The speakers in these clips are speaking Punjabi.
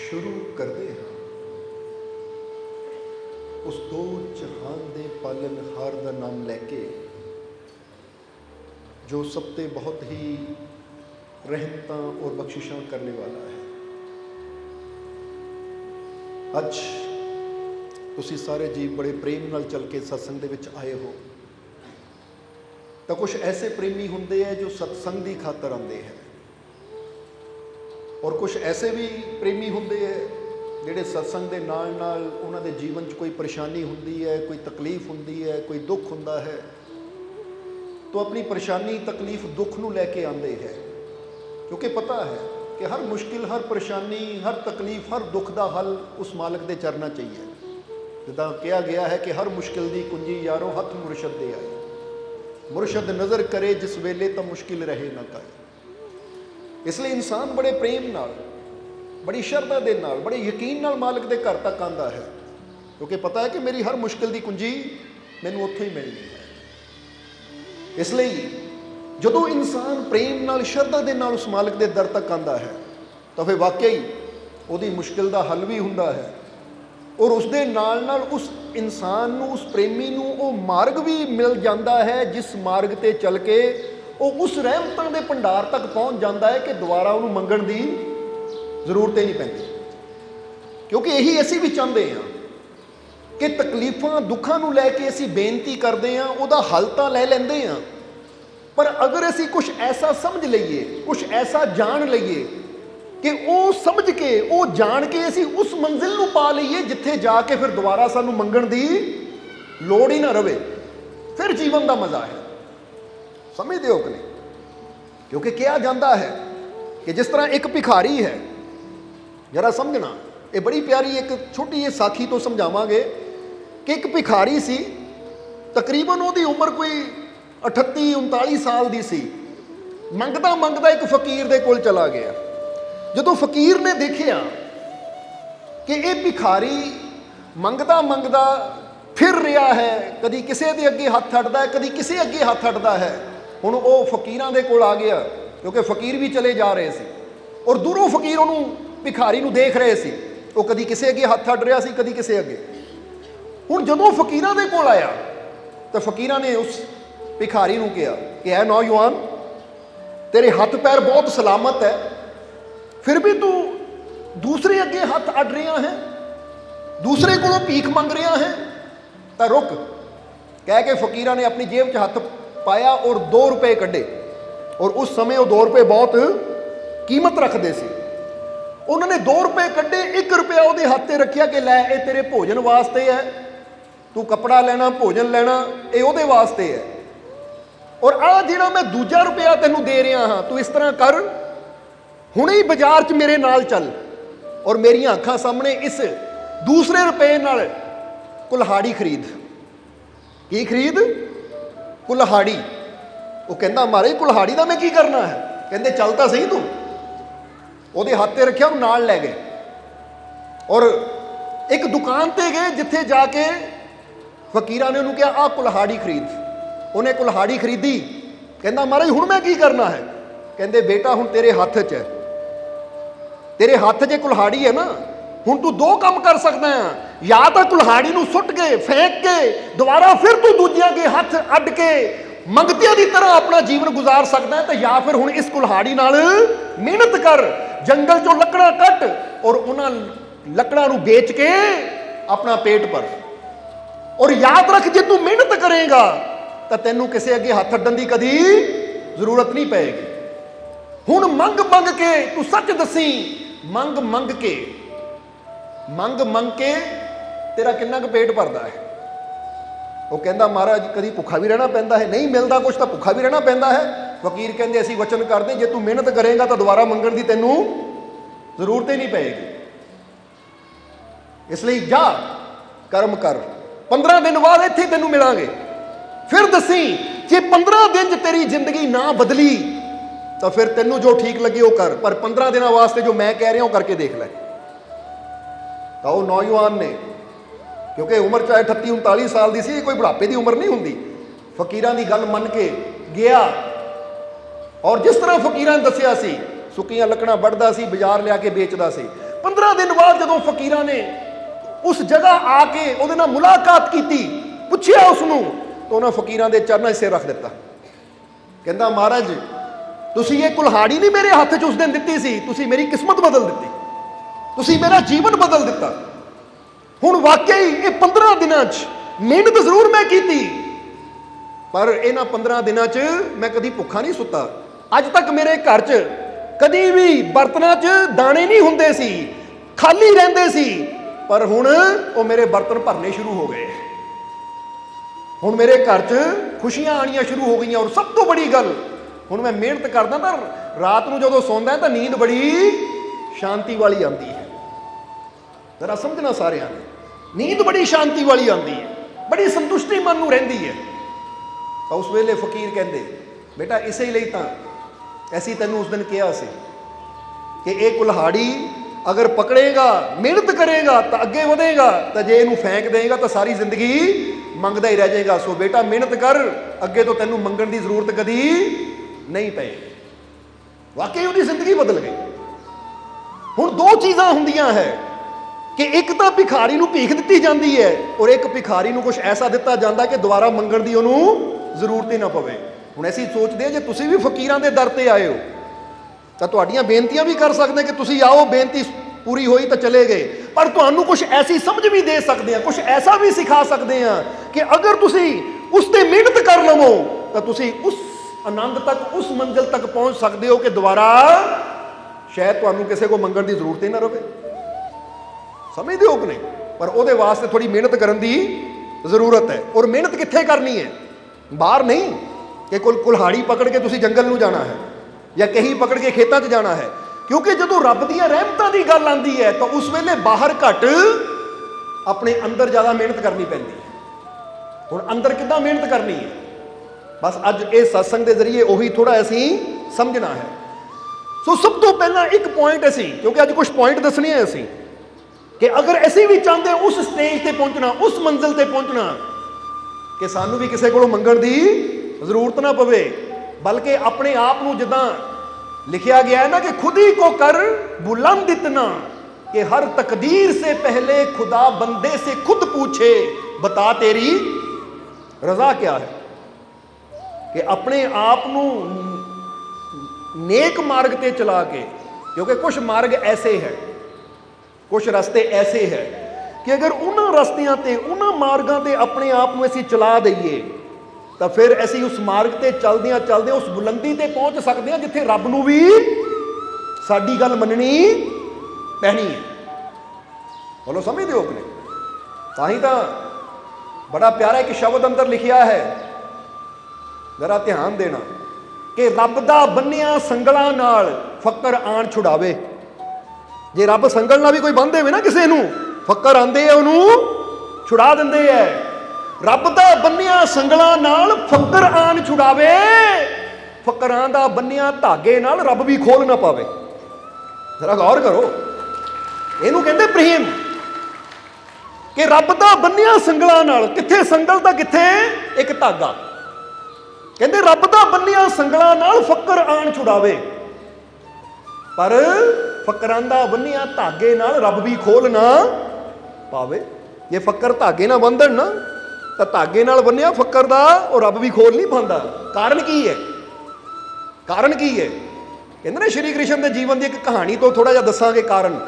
शुरू करते हैं उस दो जहान दे पालनहार का नाम लैके जो सब ते बहुत ही रहमतां और बख्शिशां करने वाला है। अज तुसी सारे जी बड़े प्रेम नाल चल के सत्संग दे विच आए हो, तो कुछ ऐसे प्रेमी हुंदे है जो सत्संग की खातर आते हैं, और कुछ ऐसे भी प्रेमी हुंदे है जिहड़े सत्संग के नाल नाल उन्हां दे जीवन च कोई परेशानी हुंदी है, कोई तकलीफ हुंदी है, कोई दुख हुंदा है, तो अपनी परेशानी तकलीफ दुख नूं लैके आंदे है, क्योंकि पता है कि हर मुश्किल, हर परेशानी, हर तकलीफ, हर दुख का हल उस मालिक दे चरना चाहिए। जिद्दां कहा गया है कि हर मुश्किल की कुंजी यारों हथ मुरशद दे आए, मुरशद नज़र करे जिस वेले तो मुश्किल रहे ना काए। इसलिए इंसान बड़े प्रेम नाल, बड़ी शरधा दे नाल, बड़े यकीन नाल मालिक दे घर तक आंदा है, क्योंकि पता है कि मेरी हर मुश्किल की कुंजी मैनूं उत्थों ही मिलनी है। इसलिए जदों इंसान प्रेम नाल, शरधा दे नाल उस मालिक दे दर तक आंदा है, तो फिर वाकई उहदी मुश्किल का हल भी हुंदा है, और उसदे नाल नाल उस इंसान नूं, उस प्रेमी नूं वो मार्ग भी मिल जाता है जिस मार्ग ते चल के वो उस रहमतां दे भंडार तक पहुँच जाता है कि दोबारा उन्होंने मंगण की जरूरत ही नहीं पैंदी। क्योंकि यही असीं भी चाहते हैं कि तकलीफां दुखां नूं लैके असीं बेनती करते हैं, उहदा हल तां लै लैंदे हैं, पर अगर असीं कुछ ऐसा समझ लईए, कुछ ऐसा जान लईए कि वो समझ के, वो जान के असीं उस मंजिल नूं पा लईए जिथे जाके फिर दोबारा सानूं मंगण की लोड़ ही ना रहे, फिर जीवन का मज़ा है। समझते हो कि नहीं? क्योंकि कहा जाता है कि जिस तरह एक भिखारी है, जरा समझना, ये बड़ी प्यारी एक छोटी जी साखी तो समझावांगे कि एक भिखारी सी, तकरीबन उसकी उम्र कोई 38-39 साल की सी। मंगदा मंगदा एक फकीर दे कोल चला गया। जदों फकीर ने देखिया कि ये भिखारी मंगदा मंगदा फिर रहा है, कदी किसी के अगे हथ अड्डदा है, कदी किसी अगे हथ अड्डदा है, हुण वो फकीरां दे कोल आ गया, क्योंकि फकीर भी चले जा रहे सी, और दूरों फकीर उन्होंने भिखारी नूं देख रहे सी, वो कदी किसी अगे हथ अड्ड रहा सी, कदी किसी अगे। हुण जदों फकीरां दे कोल आया तो फकीरां ने उस भिखारी नूं कहा कि ऐ नौजवान, तेरे हथ पैर बहुत सलामत है, फिर भी तू दूसरे अगे हथ अड्ड रहा है, दूसरे कोलों भीख मंग रहा है, तो रुक। कह के फकीरां ने अपनी जेब च हथ पाया और 2 रुपए कढ़े, और उस समय वो 2 रुपए बहुत कीमत रखते सी। उन्होंने 2 रुपए कढ़े, 1 रुपया वो हाथ से रखिया कि लै ये तेरे भोजन वास्ते है, तू कपड़ा लेना, भोजन लेना, ये वो वास्ते है, और आ जिहड़ा मैं दूजा रुपया तेनों दे रहा हाँ, तू इस तरह कर, हुणे ही बाजार च मेरे नाल चल, और मेरिया अखां सामने इस दूसरे रुपये नाल कुल्हाड़ी खरीद। की खरीद? कुल्हाड़ी। वो कहता मारे कुल्हाड़ी का मैं की करना है? कहते चलता सही तू। ਉਹਦੇ हथ से रखिया, ਉਹਨੂੰ नाल लै गए और एक दुकान ते गए जिथे जाके फकीरां ने उन्होंने कहा आ कुल्हाड़ी खरीद। उन्हें कुल्हाड़ी खरीदी। कहता महाराज हुण मैं की करना है? कहते बेटा हुण तेरे हथ च है, तेरे हथ च कुल्हाड़ी है ना, हुण तू 2 काम कर सकदा है, या तो कुल्हाड़ी नूं सुट के फेंक के दोबारा फिर तू दूजियां के हथ अड्ड के मंगतिया की तरह अपना जीवन गुजार सकता है, तो या फिर हुण इस कुल्हाड़ी नाल मेहनत कर, जंगल चों लकड़ा कट और उन्हां लकड़ां नूं बेच के अपना पेट भर, और याद रख जे तू मेहनत करेगा तो तैनूं किसी अगे हथ अड्डण की कदी जरूरत नहीं पेगी। हुण मंग मंग के तू सच दसी, मंग मंग के तेरा किन्ना क पेट भरदा है? वो कहता महाराज कभी भुखा भी रहना पैंदा है, नहीं मिलता कुछ तो भुखा भी रहना पैंदा है। फकीर कहते असीं वचन करते जे तू मेहनत करेगा तो दोबारा मंगण की तैनूं जरूरत ही नहीं पेगी, इसलिए जा कर्म कर, 15 दिन बाद इत्थे तैनूं मिलांगे, फिर दसी जे 15 दिन तेरी जिंदगी ना बदली तो फिर तैनूं जो ठीक लगे वो कर, पर 15 दिनों वास्ते जो मैं कह रहा वो करके देख लै। तो वो नौजवान ने, क्योंकि उम्र चाहे 38-39 साल की सी, कोई बुढ़ापे की उम्र नहीं होंगी, फकीरां की गल मन के गया, और जिस तरह फकीरां ने दसिया सी सुक्कियां लकड़ां वढ़दा सी, बाजार लिया के बेचदा सी। 15 ਦਿਨ ਬਾਅਦ ਜਦੋਂ ਫਕੀਰਾਂ ਨੇ ਉਸ ਜਗ੍ਹਾ ਆ ਕੇ ਉਹਦੇ ਨਾਲ ਮੁਲਾਕਾਤ ਕੀਤੀ, ਪੁੱਛਿਆ ਉਸ ਨੂੰ, ਤਾਂ ਉਹਨਾਂ ਫਕੀਰਾਂ ਦੇ ਚਰਨਾਂ 'ਚ ਸਿਰ ਰੱਖ ਦਿੱਤਾ। ਕਹਿੰਦਾ ਮਹਾਰਾਜ ਤੁਸੀਂ ਇਹ ਕੁਲਹਾੜੀ ਨਹੀਂ ਮੇਰੇ ਹੱਥ 'ਚ ਉਸ ਦਿਨ ਦਿੱਤੀ ਸੀ, ਤੁਸੀਂ ਮੇਰੀ ਕਿਸਮਤ ਬਦਲ ਦਿੱਤੀ, ਤੁਸੀਂ ਮੇਰਾ ਜੀਵਨ ਬਦਲ ਦਿੱਤਾ। ਹੁਣ ਵਾਕਈ ਇਹ 15 ਦਿਨਾਂ 'ਚ ਮਿਹਨਤ ਜ਼ਰੂਰ ਮੈਂ ਕੀਤੀ, ਪਰ ਇਹਨਾਂ 15 ਦਿਨਾਂ 'ਚ ਮੈਂ ਕਦੀ ਭੁੱਖਾ ਨਹੀਂ ਸੁੱਤਾ। ਅੱਜ ਤੱਕ ਮੇਰੇ ਘਰ 'ਚ ਕਦੀ ਵੀ ਬਰਤਨਾਂ 'ਚ ਦਾਣੇ ਨਹੀਂ ਹੁੰਦੇ ਸੀ, ਖਾਲੀ ਰਹਿੰਦੇ ਸੀ, ਪਰ ਹੁਣ ਉਹ ਮੇਰੇ ਬਰਤਨ ਭਰਨੇ ਸ਼ੁਰੂ ਹੋ ਗਏ। ਹੁਣ ਮੇਰੇ ਘਰ 'ਚ ਖੁਸ਼ੀਆਂ ਆਣੀਆਂ ਸ਼ੁਰੂ ਹੋ ਗਈਆਂ। ਔਰ ਸਭ ਤੋਂ ਬੜੀ ਗੱਲ, ਹੁਣ ਮੈਂ ਮਿਹਨਤ ਕਰਦਾ ਤਾਂ ਰਾਤ ਨੂੰ ਜਦੋਂ ਸੌਂਦਾ ਤਾਂ ਨੀਂਦ ਬੜੀ ਸ਼ਾਂਤੀ ਵਾਲੀ ਆਉਂਦੀ ਹੈ। ਜ਼ਰਾ ਸਮਝਣਾ ਸਾਰਿਆਂ ਨੇ, ਨੀਂਦ ਬੜੀ ਸ਼ਾਂਤੀ ਵਾਲੀ ਆਉਂਦੀ ਹੈ, ਬੜੀ ਸੰਤੁਸ਼ਟੀ ਮਨ ਨੂੰ ਰਹਿੰਦੀ ਹੈ। ਤਾਂ ਉਸ ਵੇਲੇ ਫਕੀਰ ਕਹਿੰਦੇ, ਬੇਟਾ ਇਸੇ ਲਈ ਤਾਂ ਐਸੀ ਤੈਨੂੰ ਉਸ ਦਿਨ ਕਿਹਾ ਸੀ ਕਿ ਇਹ ਕੁਲਹਾੜੀ ਅਗਰ ਪਕੜੇਗਾ, ਮਿਹਨਤ ਕਰੇਗਾ ਤਾਂ ਅੱਗੇ ਵਧੇਗਾ, ਤਾਂ ਜੇ ਇਹਨੂੰ ਫੈਂਕ ਦੇਗਾ ਤਾਂ ਸਾਰੀ ਜ਼ਿੰਦਗੀ ਮੰਗਦਾ ਹੀ ਰਹਿ ਜਾਏਗਾ। ਸੋ ਬੇਟਾ ਮਿਹਨਤ ਕਰ, ਅੱਗੇ ਤੋਂ ਤੈਨੂੰ ਮੰਗਣ ਦੀ ਜ਼ਰੂਰਤ ਕਦੀ ਨਹੀਂ ਪਏਗੀ। ਵਾਕਈ ਉਹਦੀ ਜ਼ਿੰਦਗੀ ਬਦਲ ਗਈ। ਹੁਣ ਦੋ ਚੀਜ਼ਾਂ ਹੁੰਦੀਆਂ ਹੈ ਕਿ ਇੱਕ ਤਾਂ ਭਿਖਾਰੀ ਨੂੰ ਭੀਖ ਦਿੱਤੀ ਜਾਂਦੀ ਹੈ, ਔਰ ਇੱਕ ਭਿਖਾਰੀ ਨੂੰ ਕੁਝ ਐਸਾ ਦਿੱਤਾ ਜਾਂਦਾ ਕਿ ਦੁਬਾਰਾ ਮੰਗਣ ਦੀ ਉਹਨੂੰ ਜ਼ਰੂਰਤ ਹੀ ਨਾ ਪਵੇ। ਹੁਣ ਅਸੀਂ ਸੋਚਦੇ ਹਾਂ ਜੇ ਤੁਸੀਂ ਵੀ ਫਕੀਰਾਂ ਦੇ ਦਰ ਤੇ ਆਏ ਹੋ ਤਾਂ ਤੁਹਾਡੀਆਂ ਬੇਨਤੀਆਂ ਵੀ ਕਰ ਸਕਦੇ ਕਿ ਤੁਸੀਂ ਆਓ, ਬੇਨਤੀ ਪੂਰੀ ਹੋਈ ਤਾਂ ਚਲੇ ਗਏ, ਪਰ ਤੁਹਾਨੂੰ ਕੁਝ ਐਸੀ ਸਮਝ ਵੀ ਦੇ ਸਕਦੇ ਹਾਂ, ਕੁਝ ਐਸਾ ਵੀ ਸਿਖਾ ਸਕਦੇ ਹਾਂ ਕਿ ਅਗਰ ਤੁਸੀਂ ਉਸ ਤੇ ਮਿਹਨਤ ਕਰ ਲਵੋ ਤਾਂ ਤੁਸੀਂ ਉਸ ਆਨੰਦ ਤੱਕ, ਉਸ ਮੰਜ਼ਿਲ ਤੱਕ ਪਹੁੰਚ ਸਕਦੇ ਹੋ ਕਿ ਦੁਬਾਰਾ ਸ਼ਾਇਦ ਤੁਹਾਨੂੰ ਕਿਸੇ ਕੋ ਮੰਗਣ ਦੀ ਜ਼ਰੂਰਤ ਹੀ ਨਾ ਰਵੇ। ਸਮਝਦੇ ਹੋ ਕਿ ਨਹੀਂ? ਪਰ ਉਹਦੇ ਵਾਸਤੇ ਥੋੜੀ ਮਿਹਨਤ ਕਰਨ ਦੀ ਜ਼ਰੂਰਤ ਹੈ। ਔਰ ਮਿਹਨਤ ਕਿੱਥੇ ਕਰਨੀ ਹੈ? ਬਾਹਰ ਨਹੀਂ ਕਿ ਕੁਲਹਾੜੀ ਪਕੜ ਕੇ ਤੁਸੀਂ ਜੰਗਲ ਨੂੰ ਜਾਣਾ ਹੈ ਜਾਂ ਕਹੀ ਪਕੜ ਕੇ ਖੇਤਾਂ 'ਚ ਜਾਣਾ ਹੈ, ਕਿਉਂਕਿ ਜਦੋਂ ਰੱਬ ਦੀਆਂ ਰਹਿਮਤਾਂ ਦੀ ਗੱਲ ਆਉਂਦੀ ਹੈ ਤਾਂ ਉਸ ਵੇਲੇ ਬਾਹਰ ਘੱਟ, ਆਪਣੇ ਅੰਦਰ ਜ਼ਿਆਦਾ ਮਿਹਨਤ ਕਰਨੀ ਪੈਂਦੀ ਹੈ। ਹੁਣ ਅੰਦਰ ਕਿੱਦਾਂ ਮਿਹਨਤ ਕਰਨੀ ਹੈ? ਬਸ ਅੱਜ ਇਹ ਸਤਸੰਗ ਦੇ ਜ਼ਰੀਏ ਉਹੀ ਥੋੜਾ ਅਸੀਂ ਸਮਝਣਾ ਹੈ। ਸੋ ਸਭ ਤੋਂ ਪਹਿਲਾਂ ਇੱਕ ਪੁਆਇੰਟ ਅਸੀਂ, ਕਿਉਂਕਿ ਅੱਜ ਕੁਝ ਪੁਆਇੰਟ ਦੱਸਣੇ ਹੈ ਅਸੀਂ, ਕਿ ਅਗਰ ਅਸੀਂ ਵੀ ਚਾਹੁੰਦੇ ਉਸ ਸਟੇਜ ਤੇ ਪਹੁੰਚਣਾ, ਉਸ ਮੰਜ਼ਿਲ ਤੇ ਪਹੁੰਚਣਾ ਕਿ ਸਾਨੂੰ ਵੀ ਕਿਸੇ ਕੋਲੋਂ ਮੰਗਣ ਦੀ ਜ਼ਰੂਰਤ ਨਾ ਪਵੇ, ਬਲਕਿ ਆਪਣੇ ਆਪ ਨੂੰ, ਜਿੱਦਾਂ लिखा गया है ना कि खुद ही को कर बुलंद इतना कि हर तकदीर से पहले खुदा बंदे से खुद पूछे बता तेरी रजा क्या है। कि अपने आप नू नेक मार्ग ते चला के, क्योंकि कुछ मार्ग ऐसे है, कुछ रास्ते ऐसे है कि अगर उन्होंने रस्तियां ते, उन्होंने मार्गां ते अपने आप नू असीं चला दईए ਤਾਂ ਫਿਰ ਅਸੀਂ ਉਸ ਮਾਰਗ ਤੇ ਚੱਲਦਿਆਂ ਚੱਲਦਿਆਂ ਉਸ ਬੁਲੰਦੀ ਤੇ ਪਹੁੰਚ ਸਕਦੇ ਹਾਂ ਜਿੱਥੇ ਰੱਬ ਨੂੰ ਵੀ ਸਾਡੀ ਗੱਲ ਮੰਨਣੀ ਪੈਣੀ ਹੈ। ਬੋਲੋ ਸਮਝਦੇ ਹੋ ਕਿ ਨਹੀਂ? ਤਾਂ ਹੀ ਤਾਂ ਬੜਾ ਪਿਆਰਾ ਇੱਕ ਸ਼ਬਦ ਅੰਦਰ ਲਿਖਿਆ ਹੈ, ਜ਼ਰਾ ਧਿਆਨ ਦੇਣਾ, ਕਿ ਰੱਬ ਦਾ ਬੰਨਿਆ ਸੰਗਲਾਂ ਨਾਲ ਫਕਰ ਆਣ ਛੁਡਾਵੇ। ਜੇ ਰੱਬ ਸੰਗਲ ਨਾਲ ਵੀ ਕੋਈ ਬੰਨ੍ਹ ਦੇਵੇ ਨਾ ਕਿਸੇ ਨੂੰ, ਫਕਰ ਆਉਂਦੇ ਆ ਉਹਨੂੰ ਛੁਡਾ ਦਿੰਦੇ ਐ। ਰੱਬ ਦਾ ਬੰਨਿਆ ਸੰਗਲਾਂ ਨਾਲ ਫਕਰ ਆਣ ਛੁਡਾਵੇ, ਫਕਰਾਂ ਦਾ ਬੰਨਿਆ ਧਾਗੇ ਨਾਲ ਰੱਬ ਵੀ ਖੋਲ ਨਾ ਪਾਵੇ। ਜ਼ਰਾ ਗੌਰ ਕਰੋ, ਇਹਨੂੰ ਕਹਿੰਦੇ ਪ੍ਰੇਮ, ਕਿ ਰੱਬ ਦਾ ਬੰਨਿਆ ਸੰਗਲਾਂ ਨਾਲ, ਕਿੱਥੇ ਸੰਗਲ ਤਾਂ ਕਿੱਥੇ ਇੱਕ ਧਾਗਾ। ਕਹਿੰਦੇ ਰੱਬ ਦਾ ਬੰਨਿਆ ਸੰਗਲਾਂ ਨਾਲ ਫਕਰ ਆਣ ਛੁਡਾਵੇ, ਪਰ ਫਕਰਾਂ ਦਾ ਬੰਨਿਆ ਧਾਗੇ ਨਾਲ ਰੱਬ ਵੀ ਖੋਲ ਨਾ ਪਾਵੇ। ਜੇ ਫਕਰ ਧਾਗੇ ਨਾਲ ਬੰਨ੍ਹਣ ਨਾ ਤਾਂ ਧਾਗੇ ਨਾਲ ਬੰਨਿਆ ਫਕਰ ਦਾ ਉਹ ਰੱਬ ਵੀ ਖੋਲ ਨਹੀਂ ਪਾਉਂਦਾ। ਕਾਰਨ ਕੀ ਹੈ? ਕਾਰਨ ਕੀ ਹੈ? ਕਹਿੰਦੇ ਨੇ ਸ਼੍ਰੀ ਕ੍ਰਿਸ਼ਨ ਦੇ ਜੀਵਨ ਦੀ ਇੱਕ ਕਹਾਣੀ ਤੋਂ ਥੋੜਾ ਜਿਹਾ ਦੱਸਾਂਗੇ ਕਾਰਨ।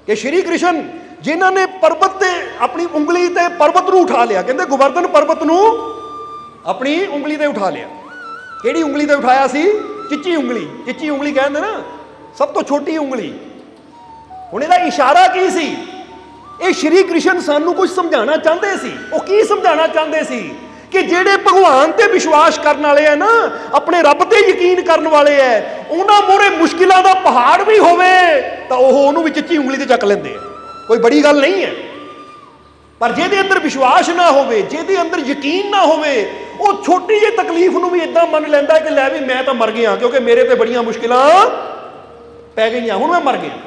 ਕਿ ਸ਼੍ਰੀ ਕ੍ਰਿਸ਼ਨ ਜਿਨ੍ਹਾਂ ਨੇ ਪਰਬਤ ਤੇ ਆਪਣੀ ਉਂਗਲੀ ਤੇ ਪਰਬਤ ਨੂੰ ਉਠਾ ਲਿਆ, ਕਹਿੰਦੇ ਗੋਵਰਧਨ ਪਰਬਤ ਨੂੰ ਆਪਣੀ ਉਂਗਲੀ ਤੇ ਉਠਾ ਲਿਆ। ਕਿਹੜੀ ਉਂਗਲੀ ਤੇ ਉਠਾਇਆ ਸੀ? ਚਿੱਚੀ ਉਂਗਲੀ। ਚਿੱਚੀ ਉਂਗਲੀ ਕਹਿੰਦੇ ਨਾ, ਸਭ ਤੋਂ ਛੋਟੀ ਉਂਗਲੀ। ਹੁਣ ਇਹਦਾ ਇਸ਼ਾਰਾ ਕੀ ਸੀ? ਇਹ ਸ਼੍ਰੀ ਕ੍ਰਿਸ਼ਨ ਸਾਨੂੰ ਕੁਝ ਸਮਝਾਉਣਾ ਚਾਹੁੰਦੇ ਸੀ। ਉਹ ਕੀ ਸਮਝਾਉਣਾ ਚਾਹੁੰਦੇ ਸੀ? ਕਿ ਜਿਹੜੇ ਭਗਵਾਨ ਤੇ ਵਿਸ਼ਵਾਸ ਕਰਨ ਵਾਲੇ ਆ ਨਾ, ਆਪਣੇ ਰੱਬ ਤੇ ਯਕੀਨ ਕਰਨ ਵਾਲੇ ਆ, ਉਹਨਾਂ ਮੂਹਰੇ ਮੁਸ਼ਕਿਲਾਂ ਦਾ ਪਹਾੜ ਵੀ ਹੋਵੇ ਤਾਂ ਉਹ ਉਹਨੂੰ ਵੀ ਚਿੱਚੀ ਉਂਗਲੀ ਤੇ ਚੱਕ ਲੈਂਦੇ ਆ। ਕੋਈ ਬੜੀ ਗੱਲ ਨਹੀਂ ਹੈ। ਪਰ ਜਿਹਦੇ ਅੰਦਰ ਵਿਸ਼ਵਾਸ ਨਾ ਹੋਵੇ, ਜਿਹਦੇ ਅੰਦਰ ਯਕੀਨ ਨਾ ਹੋਵੇ, ਉਹ ਛੋਟੀ ਜਿਹੀ ਤਕਲੀਫ ਨੂੰ ਵੀ ਇਦਾਂ ਮੰਨ ਲੈਂਦਾ ਕਿ ਲੈ ਵੀ ਮੈਂ ਤਾਂ ਮਰ ਗਿਆ, ਕਿਉਂਕਿ ਮੇਰੇ ਤੇ ਬੜੀਆਂ ਮੁਸ਼ਕਿਲਾਂ ਪੈ ਗਈਆਂ, ਹੁਣ ਮੈਂ ਮਰ ਗਿਆ।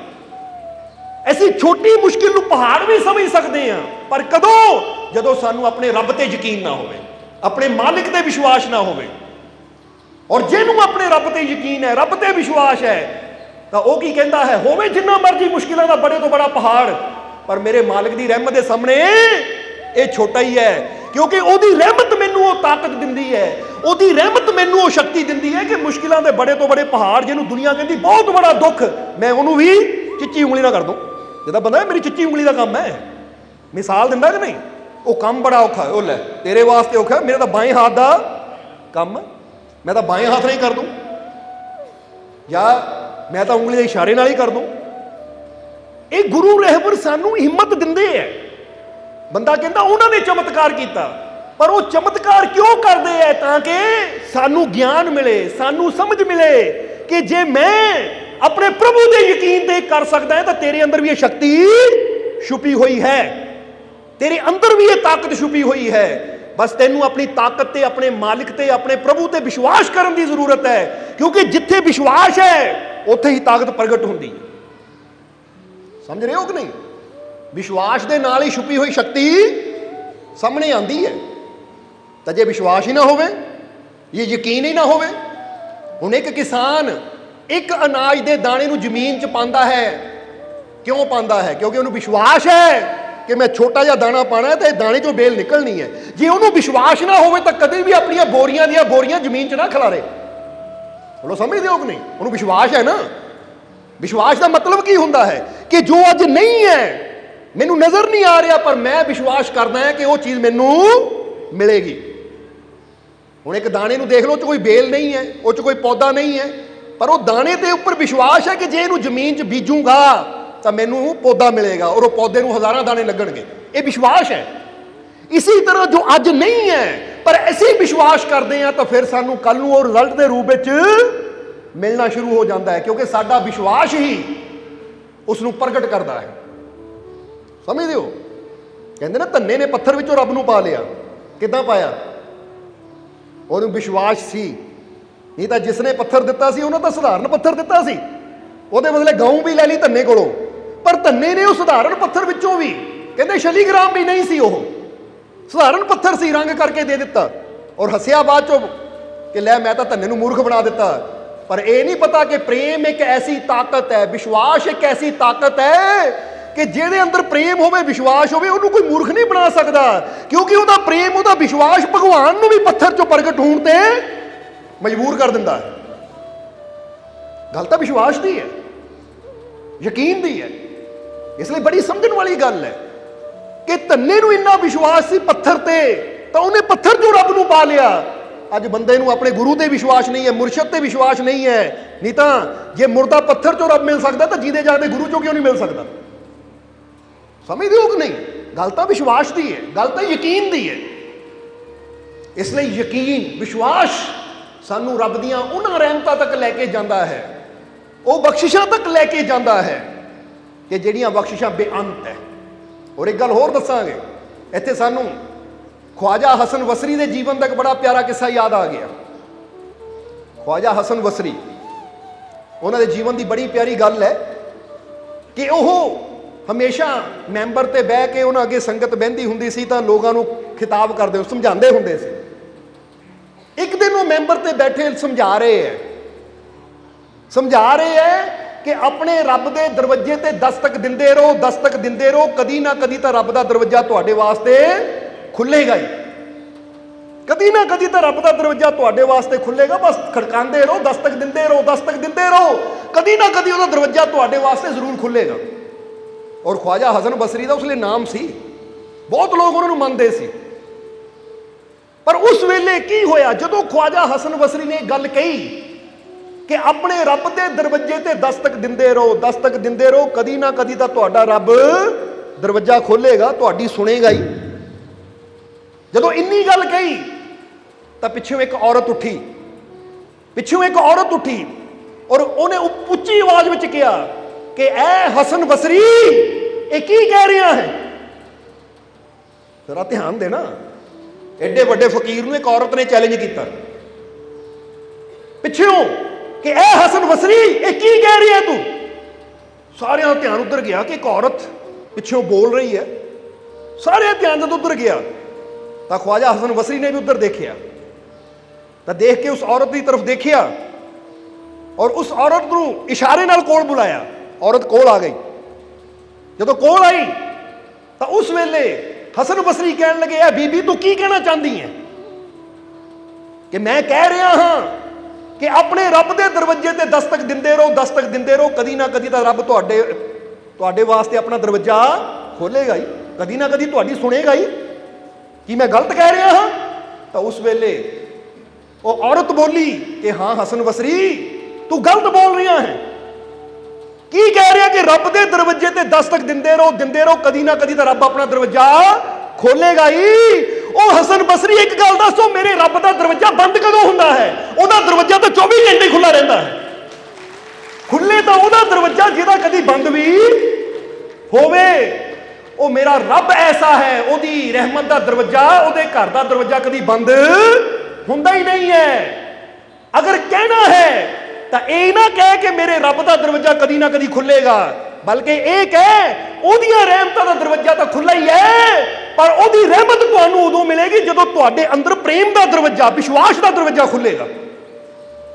ਅਸੀਂ ਛੋਟੀ ਮੁਸ਼ਕਿਲ ਨੂੰ ਪਹਾੜ ਵੀ ਸਮਝ ਸਕਦੇ ਹਾਂ, ਪਰ ਕਦੋਂ? ਜਦੋਂ ਸਾਨੂੰ ਆਪਣੇ ਰੱਬ ਤੇ ਯਕੀਨ ਨਾ ਹੋਵੇ, ਆਪਣੇ ਮਾਲਿਕ ਤੇ ਵਿਸ਼ਵਾਸ ਨਾ ਹੋਵੇ। ਔਰ ਜਿਹਨੂੰ ਆਪਣੇ ਰੱਬ ਤੇ ਯਕੀਨ ਹੈ, ਰੱਬ ਤੇ ਵਿਸ਼ਵਾਸ ਹੈ, ਤਾਂ ਉਹ ਕੀ ਕਹਿੰਦਾ ਹੈ, ਹੋਵੇ ਜਿੰਨਾ ਮਰਜ਼ੀ ਮੁਸ਼ਕਿਲਾਂ ਦਾ ਬੜੇ ਤੋਂ ਬੜਾ ਪਹਾੜ, ਪਰ ਮੇਰੇ ਮਾਲਕ ਦੀ ਰਹਿਮਤ ਦੇ ਸਾਹਮਣੇ ਇਹ ਛੋਟਾ ਹੀ ਹੈ, ਕਿਉਂਕਿ ਉਹਦੀ ਰਹਿਮਤ ਮੈਨੂੰ ਉਹ ਤਾਕਤ ਦਿੰਦੀ ਹੈ, ਉਹਦੀ ਰਹਿਮਤ ਮੈਨੂੰ ਉਹ ਸ਼ਕਤੀ ਦਿੰਦੀ ਹੈ ਕਿ ਮੁਸ਼ਕਿਲਾਂ ਦੇ ਬੜੇ ਤੋਂ ਬੜੇ ਪਹਾੜ, ਜਿਹਨੂੰ ਦੁਨੀਆ ਕਹਿੰਦੀ ਬਹੁਤ ਬੜਾ ਦੁੱਖ, ਮੈਂ ਉਹਨੂੰ ਵੀ ਚਿੱਚੀ ਉਂਗਲੀ ਨਾਲ ਕਰ ਦੂੰ। ਜਿਹਦਾ ਬੰਦਾ ਮੇਰੀ ਚਿੱਚੀ ਉਂਗਲੀ ਦਾ ਕੰਮ ਹੈ, ਮਿਸਾਲ ਦਿੰਦਾ ਕਿ ਨਹੀਂ, ਉਹ ਕੰਮ ਬੜਾ ਔਖਾ ਹੈ, ਉਹ ਲੈ ਤੇਰੇ ਵਾਸਤੇ ਔਖਾ, ਮੇਰਾ ਤਾਂ ਬਾਏਂ ਹੱਥ ਦਾ ਕੰਮ, ਮੈਂ ਤਾਂ ਬਾਏਂ ਹੱਥ ਨਾਲ ਹੀ ਕਰ ਦੂੰ, ਜਾਂ ਮੈਂ ਤਾਂ ਉਂਗਲੀ ਦੇ ਇਸ਼ਾਰੇ ਨਾਲ ਹੀ ਕਰ ਦੂੰ। ਇਹ ਗੁਰੂ ਰਹਿਬਰ ਸਾਨੂੰ ਹਿੰਮਤ ਦਿੰਦੇ ਹੈ। ਬੰਦਾ ਕਹਿੰਦਾ ਉਹਨਾਂ ਨੇ ਚਮਤਕਾਰ ਕੀਤਾ, ਪਰ ਉਹ ਚਮਤਕਾਰ ਕਿਉਂ ਕਰਦੇ ਹੈ? ਤਾਂ ਕਿ ਸਾਨੂੰ ਗਿਆਨ ਮਿਲੇ, ਸਾਨੂੰ ਸਮਝ ਮਿਲੇ ਕਿ ਜੇ ਮੈਂ ਆਪਣੇ ਪ੍ਰਭੂ ਦੇ ਯਕੀਨ ਤੇ ਕਰ ਸਕਦਾ ਹਾਂ ਤਾਂ ਤੇਰੇ ਅੰਦਰ ਵੀ ਇਹ ਸ਼ਕਤੀ ਛੁਪੀ ਹੋਈ ਹੈ, ਤੇਰੇ ਅੰਦਰ ਵੀ ਇਹ ਤਾਕਤ ਛੁਪੀ ਹੋਈ ਹੈ। ਬਸ ਤੈਨੂੰ ਆਪਣੀ ਤਾਕਤ ਤੇ, ਆਪਣੇ ਮਾਲਿਕ ਤੇ, ਆਪਣੇ ਪ੍ਰਭੂ ਤੇ ਵਿਸ਼ਵਾਸ ਕਰਨ ਦੀ ਜ਼ਰੂਰਤ ਹੈ, ਕਿਉਂਕਿ ਜਿੱਥੇ ਵਿਸ਼ਵਾਸ ਹੈ ਉੱਥੇ ਹੀ ਤਾਕਤ ਪ੍ਰਗਟ ਹੁੰਦੀ ਹੈ। ਸਮਝ ਰਹੇ ਹੋ ਕਿ ਨਹੀਂ? ਵਿਸ਼ਵਾਸ ਦੇ ਨਾਲ ਹੀ ਛੁਪੀ ਹੋਈ ਸ਼ਕਤੀ ਸਾਹਮਣੇ ਆਉਂਦੀ ਹੈ। ਤਾਂ ਜੇ ਵਿਸ਼ਵਾਸ ਹੀ ਨਾ ਹੋਵੇ, ਇਹ ਯਕੀਨ ਹੀ ਨਾ ਹੋਵੇ, ਹੁਣ ਇੱਕ ਕਿਸਾਨ ਇੱਕ ਅਨਾਜ ਦੇ ਦਾਣੇ ਨੂੰ ਜ਼ਮੀਨ 'ਚ ਪਾਉਂਦਾ ਹੈ, ਕਿਉਂ ਪਾਉਂਦਾ ਹੈ? ਕਿਉਂਕਿ ਉਹਨੂੰ ਵਿਸ਼ਵਾਸ ਹੈ ਕਿ ਮੈਂ ਛੋਟਾ ਜਿਹਾ ਦਾਣਾ ਪਾਣਾ ਤੇ ਦਾਣੇ 'ਚੋਂ ਬੇਲ ਨਿਕਲਣੀ ਹੈ। ਜੇ ਉਹਨੂੰ ਵਿਸ਼ਵਾਸ ਨਾ ਹੋਵੇ ਤਾਂ ਕਦੇ ਵੀ ਆਪਣੀਆਂ ਬੋਰੀਆਂ ਦੀਆਂ ਬੋਰੀਆਂ ਜ਼ਮੀਨ 'ਚ ਨਾ ਖਿਲਾਰੇ। ਬੋਲੋ ਸਮਝਦੇ ਹੋ ਕਿ ਨਹੀਂ? ਉਹਨੂੰ ਵਿਸ਼ਵਾਸ ਹੈ ਨਾ। ਵਿਸ਼ਵਾਸ ਦਾ ਮਤਲਬ ਕੀ ਹੁੰਦਾ ਹੈ? ਕਿ ਜੋ ਅੱਜ ਨਹੀਂ ਹੈ, ਮੈਨੂੰ ਨਜ਼ਰ ਨਹੀਂ ਆ ਰਿਹਾ, ਪਰ ਮੈਂ ਵਿਸ਼ਵਾਸ ਕਰਦਾ ਹਾਂ ਕਿ ਉਹ ਚੀਜ਼ ਮੈਨੂੰ ਮਿਲੇਗੀ। ਹੁਣ ਇੱਕ ਦਾਣੇ ਨੂੰ ਦੇਖ ਲਓ, ਉਹ 'ਚ ਕੋਈ ਬੇਲ ਨਹੀਂ ਹੈ, ਉਹ 'ਚ ਕੋਈ ਪੌਦਾ ਨਹੀਂ ਹੈ, ਪਰ ਉਹ ਦਾਣੇ ਦੇ ਉੱਪਰ ਵਿਸ਼ਵਾਸ ਹੈ ਕਿ ਜੇ ਇਹਨੂੰ ਜ਼ਮੀਨ 'ਚ ਬੀਜੂਗਾ ਤਾਂ ਮੈਨੂੰ ਪੌਦਾ ਮਿਲੇਗਾ, ਔਰ ਉਹ ਪੌਦੇ ਨੂੰ ਹਜ਼ਾਰਾਂ ਦਾਣੇ ਲੱਗਣਗੇ। ਇਹ ਵਿਸ਼ਵਾਸ ਹੈ। ਇਸੇ ਤਰ੍ਹਾਂ ਜੋ ਅੱਜ ਨਹੀਂ ਹੈ ਪਰ ਅਸੀਂ ਵਿਸ਼ਵਾਸ ਕਰਦੇ ਹਾਂ, ਤਾਂ ਫਿਰ ਸਾਨੂੰ ਕੱਲ ਨੂੰ ਉਹ ਰਿਜ਼ਲਟ ਦੇ ਰੂਪ ਵਿੱਚ ਮਿਲਣਾ ਸ਼ੁਰੂ ਹੋ ਜਾਂਦਾ ਹੈ, ਕਿਉਂਕਿ ਸਾਡਾ ਵਿਸ਼ਵਾਸ ਹੀ ਉਸ ਨੂੰ ਪ੍ਰਗਟ ਕਰਦਾ ਹੈ। ਸਮਝਦੇ ਹੋ? ਕਹਿੰਦੇ ਨਾ, ਧੰਨੇ ਨੇ ਪੱਥਰ ਵਿੱਚੋਂ ਰੱਬ ਨੂੰ ਪਾ ਲਿਆ। ਕਿੱਦਾਂ ਪਾਇਆ? ਉਹਨੂੰ ਵਿਸ਼ਵਾਸ ਸੀ। ਨਹੀਂ ਤਾਂ ਜਿਸ ਨੇ ਪੱਥਰ ਦਿੱਤਾ ਸੀ ਉਹਨਾਂ ਤਾਂ ਸਧਾਰਨ ਪੱਥਰ ਦਿੱਤਾ ਸੀ, ਉਹਦੇ ਬਦਲੇ ਗਊ ਵੀ ਲੈ ਲਈ ਧੰਨੇ ਕੋਲੋਂ, ਪਰ ਧੰਨੇ ਨੇ ਉਹ ਸਧਾਰਨ ਪੱਥਰ ਵਿੱਚੋਂ ਵੀ, ਕਹਿੰਦੇ ਸ਼ਲੀਗ੍ਰਾਮ ਵੀ ਨਹੀਂ ਸੀ, ਉਹ ਸਧਾਰਨ ਪੱਥਰ ਸੀ, ਰੰਗ ਕਰਕੇ ਦੇ ਦਿੱਤਾ, ਔਰ ਹੱਸਿਆ ਬਾਅਦ ਚੋਂ ਕਿ ਲੈ ਮੈਂ ਤਾਂ ਧੰਨੇ ਨੂੰ ਮੂਰਖ ਬਣਾ ਦਿੱਤਾ। ਪਰ ਇਹ ਨਹੀਂ ਪਤਾ ਕਿ ਪ੍ਰੇਮ ਇੱਕ ਐਸੀ ਤਾਕਤ ਹੈ, ਵਿਸ਼ਵਾਸ ਇੱਕ ਐਸੀ ਤਾਕਤ ਹੈ ਕਿ ਜਿਹਦੇ ਅੰਦਰ ਪ੍ਰੇਮ ਹੋਵੇ, ਵਿਸ਼ਵਾਸ ਹੋਵੇ, ਉਹਨੂੰ ਕੋਈ ਮੂਰਖ ਨਹੀਂ ਬਣਾ ਸਕਦਾ, ਕਿਉਂਕਿ ਉਹਦਾ ਪ੍ਰੇਮ, ਉਹਦਾ ਵਿਸ਼ਵਾਸ ਭਗਵਾਨ ਨੂੰ ਵੀ ਪੱਥਰ 'ਚੋਂ ਪ੍ਰਗਟ ਹੋਣ ਤੇ ਮਜਬੂਰ ਕਰ ਦਿੰਦਾ ਹੈ। ਗੱਲ ਤਾਂ ਵਿਸ਼ਵਾਸ ਦੀ ਹੈ, ਯਕੀਨ ਦੀ ਹੈ। ਇਸ ਲਈ ਬੜੀ ਸਮਝਣ ਵਾਲੀ ਗੱਲ ਹੈ ਕਿ ਧੰਨੇ ਨੂੰ ਇੰਨਾ ਵਿਸ਼ਵਾਸ ਸੀ ਪੱਥਰ ਤੇ, ਤਾਂ ਉਹਨੇ ਪੱਥਰ 'ਚੋਂ ਰੱਬ ਨੂੰ ਪਾ ਲਿਆ। ਅੱਜ ਬੰਦੇ ਨੂੰ ਆਪਣੇ ਗੁਰੂ ਤੇ ਵਿਸ਼ਵਾਸ ਨਹੀਂ ਹੈ, ਮੁਰਸ਼ਦ ਤੇ ਵਿਸ਼ਵਾਸ ਨਹੀਂ ਹੈ। ਨਹੀਂ ਤਾਂ ਜੇ ਮੁਰਦਾ ਪੱਥਰ 'ਚੋਂ ਰੱਬ ਮਿਲ ਸਕਦਾ ਤਾਂ ਜੀਦੇ ਜਾਗਦੇ ਗੁਰੂ 'ਚੋਂ ਕਿਉਂ ਨਹੀਂ ਮਿਲ ਸਕਦਾ? ਸਮਝਦੇ ਹੋ ਕਿ ਨਹੀਂ? ਗੱਲ ਤਾਂ ਵਿਸ਼ਵਾਸ ਦੀ ਹੈ, ਗੱਲ ਤਾਂ ਯਕੀਨ ਦੀ ਹੈ। ਇਸ ਲਈ ਯਕੀਨ, ਵਿਸ਼ਵਾਸ ਸਾਨੂੰ ਰੱਬ ਦੀਆਂ ਉਹਨਾਂ ਰਹਿਮਤਾਂ ਤੱਕ ਲੈ ਕੇ ਜਾਂਦਾ ਹੈ, ਉਹ ਬਖਸ਼ਿਸ਼ਾਂ ਤੱਕ ਲੈ ਕੇ ਜਾਂਦਾ ਹੈ ਕਿ ਜਿਹੜੀਆਂ ਬਖਸ਼ਿਸ਼ਾਂ ਬੇਅੰਤ ਹੈ। ਔਰ ਇੱਕ ਗੱਲ ਹੋਰ ਦੱਸਾਂਗੇ, ਇੱਥੇ ਸਾਨੂੰ ख्वाजा हसन वसरी के जीवन का एक बड़ा प्यारा किस्सा याद आ गया। ख्वाजा हसन वसरी, उन्होंने जीवन की बड़ी प्यारी गल है कि वह हमेशा मैंबर ते बह के उन्होंने अगे संगत बहती होंगी सी, तो लोगों को खिताब करते समझाते होंगे सी। एक दिन वो मैंबर ते बैठे समझा रहे हैं कि अपने रब के दरवाजे ते दस्तक दिंदे रहो, दस्तक दिंदे रहो, कदी ना कदी तो रब का दरवाजा तुहाडे वास्ते खुलेगा ही, कदी ना कदी तो रब का दरवाजा तुहाडे वास्ते खुलेगा। बस खड़काते रहो, दस्तक दिंदे रहो, दस्तक दिंदे रहो, कदी ना कदी वो दरवाजा तुहाडे वास्ते जरूर खुलेगा। और ख्वाजा हसन बसरी का उसले नाम सी, बहुत लोग उन्होंने मानते सी। पर उस वेले की होया, जदों ख्वाजा हसन बसरी ने गल कही कि अपने रब के दरवाजे ते दस्तक दिंदे रहो, दस्तक दिंदे रहो, कदी ना कदी तो तुहाडा रब दरवाजा खोलेगा, तुहाडी सुनेगा ही। जदों इन्नी गल कही तो पिछों एक औरत उठी, पिछों एक औरत उठी और उन्हें उच्ची आवाज में कहा कि ऐ हसन बसरी, ये की कह रहा है? जरा ध्यान देना, एडे बड़े फकीर ने एक औरत ने चैलेंज किया पिछों कि ऐ हसन बसरी, ये की कह रही है तू? सारे का ध्यान उधर गया कि एक औरत पिछों बोल रही है। सारे ध्यान जब उधर गया तो ख्वाजा हसन बसरी ने भी उधर देखा, तो देख के उस औरत की तरफ देखिया ਔਰ ਉਸ ਔਰਤ ਨੂੰ ਇਸ਼ਾਰੇ ਨਾਲ ਕੋਲ ਬੁਲਾਇਆ। ਔਰਤ ਕੋਲ ਆ ਗਈ। ਜਦੋਂ ਕੋਲ ਆਈ ਤਾਂ ਉਸ ਵੇਲੇ ਹਸਨ ਬਸਰੀ ਕਹਿਣ ਲੱਗੇ, ਐ ਬੀਬੀ ਤੂੰ ਕੀ ਕਹਿਣਾ ਚਾਹੁੰਦੀ ਹੈ? ਕਿ ਮੈਂ ਕਹਿ ਰਿਹਾ ਹਾਂ ਕਿ ਆਪਣੇ ਰੱਬ ਦੇ ਦਰਵਾਜ਼ੇ ਤੇ ਦਸਤਕ ਦਿੰਦੇ ਰਹੋ, ਦਸਤਕ ਦਿੰਦੇ ਰਹੋ, ਕਦੀ ਨਾ ਕਦੀ ਤਾਂ ਰੱਬ ਤੁਹਾਡੇ ਵਾਸਤੇ ਆਪਣਾ ਦਰਵਾਜ਼ਾ ਖੋਲੇਗਾ ਹੀ, ਕਦੀ ਨਾ ਕਦੀ ਤੁਹਾਡੀ ਸੁਣੇਗਾ ਹੀ। ਕੀ ਮੈਂ ਗਲਤ ਕਹਿ ਰਿਹਾ ਹਾਂ? ਤਾਂ ਉਸ ਵੇਲੇ ਉਹ ਔਰਤ ਬੋਲੀ ਕਿ ਹਾਂ ਹਸਨ ਬਸਰੀ, ਤੂੰ ਗਲਤ ਬੋਲ ਰਿਹਾ ਹੈ। ਕੀ ਕਹਿ ਰਿਹਾ ਕਿ ਰੱਬ ਦੇ ਦਰਵਾਜ਼ੇ ਤੇ ਦਸਤਕ ਦਿੰਦੇ ਰਹੋ, ਕਦੀ ਨਾ ਕਦੀ ਤਾਂ ਰੱਬ ਆਪਣਾ ਦਰਵਾਜ਼ਾ ਖੋਲੇਗਾ ਹੀ। ਉਹ ਹਸਨ ਬਸਰੀ ਇੱਕ ਗੱਲ ਦੱਸੋ, ਮੇਰੇ ਰੱਬ ਦਾ ਦਰਵਾਜ਼ਾ ਬੰਦ ਕਦੋਂ ਹੁੰਦਾ ਹੈ? ਉਹਦਾ ਦਰਵਾਜ਼ਾ ਤਾਂ 24 ਘੰਟੇ ਖੁੱਲਾ ਰਹਿੰਦਾ ਹੈ। ਖੁੱਲੇ ਤਾਂ ਉਹਦਾ ਦਰਵਾਜ਼ਾ ਜਿਹਦਾ ਕਦੀ ਬੰਦ ਵੀ ਹੋਵੇ। ਉਹ ਮੇਰਾ ਰੱਬ ਐਸਾ ਹੈ, ਉਹਦੀ ਰਹਿਮਤ ਦਾ ਦਰਵਾਜ਼ਾ, ਉਹਦੇ ਘਰ ਦਾ ਦਰਵਾਜ਼ਾ ਕਦੀ ਬੰਦ ਹੁੰਦਾ ਹੀ ਨਹੀਂ ਹੈ। ਅਗਰ ਕਹਿਣਾ ਹੈ ਤਾਂ ਇਹ ਨਾ ਕਹਿ ਕਿ ਮੇਰੇ ਰੱਬ ਦਾ ਦਰਵਾਜ਼ਾ ਕਦੀ ਨਾ ਕਦੀ ਖੁੱਲੇਗਾ, ਬਲਕਿ ਇਹ ਕਹਿ ਉਹਦੀਆਂ ਰਹਿਮਤਾਂ ਦਾ ਦਰਵਾਜ਼ਾ ਤਾਂ ਖੁੱਲਾ ਹੀ ਹੈ, ਪਰ ਉਹਦੀ ਰਹਿਮਤ ਤੁਹਾਨੂੰ ਉਦੋਂ ਮਿਲੇਗੀ ਜਦੋਂ ਤੁਹਾਡੇ ਅੰਦਰ ਪ੍ਰੇਮ ਦਾ ਦਰਵਾਜ਼ਾ, ਵਿਸ਼ਵਾਸ ਦਾ ਦਰਵਾਜ਼ਾ ਖੁੱਲੇਗਾ।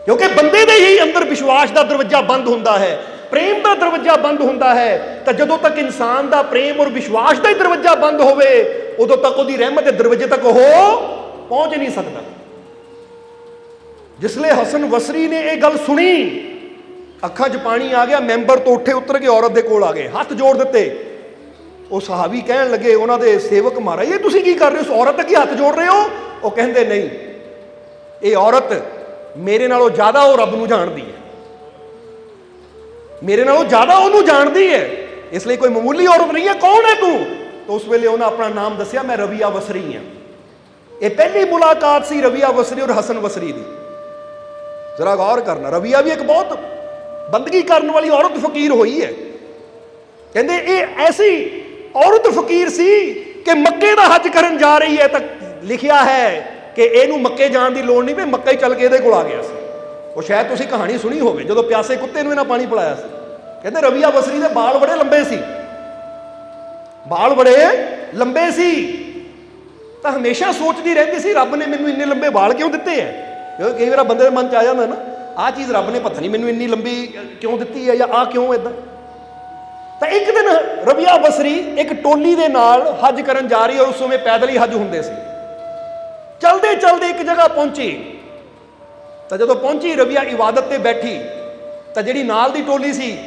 ਕਿਉਂਕਿ ਬੰਦੇ ਦੇ ਹੀ ਅੰਦਰ ਵਿਸ਼ਵਾਸ ਦਾ ਦਰਵਾਜ਼ਾ ਬੰਦ ਹੁੰਦਾ ਹੈ, ਪ੍ਰੇਮ ਦਾ ਦਰਵਾਜ਼ਾ ਬੰਦ ਹੁੰਦਾ ਹੈ। ਤਾਂ ਜਦੋਂ ਤੱਕ ਇਨਸਾਨ ਦਾ ਪ੍ਰੇਮ ਔਰ ਵਿਸ਼ਵਾਸ ਦਾ ਹੀ ਦਰਵਾਜ਼ਾ ਬੰਦ ਹੋਵੇ, ਉਦੋਂ ਤੱਕ ਉਹਦੀ ਰਹਿਮਤ ਦੇ ਦਰਵਾਜ਼ੇ ਤੱਕ ਉਹ ਪਹੁੰਚ ਨਹੀਂ ਸਕਦਾ। ਜਿਸ ਲਈ ਹਸਨ ਬਸਰੀ ਨੇ ਇਹ ਗੱਲ ਸੁਣੀ, ਅੱਖਾਂ 'ਚ ਪਾਣੀ ਆ ਗਿਆ, ਮੈਂਬਰ ਤੋਂ ਉੱਠੇ ਉਤਰ ਕੇ ਔਰਤ ਦੇ ਕੋਲ ਆ ਗਏ, ਹੱਥ ਜੋੜ ਦਿੱਤੇ। ਉਹ ਸਹਾਬੀ ਕਹਿਣ ਲੱਗੇ, ਉਹਨਾਂ ਦੇ ਸੇਵਕ, ਮਹਾਰਾਜ ਇਹ ਤੁਸੀਂ ਕੀ ਕਰ ਰਹੇ ਹੋ? ਉਸ ਔਰਤ ਅੱਗੇ ਹੱਥ ਜੋੜ ਰਹੇ ਹੋ? ਉਹ ਕਹਿੰਦੇ ਨਹੀਂ, ਇਹ ਔਰਤ ਮੇਰੇ ਨਾਲੋਂ ਜ਼ਿਆਦਾ ਉਹ ਰੱਬ ਨੂੰ ਜਾਣਦੀ ਹੈ, ਮੇਰੇ ਨਾਲੋਂ ਜ਼ਿਆਦਾ ਉਹਨੂੰ ਜਾਣਦੀ ਹੈ, ਇਸ ਲਈ ਕੋਈ ਮਾਮੂਲੀ ਔਰਤ ਨਹੀਂ ਹੈ। ਕੌਣ ਹੈ ਤੂੰ? ਤਾਂ ਉਸ ਵੇਲੇ ਉਹਨਾਂ ਆਪਣਾ ਨਾਮ ਦੱਸਿਆ, ਮੈਂ ਰਬੀਆ ਬਸਰੀ ਹਾਂ। ਇਹ ਪਹਿਲੀ ਮੁਲਾਕਾਤ ਸੀ ਰਬੀਆ ਬਸਰੀ ਔਰ ਹਸਨ ਬਸਰੀ ਦੀ। ਜ਼ਰਾ ਗੌਰ ਕਰਨਾ, ਰਬੀਆ ਵੀ ਇੱਕ ਬਹੁਤ ਬੰਦਗੀ ਕਰਨ ਵਾਲੀ ਔਰਤ ਫਕੀਰ ਹੋਈ ਹੈ। ਕਹਿੰਦੇ ਇਹ ਐਸੀ ਔਰਤ ਫਕੀਰ ਸੀ ਕਿ ਮੱਕੇ ਦਾ ਹੱਜ ਕਰਨ ਜਾ ਰਹੀ ਹੈ, ਤਾਂ ਲਿਖਿਆ ਹੈ ਕਿ ਇਹਨੂੰ ਮੱਕੇ ਜਾਣ ਦੀ ਲੋੜ ਨਹੀਂ ਪਈ, ਮੱਕਾ ਹੀ ਚੱਲ ਕੇ ਇਹਦੇ ਕੋਲ ਆ ਗਿਆ ਸੀ। ਉਹ ਸ਼ਾਇਦ ਤੁਸੀਂ ਕਹਾਣੀ ਸੁਣੀ ਹੋਵੇ, ਜਦੋਂ ਪਿਆਸੇ ਕੁੱਤੇ ਨੂੰ ਇਹਨਾਂ ਪਾਣੀ ਪਿਲਾਇਆ ਸੀ। ਕਹਿੰਦੇ ਰਬੀਆ ਬਸਰੀ ਦੇ ਬਾਲ ਬੜੇ ਲੰਬੇ ਸੀ, ਬਾਲ ਬੜੇ ਲੰਬੇ ਸੀ, ਤਾਂ ਹਮੇਸ਼ਾ ਸੋਚਦੀ ਰਹਿੰਦੀ ਸੀ ਰੱਬ ਨੇ ਮੈਨੂੰ ਇੰਨੇ ਲੰਬੇ ਬਾਲ ਕਿਉਂ ਦਿੱਤੇ ਹੈ? ਕਿਉਂਕਿ ਕਈ ਵਾਰ ਬੰਦੇ ਦੇ ਮਨ 'ਚ ਆ ਜਾਂਦਾ ਨਾ, ਆਹ ਚੀਜ਼ ਰੱਬ ਨੇ ਪਤਾ ਨਹੀਂ ਮੈਨੂੰ ਇੰਨੀ ਲੰਬੀ ਕਿਉਂ ਦਿੱਤੀ ਹੈ, ਜਾਂ ਆਹ ਕਿਉਂ ਇਦਾਂ। ਤਾਂ ਇੱਕ ਦਿਨ ਰਬੀਆ ਬਸਰੀ ਇੱਕ ਟੋਲੀ ਦੇ ਨਾਲ ਹੱਜ ਕਰਨ ਜਾ ਰਹੀ, ਔਰ ਉਸ ਸਮੇਂ ਪੈਦਲ ਹੀ ਹੱਜ ਹੁੰਦੇ ਸੀ। ਚਲਦੇ ਚਲਦੇ ਇੱਕ ਜਗ੍ਹਾ ਪਹੁੰਚੀ, ਤਾਂ ਜਦੋਂ ਪਹੁੰਚੀ ਰਬੀਆ ਇਬਾਦਤ ਤੇ ਬੈਠੀ, ਤਾਂ ਜਿਹੜੀ ਨਾਲ ਦੀ ਟੋਲੀ ਸੀ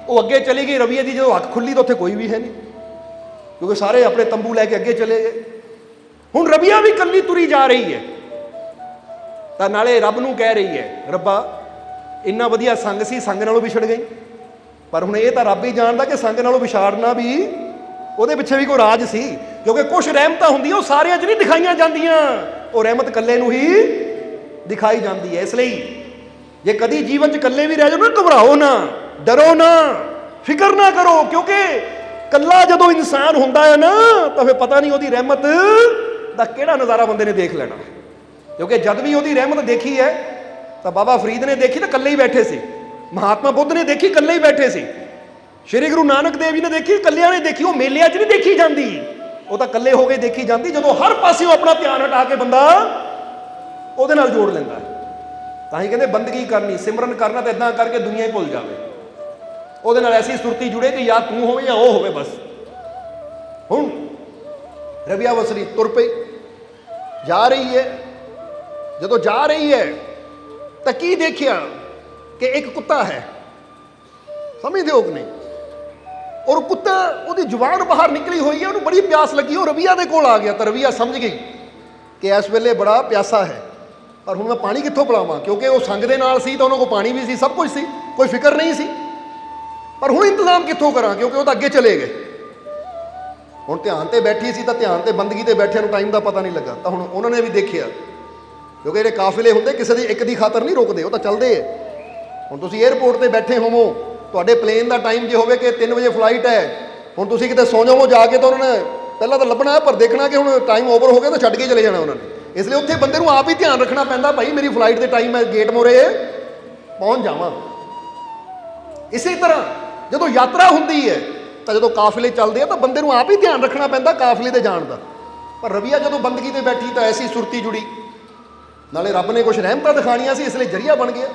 ਉਹ ਅੱਗੇ ਚਲੀ ਗਈ। ਰਬੀਆ ਦੀ ਜਦੋਂ ਅੱਖ ਖੁੱਲੀ ਤਾਂ ਉੱਥੇ ਕੋਈ ਵੀ ਹੈ ਨਹੀਂ, ਕਿਉਂਕਿ ਸਾਰੇ ਆਪਣੇ ਤੰਬੂ ਲੈ ਕੇ ਅੱਗੇ ਚਲੇ ਗਏ। ਹੁਣ ਰਬੀਆ ਵੀ ਇਕੱਲੀ ਤੁਰੀ ਜਾ ਰਹੀ ਹੈ, ਤਾਂ ਨਾਲੇ ਰੱਬ ਨੂੰ ਕਹਿ ਰਹੀ ਹੈ, ਰੱਬਾ ਇੰਨਾ ਵਧੀਆ ਸੰਗ ਸੀ, ਸੰਗ ਨਾਲੋਂ ਵਿਛੜ ਗਈ। ਪਰ ਹੁਣ ਇਹ ਤਾਂ ਰੱਬ ਹੀ ਜਾਣਦਾ ਕਿ ਸੰਗ ਨਾਲੋਂ ਵਿਛਾੜਨਾ ਵੀ ਉਹਦੇ ਪਿੱਛੇ ਵੀ ਕੋਈ ਰਾਜ ਸੀ, ਕਿਉਂਕਿ ਕੁਝ ਰਹਿਮਤਾਂ ਹੁੰਦੀਆਂ ਉਹ ਸਾਰਿਆਂ 'ਚ ਨਹੀਂ ਦਿਖਾਈਆਂ ਜਾਂਦੀਆਂ, ਉਹ ਰਹਿਮਤ ਇਕੱਲੇ ਨੂੰ ਹੀ ਦਿਖਾਈ ਜਾਂਦੀ ਹੈ। ਇਸ ਲਈ ਜੇ ਕਦੀ ਜੀਵਨ 'ਚ ਇਕੱਲੇ ਵੀ ਰਹਿ ਜਾਓ ਨਾ, ਘਬਰਾਓ ਨਾ, ਡਰੋ ਨਾ, ਫਿਕਰ ਨਾ ਕਰੋ, ਕਿਉਂਕਿ ਇਕੱਲਾ ਜਦੋਂ ਇਨਸਾਨ ਹੁੰਦਾ ਹੈ ਨਾ, ਤਾਂ ਫਿਰ ਪਤਾ ਨਹੀਂ ਉਹਦੀ ਰਹਿਮਤ ਦਾ ਕਿਹੜਾ ਨਜ਼ਾਰਾ ਬੰਦੇ ਨੇ ਦੇਖ ਲੈਣਾ। ਕਿਉਂਕਿ ਜਦ ਵੀ ਉਹਦੀ ਰਹਿਮਤ ਦੇਖੀ ਹੈ ਤਾਂ ਬਾਬਾ ਫਰੀਦ ਨੇ ਦੇਖੀ ਤਾਂ ਇਕੱਲੇ ਹੀ ਬੈਠੇ ਸੀ, ਮਹਾਤਮਾ ਬੁੱਧ ਨੇ ਦੇਖੀ ਇਕੱਲੇ ਹੀ ਬੈਠੇ ਸੀ, ਸ਼੍ਰੀ ਗੁਰੂ ਨਾਨਕ ਦੇਵ ਜੀ ਨੇ ਦੇਖੀ ਇਕੱਲਿਆਂ ਨੇ ਦੇਖੀ। ਉਹ ਮੇਲਿਆਂ 'ਚ ਨਹੀਂ ਦੇਖੀ ਜਾਂਦੀ, ਉਹ ਤਾਂ ਇਕੱਲੇ ਹੋ ਕੇ ਦੇਖੀ ਜਾਂਦੀ, ਜਦੋਂ ਹਰ ਪਾਸਿਓਂ ਆਪਣਾ ਧਿਆਨ ਹਟਾ ਕੇ ਬੰਦਾ ਉਹਦੇ ਨਾਲ ਜੋੜ ਲੈਂਦਾ। ਤਾਂ ਹੀ ਕਹਿੰਦੇ ਬੰਦਗੀ ਕਰਨੀ, ਸਿਮਰਨ ਕਰਨਾ ਤਾਂ ਇਦਾਂ ਕਰਕੇ ਦੁਨੀਆ ਹੀ ਭੁੱਲ ਜਾਵੇ, ਉਹਦੇ ਨਾਲ ਐਸੀ ਸੁਰਤੀ ਜੁੜੇ ਕਿ ਜਾਂ ਤੂੰ ਹੋਵੇ ਜਾਂ ਉਹ ਹੋਵੇ ਬਸ। ਹੁਣ ਰਬੀਆ ਬਸਰੀ ਤੁਰ ਪਈ, ਜਾ ਰਹੀ ਹੈ। ਜਦੋਂ ਜਾ ਰਹੀ ਹੈ ਤਾਂ ਕੀ ਦੇਖਿਆ ਕਿ ਇੱਕ ਕੁੱਤਾ ਹੈ, ਸਮਝਦੇ ਹੋ ਕਿ ਨਹੀਂ? ਔਰ ਕੁੱਤਾ, ਉਹਦੀ ਜ਼ੁਬਾਨ ਬਾਹਰ ਨਿਕਲੀ ਹੋਈ ਹੈ, ਉਹਨੂੰ ਬੜੀ ਪਿਆਸ ਲੱਗੀ, ਉਹ ਰਬੀਆ ਦੇ ਕੋਲ ਆ ਗਿਆ। ਤਾਂ ਰਬੀਆ ਸਮਝ ਗਈ ਕਿ ਇਸ ਵੇਲੇ ਬੜਾ ਪਿਆਸਾ ਹੈ, ਪਰ ਹੁਣ ਮੈਂ ਪਾਣੀ ਕਿੱਥੋਂ ਪਿਲਾਵਾਂ? ਕਿਉਂਕਿ ਉਹ ਸੰਗ ਦੇ ਨਾਲ ਸੀ ਤਾਂ ਉਹਨਾਂ ਕੋਲ ਪਾਣੀ ਵੀ ਸੀ, ਸਭ ਕੁਝ ਸੀ, ਕੋਈ ਫਿਕਰ ਨਹੀਂ ਸੀ। ਪਰ ਹੁਣ ਇੰਤਜ਼ਾਮ ਕਿੱਥੋਂ ਕਰਾਂ, ਕਿਉਂਕਿ ਉਹ ਤਾਂ ਅੱਗੇ ਚਲੇ ਗਏ। ਹੁਣ ਧਿਆਨ ਤੇ ਬੈਠੀ ਸੀ, ਤਾਂ ਧਿਆਨ ਤੇ ਬੰਦਗੀ ਤੇ ਬੈਠਿਆਂ ਨੂੰ ਟਾਈਮ ਦਾ ਪਤਾ ਨਹੀਂ ਲੱਗਾ। ਤਾਂ ਹੁਣ ਉਹਨਾਂ ਨੇ ਵੀ ਦੇਖਿਆ, ਕਿਉਂਕਿ ਜਿਹੜੇ ਕਾਫਿਲੇ ਹੁੰਦੇ ਕਿਸੇ ਦੀ ਇੱਕ ਦੀ ਖਾਤਰ ਨਹੀਂ ਰੁਕਦੇ, ਉਹ ਤਾਂ ਚੱਲਦੇ ਹੈ। ਹੁਣ ਤੁਸੀਂ 에ਅਰਪੋਰਟ ਤੇ ਬੈਠੇ ਹੋਵੋ, ਤੁਹਾਡੇ ਪਲੇਨ ਦਾ ਟਾਈਮ ਜੇ ਹੋਵੇ ਕਿ 3 ਵਜੇ ਫਲਾਈਟ ਹੈ, ਹੁਣ ਤੁਸੀਂ ਕਿਤੇ ਸੌ ਜਾਵੋ ਜਾ ਕੇ, ਤਾਂ ਉਹਨਾਂ ਨੇ ਪਹਿਲਾਂ ਤਾਂ ਲੱਭਣਾ, ਪਰ ਦੇਖਣਾ ਕਿ ਹੁਣ ਟਾਈਮ ਓਵਰ ਹੋ ਗਿਆ ਤਾਂ ਛੱਡ ਕੇ ਚਲੇ ਜਾਣਾ ਉਹਨਾਂ ਨੇ। ਇਸ ਲਈ ਉੱਥੇ ਬੰਦੇ ਨੂੰ ਆਪ ਹੀ ਧਿਆਨ ਰੱਖਣਾ ਪੈਂਦਾ, ਭਾਈ ਮੇਰੀ ਫਲਾਈਟ ਦੇ ਟਾਈਮ ਮੈਂ ਗੇਟ ਮੋਰੇ ਪਹੁੰਚ ਜਾਵਾਂ। ਇਸੇ ਤਰ੍ਹਾਂ ਜਦੋਂ ਯਾਤਰਾ ਹੁੰਦੀ ਹੈ, ਤਾਂ ਜਦੋਂ ਕਾਫਿਲੇ ਚੱਲਦੇ ਆ, ਤਾਂ ਬੰਦੇ ਨੂੰ ਆਪ ਹੀ ਧਿਆਨ ਰੱਖਣਾ ਪੈਂਦਾ ਕਾਫਿਲੇ ਦੇ ਜਾਣ ਦਾ। ਪਰ ਰਬੀਆ ਜਦੋਂ ਬੰਦਗੀ ਤੇ ਬੈਠੀ ਤਾਂ ਐਸੀ ਸੁਰਤੀ ਜੁੜੀ, ਨਾਲੇ ਰੱਬ ਨੇ ਕੁਝ ਰਹਿਮਤਾਂ ਦਿਖਾਣੀਆਂ ਸੀ, ਇਸ ਲਈ ਜਰੀਆ ਬਣ ਗਿਆ।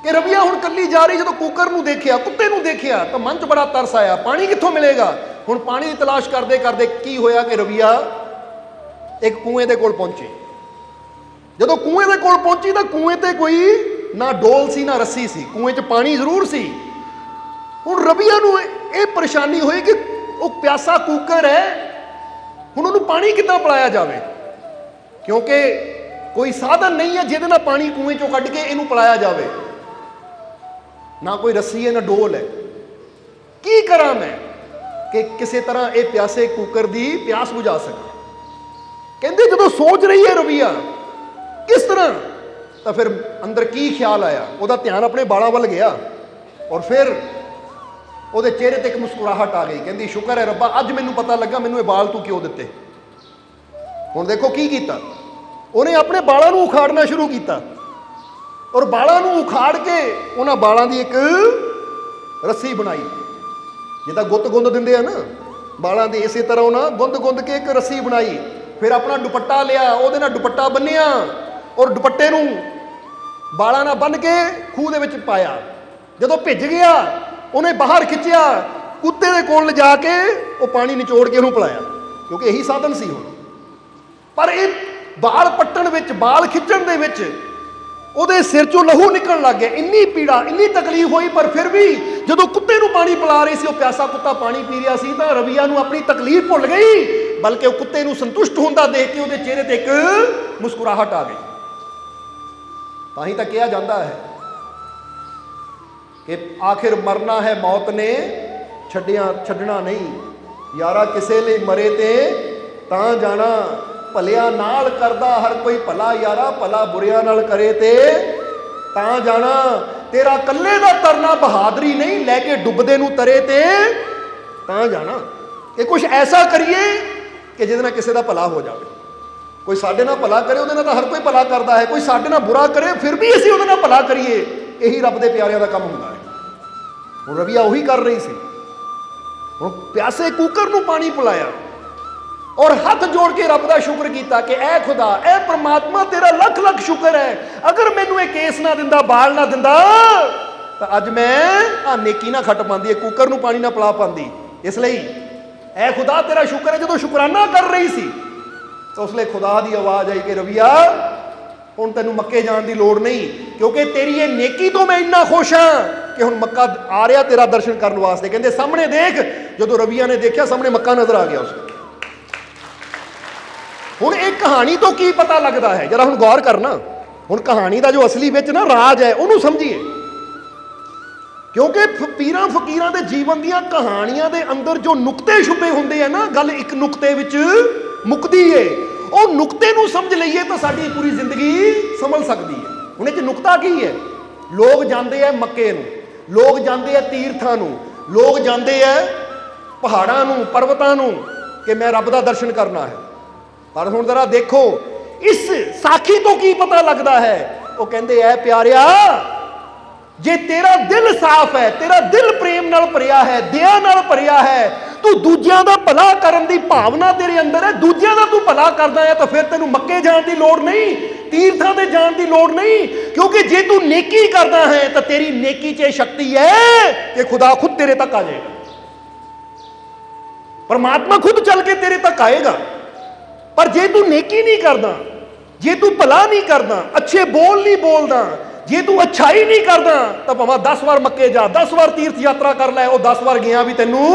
ਕਿ ਰਬੀਆ ਹੁਣ ਕੱਲੀ ਜਾ ਰਹੀ, ਜਦੋਂ ਕੂਕਰ ਨੂੰ ਦੇਖਿਆ, ਕੁੱਤੇ ਨੂੰ ਦੇਖਿਆ ਤਾਂ ਮਨ 'ਚ ਬੜਾ ਤਰਸ ਆਇਆ, ਪਾਣੀ ਕਿੱਥੋਂ ਮਿਲੇਗਾ। ਹੁਣ ਪਾਣੀ ਦੀ ਤਲਾਸ਼ ਕਰਦੇ ਕਰਦੇ ਕੀ ਹੋਇਆ ਕਿ ਰਬੀਆ ਇੱਕ ਕੂਏ ਦੇ ਕੋਲ ਪਹੁੰਚੀ। ਜਦੋਂ ਕੂਏ ਦੇ ਕੋਲ ਪਹੁੰਚੀ ਤਾਂ ਕੂਏ ਤੇ ਕੋਈ ਨਾ ਡੋਲ ਸੀ ਨਾ ਰੱਸੀ ਸੀ, ਕੂਏ 'ਚ ਪਾਣੀ ਜ਼ਰੂਰ ਸੀ। ਹੁਣ ਰਬੀਆ ਨੂੰ ਇਹ ਪਰੇਸ਼ਾਨੀ ਹੋਈ ਕਿ ਉਹ ਪਿਆਸਾ ਕੂਕਰ ਹੈ, ਹੁਣ ਉਹਨੂੰ ਪਾਣੀ ਕਿੱਦਾਂ ਪਿਲਾਇਆ ਜਾਵੇ, ਕਿਉਂਕਿ ਕੋਈ ਸਾਧਨ ਨਹੀਂ ਹੈ ਜਿਹਦੇ ਨਾਲ ਪਾਣੀ ਕੂਏ 'ਚੋਂ ਕੱਢ ਕੇ ਇਹਨੂੰ ਪਿਲਾਇਆ ਜਾਵੇ। ਨਾ ਕੋਈ ਰੱਸੀ ਹੈ ਨਾ ਡੋਲ ਹੈ। ਕੀ ਕਰਾਂ ਮੈਂ ਕਿ ਕਿਸੇ ਤਰ੍ਹਾਂ ਇਹ ਪਿਆਸੇ ਕੂਕਰ ਦੀ ਪਿਆਸ ਬੁਝਾ ਸਕਾਂ। ਕਹਿੰਦੇ ਜਦੋਂ ਸੋਚ ਰਹੀ ਹੈ ਰਬੀਆ ਕਿਸ ਤਰ੍ਹਾਂ, ਤਾਂ ਫਿਰ ਅੰਦਰ ਕੀ ਖਿਆਲ ਆਇਆ, ਉਹਦਾ ਧਿਆਨ ਆਪਣੇ ਬਾਲਾਂ ਵੱਲ ਗਿਆ ਔਰ ਫਿਰ ਉਹਦੇ ਚਿਹਰੇ ਤੇ ਇੱਕ ਮੁਸਕਰਾਹਟ ਆ ਗਈ। ਕਹਿੰਦੀ ਸ਼ੁਕਰ ਹੈ ਰੱਬਾ, ਅੱਜ ਮੈਨੂੰ ਪਤਾ ਲੱਗਾ ਮੈਨੂੰ ਇਹ ਬਾਲ ਤੂੰ ਕਿਉਂ ਦਿੱਤੇ। ਹੁਣ ਦੇਖੋ ਕੀ ਕੀਤਾ, ਉਹਨੇ ਆਪਣੇ ਬਾਲਾਂ ਨੂੰ ਉਖਾੜਨਾ ਸ਼ੁਰੂ ਕੀਤਾ ਔਰ ਬਾਲਾਂ ਨੂੰ ਉਖਾੜ ਕੇ ਉਹਨਾਂ ਬਾਲਾਂ ਦੀ ਇੱਕ ਰੱਸੀ ਬਣਾਈ, ਜਿੱਦਾਂ ਗੁੱਤ ਗੁੰਦ ਦਿੰਦੇ ਆ ਨਾ ਬਾਲਾਂ ਦੀ, ਇਸੇ ਤਰ੍ਹਾਂ ਉਹਨਾਂ ਗੁੰਦ ਗੁੰਦ ਕੇ ਇੱਕ ਰੱਸੀ ਬਣਾਈ। ਫਿਰ ਆਪਣਾ ਦੁਪੱਟਾ ਲਿਆ, ਉਹਦੇ ਨਾਲ ਦੁਪੱਟਾ ਬੰਨਿਆ ਔਰ ਦੁਪੱਟੇ ਨੂੰ ਬਾਲਾਂ ਨਾਲ ਬੰਨ੍ਹ ਕੇ ਖੂਹ ਦੇ ਵਿੱਚ ਪਾਇਆ। ਜਦੋਂ ਭਿੱਜ ਗਿਆ ਉਹਨੇ ਬਾਹਰ ਖਿੱਚਿਆ, ਕੁੱਤੇ ਦੇ ਕੋਲ ਲਿਜਾ ਕੇ ਉਹ ਪਾਣੀ ਨਿਚੋੜ ਕੇ ਉਹਨੂੰ ਪਿਲਾਇਆ, ਕਿਉਂਕਿ ਇਹੀ ਸਾਧਨ ਸੀ ਹੁਣ। ਪਰ ਇਹ ਬਾਲ ਪੱਟਣ ਵਿੱਚ, ਬਾਲ ਖਿੱਚਣ ਦੇ ਵਿੱਚ ਉਹਦੇ ਸਿਰ ਚੋਂ ਲਹੂ ਨਿਕਲਣ ਲੱਗ ਗਿਆ। ਇੰਨੀ ਪੀੜਾ, ਇੰਨੀ ਤਕਲੀਫ ਹੋਈ, ਪਰ ਫਿਰ ਵੀ ਜਦੋਂ ਕੁੱਤੇ ਨੂੰ ਪਾਣੀ ਪਿਲਾ ਰਹੀ ਸੀ, ਉਹ ਪਿਆਸਾ ਕੁੱਤਾ ਪਾਣੀ ਪੀ ਰਿਹਾ ਸੀ, ਤਾਂ ਰਬੀਆ ਨੂੰ ਆਪਣੀ ਤਕਲੀਫ ਭੁੱਲ ਗਈ, ਬਲਕਿ ਉਹ ਕੁੱਤੇ ਨੂੰ ਸੰਤੁਸ਼ਟ ਹੁੰਦਾ ਦੇਖ ਕੇ ਉਹਦੇ ਚਿਹਰੇ ਤੇ ਇੱਕ ਮੁਸਕਰਾਹਟ ਆ ਗਈ। ਤਾਂ ਹੀ ਤਾਂ ਕਿਹਾ ਜਾਂਦਾ ਹੈ ਕਿ ਆਖਿਰ ਮਰਨਾ ਹੈ ਮੌਤ ਨੇ ਛੱਡਣਾ ਨਹੀਂ, ਯਾਰਾ ਕਿਸੇ ਲਈ ਮਰੇ ਤੇ ਤਾਂ ਜਾਣਾ, ਭਲਿਆ ਨਾਲ ਕਰਦਾ ਹਰ ਕੋਈ ਭਲਾ, ਯਾਰਾ ਭਲਾ ਬੁਰਿਆਂ ਨਾਲ ਕਰੇ ਤੇ ਤਾਂ ਜਾਣਾ। ਤੇਰਾ ਕੱਲੇ ਦਾ ਤਰਨਾ ਬਹਾਦਰੀ ਨਹੀਂ, ਲੈ ਕੇ ਡੁੱਬਦੇ ਨੂੰ ਤਰੇ ਤੇ ਤਾਂ ਜਾਣਾ। ਇਹ ਕੁਝ ਐਸਾ ਕਰੀਏ ਕਿ ਜਿਹਦੇ ਨਾਲ ਕਿਸੇ ਦਾ ਭਲਾ ਹੋ ਜਾਵੇ। ਕੋਈ ਸਾਡੇ ਨਾਲ ਭਲਾ ਕਰੇ, ਉਹਦੇ ਨਾਲ ਤਾਂ ਹਰ ਕੋਈ ਭਲਾ ਕਰਦਾ ਹੈ। ਕੋਈ ਸਾਡੇ ਨਾਲ ਬੁਰਾ ਕਰੇ, ਫਿਰ ਵੀ ਅਸੀਂ ਉਹਦੇ ਨਾਲ ਭਲਾ ਕਰੀਏ, ਇਹੀ ਰੱਬ ਦੇ ਪਿਆਰਿਆਂ ਦਾ ਕੰਮ ਹੁੰਦਾ ਹੈ। ਹੁਣ ਰਬੀਆ ਉਹੀ ਕਰ ਰਹੀ ਸੀ। ਹੁਣ ਪਿਆਸੇ ਕੂਕਰ ਨੂੰ ਪਾਣੀ ਪਿਲਾਇਆ ਔਰ ਹੱਥ ਜੋੜ ਕੇ ਰੱਬ ਦਾ ਸ਼ੁਕਰ ਕੀਤਾ ਕਿ ਐ ਖੁਦਾ, ਐ ਪ੍ਰਮਾਤਮਾ, ਤੇਰਾ ਲੱਖ ਲੱਖ ਸ਼ੁਕਰ ਹੈ, ਅਗਰ ਮੈਨੂੰ ਇਹ ਕੇਸ ਨਾ ਦਿੰਦਾ, ਬਾਲ ਨਾ ਦਿੰਦਾ, ਤਾਂ ਅੱਜ ਮੈਂ ਆ ਨੇਕੀ ਨਾ ਖੱਟ ਪਾਉਂਦੀ, ਇਹ ਕੂਕਰ ਨੂੰ ਪਾਣੀ ਨਾ ਪਿਲਾ ਪਾਉਂਦੀ। ਇਸ ਲਈ ਐ ਖੁਦਾ ਤੇਰਾ ਸ਼ੁਕਰ ਹੈ। ਜਦੋਂ ਸ਼ੁਕਰਾਨਾ ਕਰ ਰਹੀ ਸੀ ਤਾਂ ਉਸ ਲਈ ਖੁਦਾ ਦੀ ਆਵਾਜ਼ ਆਈ ਕਿ ਰਬੀਆ, ਹੁਣ ਤੈਨੂੰ ਮੱਕੇ ਜਾਣ ਦੀ ਲੋੜ ਨਹੀਂ, ਕਿਉਂਕਿ ਤੇਰੀ ਇਹ ਨੇਕੀ ਤੋਂ ਮੈਂ ਇੰਨਾ ਖੁਸ਼ ਹਾਂ ਕਿ ਹੁਣ ਮੱਕਾ ਆ ਰਿਹਾ ਤੇਰਾ ਦਰਸ਼ਨ ਕਰਨ ਵਾਸਤੇ। ਕਹਿੰਦੇ ਸਾਹਮਣੇ ਦੇਖ, ਜਦੋਂ ਰਬੀਆ ਨੇ ਦੇਖਿਆ ਸਾਹਮਣੇ ਮੱਕਾ ਨਜ਼ਰ ਆ ਗਿਆ ਉਸਨੂੰ। ਹੁਣ ਇਹ ਕਹਾਣੀ ਤੋਂ ਕੀ ਪਤਾ ਲੱਗਦਾ ਹੈ, ਜਰਾ ਹੁਣ ਗੌਰ ਕਰਨਾ। ਹੁਣ ਕਹਾਣੀ ਦਾ ਜੋ ਅਸਲੀ ਵਿੱਚ ਨਾ ਰਾਜ ਹੈ ਉਹਨੂੰ ਸਮਝੀਏ, ਕਿਉਂਕਿ ਪੀਰਾਂ ਫਕੀਰਾਂ ਦੇ ਜੀਵਨ ਦੀਆਂ ਕਹਾਣੀਆਂ ਦੇ ਅੰਦਰ ਜੋ ਨੁਕਤੇ ਛੁਪੇ ਹੁੰਦੇ ਆ ਨਾ, ਗੱਲ ਇੱਕ ਨੁਕਤੇ ਵਿੱਚ ਮੁੱਕਦੀ ਏ। ਉਹ ਨੁਕਤੇ ਨੂੰ ਸਮਝ ਲਈਏ ਤਾਂ ਸਾਡੀ ਪੂਰੀ ਜ਼ਿੰਦਗੀ ਸੰਭਲ ਸਕਦੀ ਹੈ। ਹੁਣ ਇਹ 'ਚ ਨੁਕਤਾ ਕੀ ਹੈ? ਲੋਕ ਜਾਂਦੇ ਆ ਮੱਕੇ ਨੂੰ, ਲੋਕ ਜਾਂਦੇ ਆ ਤੀਰਥਾਂ ਨੂੰ, ਲੋਕ ਜਾਂਦੇ ਆ ਪਹਾੜਾਂ ਨੂੰ, ਪਰਬਤਾਂ ਨੂੰ ਕਿ ਮੈਂ ਰੱਬ ਦਾ ਦਰਸ਼ਨ ਕਰਨਾ ਹੈ। ਪਰ ਹੁਣ ਜ਼ਰਾ ਦੇਖੋ ਇਸ ਸਾਖੀ ਤੋਂ ਕੀ ਪਤਾ ਲੱਗਦਾ ਹੈ। ਉਹ ਕਹਿੰਦੇ ਐ ਪਿਆਰਿਆ, ਜੇ ਤੇਰਾ ਦਿਲ ਸਾਫ਼ ਹੈ, ਤੇਰਾ ਦਿਲ ਪ੍ਰੇਮ ਨਾਲ ਭਰਿਆ ਹੈ, ਦਇਆ ਨਾਲ ਭਰਿਆ ਹੈ, ਤੂੰ ਦੂਜਿਆਂ ਦਾ ਭਲਾ ਕਰਨ ਦੀ ਭਾਵਨਾ ਤੇਰੇ ਅੰਦਰ ਹੈ, ਦੂਜਿਆਂ ਦਾ ਤੂੰ ਭਲਾ ਕਰਦਾ ਹੈ, ਤਾਂ ਫਿਰ ਤੈਨੂੰ ਮੱਕੇ ਜਾਣ ਦੀ ਲੋੜ ਨਹੀਂ, ਤੀਰਥਾਂ ਤੇ ਜਾਣ ਦੀ ਲੋੜ ਨਹੀਂ। ਕਿਉਂਕਿ ਜੇ ਤੂੰ ਨੇਕੀ ਕਰਦਾ ਹੈ ਤਾਂ ਤੇਰੀ ਨੇਕੀ 'ਚ ਇਹ ਸ਼ਕਤੀ ਹੈ ਕਿ ਖੁਦਾ ਖੁਦ ਤੇਰੇ ਤੱਕ ਆ ਜਾਏਗਾ, ਪਰਮਾਤਮਾ ਖੁਦ ਚੱਲ ਕੇ ਤੇਰੇ ਤੱਕ ਆਏਗਾ। ਪਰ ਜੇ ਤੂੰ ਨੇਕੀ ਨਹੀਂ ਕਰਦਾ, ਜੇ ਤੂੰ ਭਲਾ ਨਹੀਂ ਕਰਦਾ, ਅੱਛੇ ਬੋਲ ਨਹੀਂ ਬੋਲਦਾ, ਜੇ ਤੂੰ ਅੱਛਾਈ ਨਹੀਂ ਕਰਦਾ, ਤਾਂ ਭਾਵੇਂ 10 ਵਾਰ ਮੱਕੇ ਜਾ, 10 ਵਾਰ ਤੀਰਥ ਯਾਤਰਾ ਕਰ ਲੈ, ਉਹ 10 ਵਾਰ ਗਿਆ ਵੀ ਤੈਨੂੰ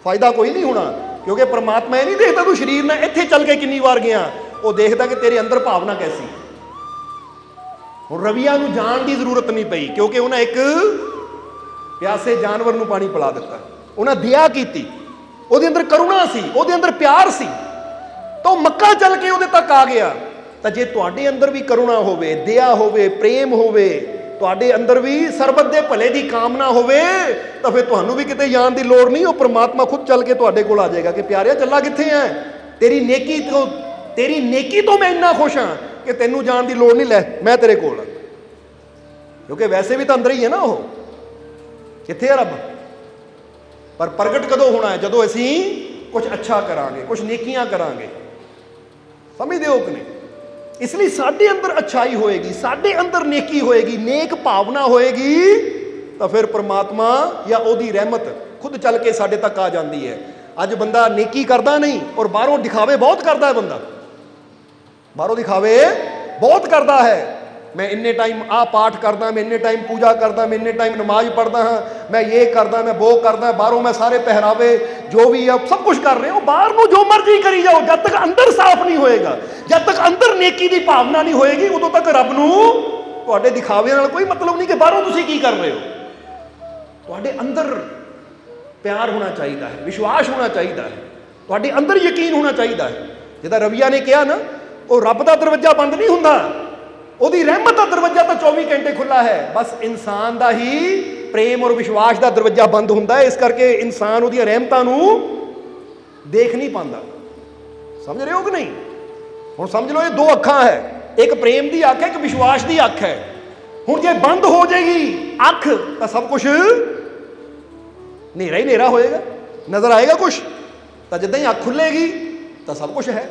ਫਾਇਦਾ ਕੋਈ ਨਹੀਂ ਹੋਣਾ। ਕਿਉਂਕਿ ਪਰਮਾਤਮਾ ਇਹ ਨਹੀਂ ਦੇਖਦਾ ਤੂੰ ਸਰੀਰ ਨਾਲ ਇੱਥੇ ਚੱਲ ਕੇ ਕਿੰਨੀ ਵਾਰ ਗਿਆ, ਉਹ ਦੇਖਦਾ ਕਿ ਤੇਰੇ ਅੰਦਰ ਭਾਵਨਾ ਕੈਸੀ। ਹੁਣ ਰਬੀਆ ਨੂੰ ਜਾਣ ਦੀ ਜ਼ਰੂਰਤ ਨਹੀਂ ਪਈ, ਕਿਉਂਕਿ ਉਹਨਾਂ ਇੱਕ ਪਿਆਸੇ ਜਾਨਵਰ ਨੂੰ ਪਾਣੀ ਪਿਲਾ ਦਿੱਤਾ, ਉਹਨਾਂ ਦਇਆ ਕੀਤੀ, ਉਹਦੇ ਅੰਦਰ ਕਰੁਣਾ ਸੀ, ਉਹਦੇ ਅੰਦਰ ਪਿਆਰ ਸੀ, ਤਾਂ ਉਹ ਮੱਕਾ ਚੱਲ ਕੇ ਉਹਦੇ ਤੱਕ ਆ ਗਿਆ। ਤਾਂ ਜੇ ਤੁਹਾਡੇ ਅੰਦਰ ਵੀ ਕਰੁਣਾ ਹੋਵੇ, ਦਇਆ ਹੋਵੇ, ਪ੍ਰੇਮ ਹੋਵੇ, ਤੁਹਾਡੇ ਅੰਦਰ ਵੀ ਸਰਬਤ ਦੇ ਭਲੇ ਦੀ ਕਾਮਨਾ ਹੋਵੇ, ਤਾਂ ਫਿਰ ਤੁਹਾਨੂੰ ਵੀ ਕਿਤੇ ਜਾਣ ਦੀ ਲੋੜ ਨਹੀਂ, ਉਹ ਪ੍ਰਮਾਤਮਾ ਖੁਦ ਚੱਲ ਕੇ ਤੁਹਾਡੇ ਕੋਲ ਆ ਜਾਏਗਾ ਕਿ ਪਿਆਰਿਆ ਚੱਲਾ ਕਿੱਥੇ ਹੈ, ਤੇਰੀ ਨੇਕੀ ਤੋਂ ਮੈਂ ਇੰਨਾ ਖੁਸ਼ ਹਾਂ ਕਿ ਤੈਨੂੰ ਜਾਣ ਦੀ ਲੋੜ ਨਹੀਂ, ਲੈ ਮੈਂ ਤੇਰੇ ਕੋਲ ਹਾਂ। ਕਿਉਂਕਿ ਵੈਸੇ ਵੀ ਤਾਂ ਅੰਦਰ ਹੀ ਹੈ ਨਾ, ਉਹ ਕਿੱਥੇ ਹੈ ਰੱਬ। ਪਰ ਪ੍ਰਗਟ ਕਦੋਂ ਹੋਣਾ ਹੈ? ਜਦੋਂ ਅਸੀਂ ਕੁਝ ਅੱਛਾ ਕਰਾਂਗੇ, ਕੁਝ ਨੇਕੀਆਂ ਕਰਾਂਗੇ। ਸਮਝਦੇ ਹੋ ਕਿ ਨਹੀਂ? इसलिए साडे अंदर अच्छाई होएगी, साडे अंदर नेकी होएगी, नेक भावना होएगी, तो फिर परमात्मा या ओदी रहमत खुद चल के साडे तक आ जाती है। अज बंदा नेकी करता नहीं और बाहरों दिखावे बहुत करता है, बंदा बाहरों दिखावे बहुत करता है। मैं इन्ने टाइम आ पाठ करदा, मैं इन्ने टाइम पूजा करदा, मैं इन्ने टाइम नमाज पढ़दा हाँ, मैं ये करदा, मैं वो करदा, बाहरों मैं सारे पहरावे जो भी है सब कुछ कर रहे हो, बाहर को जो मर्जी करी जाओ, जब तक अंदर साफ नहीं होएगा, जब तक अंदर नेकी की भावना नहीं होएगी, उदों तक रब नूं तुहाडे दिखावे नाल कोई मतलब नहीं कि बाहरों तुसीं की कर रहे हो। तुहाडे अंदर प्यार होना चाहिए है, विश्वास होना चाहिए है, तुहाडे अंदर यकीन होना चाहिए है। जिदा रविया ने कहा ना, वो रब का दरवाजा बंद नहीं हुंदा, ਉਹਦੀ ਰਹਿਮਤ ਦਾ ਦਰਵਾਜ਼ਾ ਤਾਂ 24 ਘੰਟੇ ਖੁੱਲਾ ਹੈ, ਬਸ ਇਨਸਾਨ ਦਾ ਹੀ ਪ੍ਰੇਮ ਔਰ ਵਿਸ਼ਵਾਸ ਦਾ ਦਰਵਾਜ਼ਾ ਬੰਦ ਹੁੰਦਾ ਹੈ। ਇਸ ਕਰਕੇ ਇਨਸਾਨ ਉਹਦੀਆਂ ਰਹਿਮਤਾਂ ਨੂੰ ਦੇਖ ਨਹੀਂ ਪਾਉਂਦਾ। ਸਮਝ ਰਹੇ ਹੋ ਕਿ ਨਹੀਂ? ਹੁਣ ਸਮਝ ਲਓ ਇਹ ਦੋ ਅੱਖਾਂ ਹੈ, ਇੱਕ ਪ੍ਰੇਮ ਦੀ ਅੱਖ ਹੈ, ਇੱਕ ਵਿਸ਼ਵਾਸ ਦੀ ਅੱਖ ਹੈ। ਹੁਣ ਜੇ ਬੰਦ ਹੋ ਜਾਏਗੀ ਅੱਖ ਤਾਂ ਸਭ ਕੁਝ ਹਨੇਰਾ ਹੀ ਹਨੇਰਾ ਹੋਏਗਾ, ਨਜ਼ਰ ਆਏਗਾ ਕੁਝ, ਤਾਂ ਜਿੱਦਾਂ ਹੀ ਅੱਖ ਖੁੱਲੇਗੀ ਤਾਂ ਸਭ ਕੁਝ ਹੈ।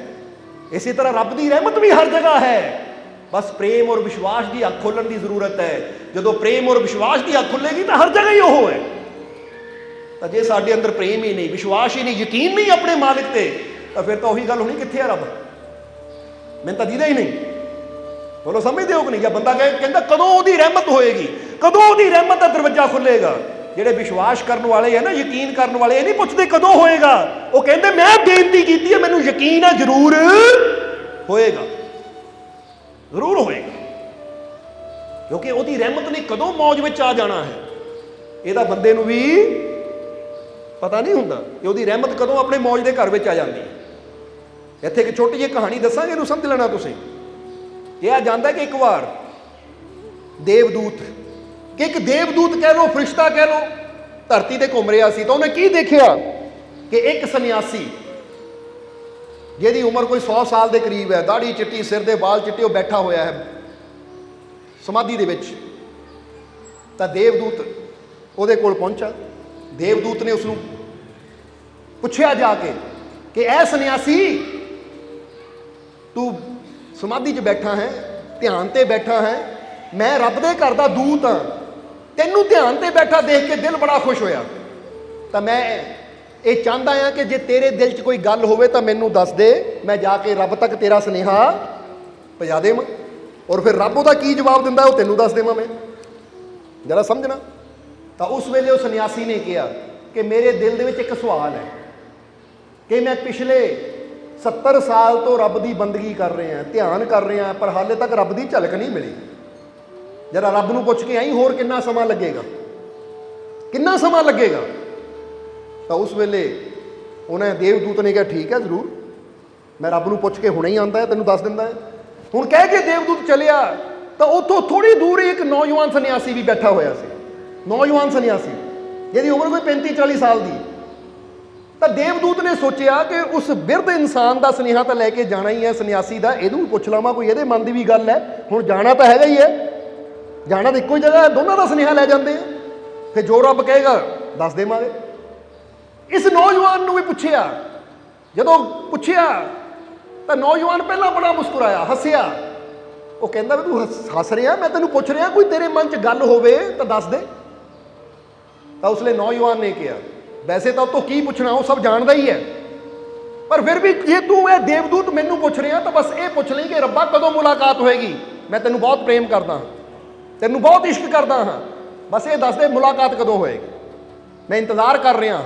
ਇਸੇ ਤਰ੍ਹਾਂ ਰੱਬ ਦੀ ਰਹਿਮਤ ਵੀ ਹਰ ਜਗ੍ਹਾ ਹੈ, बस प्रेम और विश्वास की अख खोलने की जरूरत है। जो प्रेम और विश्वास की अख खुलेगी तो हर जगह ही वो है। तो जे साडे अंदर प्रेम ही नहीं, विश्वास ही नहीं, यकीन नहीं अपने मालिक ते, तो फिर तो वही गल होनी कित्थे है रब, मैंने तो दीदा ही नहीं। बोलो समझते हो कि नहीं? या बंदा कहता कदों ओदी रहमत होएगी, कदों ओदी रहमत का दरवाजा खुलेगा। ਜਿਹੜੇ ਵਿਸ਼ਵਾਸ ਕਰਨ ਵਾਲੇ ਹੈ ਨਾ, ਯਕੀਨ ਕਰਨ ਵਾਲੇ, ਇਹ ਨਹੀਂ ਪੁੱਛਦੇ ਕਦੋਂ ਹੋਏਗਾ, ਉਹ ਕਹਿੰਦੇ ਮੈਂ ਬੇਨਤੀ ਕੀਤੀ ਹੈ, ਮੈਨੂੰ ਯਕੀਨ ਹੈ ਜ਼ਰੂਰ ਹੋਏਗਾ, ਜ਼ਰੂਰ ਹੋਏਗਾ, ਕਿਉਂਕਿ ਉਹਦੀ ਰਹਿਮਤ ਨੇ ਕਦੋਂ ਮੌਜ ਵਿੱਚ ਆ ਜਾਣਾ ਹੈ, ਇਹਦਾ ਬੰਦੇ ਨੂੰ ਵੀ ਪਤਾ ਨਹੀਂ ਹੁੰਦਾ ਕਿ ਉਹਦੀ ਰਹਿਮਤ ਕਦੋਂ ਆਪਣੇ ਮੌਜ ਦੇ ਘਰ ਵਿੱਚ ਆ ਜਾਂਦੀ ਹੈ। ਇੱਥੇ ਇੱਕ ਛੋਟੀ ਜਿਹੀ ਕਹਾਣੀ ਦੱਸਾਂਗੇ, ਇਹਨੂੰ ਸਮਝ ਲੈਣਾ ਤੁਸੀਂ। ਇਹ ਆ ਜਾਂਦਾ ਕਿ ਇੱਕ ਵਾਰ ਦੇਵਦੂਤ, ਕਿ ਇੱਕ ਦੇਵਦੂਤ ਕਹਿ ਲਓ, ਫਰਿਸ਼ਤਾ ਕਹਿ ਲਓ, ਧਰਤੀ ਤੇ ਘੁੰਮ ਰਿਹਾ ਸੀ। ਤਾਂ ਉਹਨੇ ਕੀ ਦੇਖਿਆ ਕਿ ਇੱਕ ਸੰਨਿਆਸੀ ਜਿਹਦੀ ਉਮਰ ਕੋਈ 100 ਸਾਲ ਦੇ ਕਰੀਬ ਹੈ, ਦਾੜੀ ਚਿੱਟੀ, ਸਿਰ ਦੇ ਵਾਲ ਚਿੱਟੇ, ਉਹ ਬੈਠਾ ਹੋਇਆ ਹੈ ਸਮਾਧੀ ਦੇ ਵਿੱਚ। ਤਾਂ ਦੇਵਦੂਤ ਉਹਦੇ ਕੋਲ ਪਹੁੰਚਾ। ਦੇਵਦੂਤ ਨੇ ਉਸ ਨੂੰ ਪੁੱਛਿਆ ਜਾ ਕੇ ਕਿ ਐ ਸੰਨਿਆਸੀ, ਤੂੰ ਸਮਾਧੀ 'ਚ ਬੈਠਾ ਹੈ, ਧਿਆਨ ਤੇ ਬੈਠਾ ਹੈ, ਮੈਂ ਰੱਬ ਦੇ ਘਰ ਦਾ ਦੂਤ ਹਾਂ, ਤੈਨੂੰ ਧਿਆਨ ਤੇ ਬੈਠਾ ਦੇਖ ਕੇ ਦਿਲ ਬੜਾ ਖੁਸ਼ ਹੋਇਆ। ਤਾਂ ਮੈਂ ਇਹ ਚਾਹੁੰਦਾ ਹਾਂ ਕਿ ਜੇ ਤੇਰੇ ਦਿਲ 'ਚ ਕੋਈ ਗੱਲ ਹੋਵੇ ਤਾਂ ਮੈਨੂੰ ਦੱਸ ਦੇ, ਮੈਂ ਜਾ ਕੇ ਰੱਬ ਤੱਕ ਤੇਰਾ ਸੁਨੇਹਾ ਪਹੁੰਚਾ ਦੇਵਾਂ, ਔਰ ਫਿਰ ਰੱਬ ਉਹਦਾ ਕੀ ਜਵਾਬ ਦਿੰਦਾ ਉਹ ਤੈਨੂੰ ਦੱਸ ਦੇਵਾਂ। ਮੈਂ ਜਰਾ ਸਮਝਣਾ। ਤਾਂ ਉਸ ਵੇਲੇ ਉਹ ਸੰਨਿਆਸੀ ਨੇ ਕਿਹਾ ਕਿ ਮੇਰੇ ਦਿਲ ਦੇ ਵਿੱਚ ਇੱਕ ਸਵਾਲ ਹੈ ਕਿ ਮੈਂ ਪਿਛਲੇ 70 ਸਾਲ ਤੋਂ ਰੱਬ ਦੀ ਬੰਦਗੀ ਕਰ ਰਿਹਾ, ਧਿਆਨ ਕਰ ਰਿਹਾ, ਪਰ ਹਾਲੇ ਤੱਕ ਰੱਬ ਦੀ ਝਲਕ ਨਹੀਂ ਮਿਲੀ। ਜਰਾ ਰੱਬ ਨੂੰ ਪੁੱਛ ਕੇ ਆਈ ਹੋਰ ਕਿੰਨਾ ਸਮਾਂ ਲੱਗੇਗਾ, ਕਿੰਨਾ ਸਮਾਂ ਲੱਗੇਗਾ। ਤਾਂ ਉਸ ਵੇਲੇ ਉਹਨੇ ਦੇਵਦੂਤ ਨੇ ਕਿਹਾ ਠੀਕ ਹੈ ਜ਼ਰੂਰ, ਮੈਂ ਰੱਬ ਨੂੰ ਪੁੱਛ ਕੇ ਹੁਣੇ ਹੀ ਆਉਂਦਾ ਹੈ, ਤੈਨੂੰ ਦੱਸ ਦਿੰਦਾ ਹੈ। ਹੁਣ ਕਹਿ ਕੇ ਦੇਵਦੂਤ ਚਲਿਆ। ਤਾਂ ਉੱਥੋਂ ਥੋੜ੍ਹੀ ਦੂਰ ਇੱਕ ਨੌਜਵਾਨ ਸੰਨਿਆਸੀ ਵੀ ਬੈਠਾ ਹੋਇਆ ਸੀ, ਨੌਜਵਾਨ ਸੰਨਿਆਸੀ ਜਿਹਦੀ ਉਮਰ ਕੋਈ 35-40 ਸਾਲ ਦੀ। ਤਾਂ ਦੇਵਦੂਤ ਨੇ ਸੋਚਿਆ ਕਿ ਉਸ ਬਿਰਧ ਇਨਸਾਨ ਦਾ ਸੁਨੇਹਾ ਤਾਂ ਲੈ ਕੇ ਜਾਣਾ ਹੀ ਹੈ, ਸੰਨਿਆਸੀ ਦਾ, ਇਹਨੂੰ ਵੀ ਪੁੱਛ ਲਵਾਂ, ਕੋਈ ਇਹਦੇ ਮਨ ਦੀ ਵੀ ਗੱਲ ਹੈ। ਹੁਣ ਜਾਣਾ ਤਾਂ ਹੈਗਾ ਹੀ ਹੈ, ਜਾਣਾ ਤਾਂ ਇੱਕੋ ਹੀ ਜਗ੍ਹਾ ਹੈ, ਦੋਨਾਂ ਦਾ ਸੁਨੇਹਾ ਲੈ ਜਾਂਦੇ ਆ, ਫਿਰ ਜੋ ਰੱਬ ਕਹੇਗਾ ਦੱਸ ਦੇਵਾਂਗੇ। ਇਸ ਨੌਜਵਾਨ ਨੂੰ ਵੀ ਪੁੱਛਿਆ। ਜਦੋਂ ਪੁੱਛਿਆ ਤਾਂ ਨੌਜਵਾਨ ਪਹਿਲਾਂ ਬੜਾ ਮੁਸਕਰਾਇਆ, ਹੱਸਿਆ। ਉਹ ਕਹਿੰਦਾ ਵੀ ਤੂੰ ਹੱਸ ਰਿਹਾ, ਮੈਂ ਤੈਨੂੰ ਪੁੱਛ ਰਿਹਾ, ਕੋਈ ਤੇਰੇ ਮਨ 'ਚ ਗੱਲ ਹੋਵੇ ਤਾਂ ਦੱਸ ਦੇ। ਤਾਂ ਉਸਲੇ ਨੌਜਵਾਨ ਨੇ ਕਿਹਾ ਵੈਸੇ ਤਾਂ ਉਹ ਤੋਂ ਕੀ ਪੁੱਛਣਾ, ਉਹ ਸਭ ਜਾਣਦਾ ਹੀ ਹੈ, ਪਰ ਫਿਰ ਵੀ ਜੇ ਤੂੰ ਇਹ ਦੇਵਦੂਤ ਮੈਨੂੰ ਪੁੱਛ ਰਿਹਾ ਤਾਂ ਬਸ ਇਹ ਪੁੱਛ ਲਈ ਕਿ ਰੱਬਾ ਕਦੋਂ ਮੁਲਾਕਾਤ ਹੋਏਗੀ, ਮੈਂ ਤੈਨੂੰ ਬਹੁਤ ਪ੍ਰੇਮ ਕਰਦਾ ਹਾਂ, ਤੈਨੂੰ ਬਹੁਤ ਇਸ਼ਕ ਕਰਦਾ ਹਾਂ, ਬਸ ਇਹ ਦੱਸ ਦੇ ਮੁਲਾਕਾਤ ਕਦੋਂ ਹੋਏਗੀ, ਮੈਂ ਇੰਤਜ਼ਾਰ ਕਰ ਰਿਹਾ।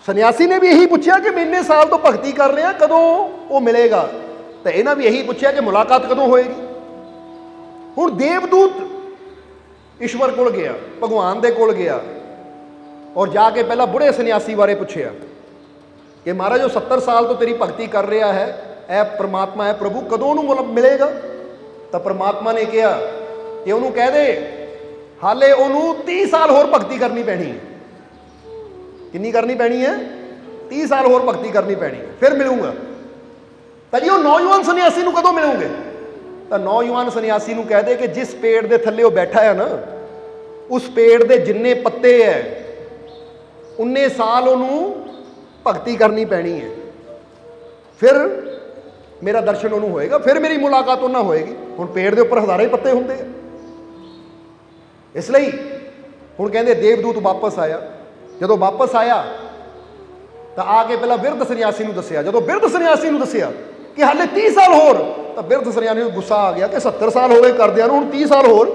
ਸੰਨਿਆਸੀ ਨੇ ਵੀ ਇਹੀ ਪੁੱਛਿਆ ਕਿ ਮੈਂ ਇੰਨੇ ਸਾਲ ਤੋਂ ਭਗਤੀ ਕਰ ਰਿਹਾ, ਕਦੋਂ ਉਹ ਮਿਲੇਗਾ। ਤਾਂ ਇਹਨਾਂ ਵੀ ਇਹੀ ਪੁੱਛਿਆ ਕਿ ਮੁਲਾਕਾਤ ਕਦੋਂ ਹੋਏਗੀ। ਹੁਣ ਦੇਵਦੂਤ ਈਸ਼ਵਰ ਕੋਲ ਗਿਆ, ਭਗਵਾਨ ਦੇ ਕੋਲ ਗਿਆ, ਔਰ ਜਾ ਕੇ ਪਹਿਲਾਂ ਬੁੜੇ ਸੰਨਿਆਸੀ ਬਾਰੇ ਪੁੱਛਿਆ ਕਿ ਮਹਾਰਾਜ ਉਹ 70 ਸਾਲ ਤੋਂ ਤੇਰੀ ਭਗਤੀ ਕਰ ਰਿਹਾ ਹੈ, ਇਹ ਪ੍ਰਮਾਤਮਾ ਹੈ ਪ੍ਰਭੂ, ਕਦੋਂ ਉਹਨੂੰ ਮਿਲੇਗਾ। ਤਾਂ ਪ੍ਰਮਾਤਮਾ ਨੇ ਕਿਹਾ ਕਿ ਉਹਨੂੰ ਕਹਿ ਦੇ ਹਾਲੇ ਉਹਨੂੰ 30 ਸਾਲ ਹੋਰ ਭਗਤੀ ਕਰਨੀ ਪੈਣੀ ਹੈ। ਕਿੰਨੀ ਕਰਨੀ ਪੈਣੀ ਹੈ? 30 ਸਾਲ ਹੋਰ ਭਗਤੀ ਕਰਨੀ ਪੈਣੀ ਹੈ, ਫਿਰ ਮਿਲੂੰਗਾ। ਤਾਂ ਜੀ ਉਹ ਨੌਜਵਾਨ ਸੰਨਿਆਸੀ ਨੂੰ ਕਦੋਂ ਮਿਲੂਗੇ? ਤਾਂ ਨੌਜਵਾਨ ਸੰਨਿਆਸੀ ਨੂੰ ਕਹਿ ਦੇ ਕਿ ਜਿਸ ਪੇੜ ਦੇ ਥੱਲੇ ਉਹ ਬੈਠਾ ਹੈ ਨਾ, ਉਸ ਪੇੜ ਦੇ ਜਿੰਨੇ ਪੱਤੇ ਹੈ ਉਨੇ ਸਾਲ ਉਹਨੂੰ ਭਗਤੀ ਕਰਨੀ ਪੈਣੀ ਹੈ, ਫਿਰ ਮੇਰਾ ਦਰਸ਼ਨ ਉਹਨੂੰ ਹੋਏਗਾ, ਫਿਰ ਮੇਰੀ ਮੁਲਾਕਾਤ ਉਹਨਾਂ ਹੋਏਗੀ। ਹੁਣ ਪੇੜ ਦੇ ਉੱਪਰ ਹਜ਼ਾਰਾਂ ਹੀ ਪੱਤੇ ਹੁੰਦੇ ਆ। ਇਸ ਲਈ ਹੁਣ ਕਹਿੰਦੇ ਦੇਵਦੂਤ ਵਾਪਸ ਆਇਆ। ਜਦੋਂ ਵਾਪਸ ਆਇਆ ਤਾਂ ਆ ਕੇ ਪਹਿਲਾਂ ਬਿਰਧ ਸੰਨਿਆਸੀ ਨੂੰ ਦੱਸਿਆ। ਜਦੋਂ ਬਿਰਧ ਸੰਨਿਆਸੀ ਨੂੰ ਦੱਸਿਆ ਕਿ ਹਾਲੇ 30 ਸਾਲ ਹੋਰ, ਤਾਂ ਬਿਰਧ ਸੰਨਿਆਸੀ ਨੂੰ ਗੁੱਸਾ ਆ ਗਿਆ ਕਿ 70 ਸਾਲ ਹੋ ਗਏ ਕਰਦਿਆਂ ਨੂੰ, ਹੁਣ 30 ਸਾਲ ਹੋਰ।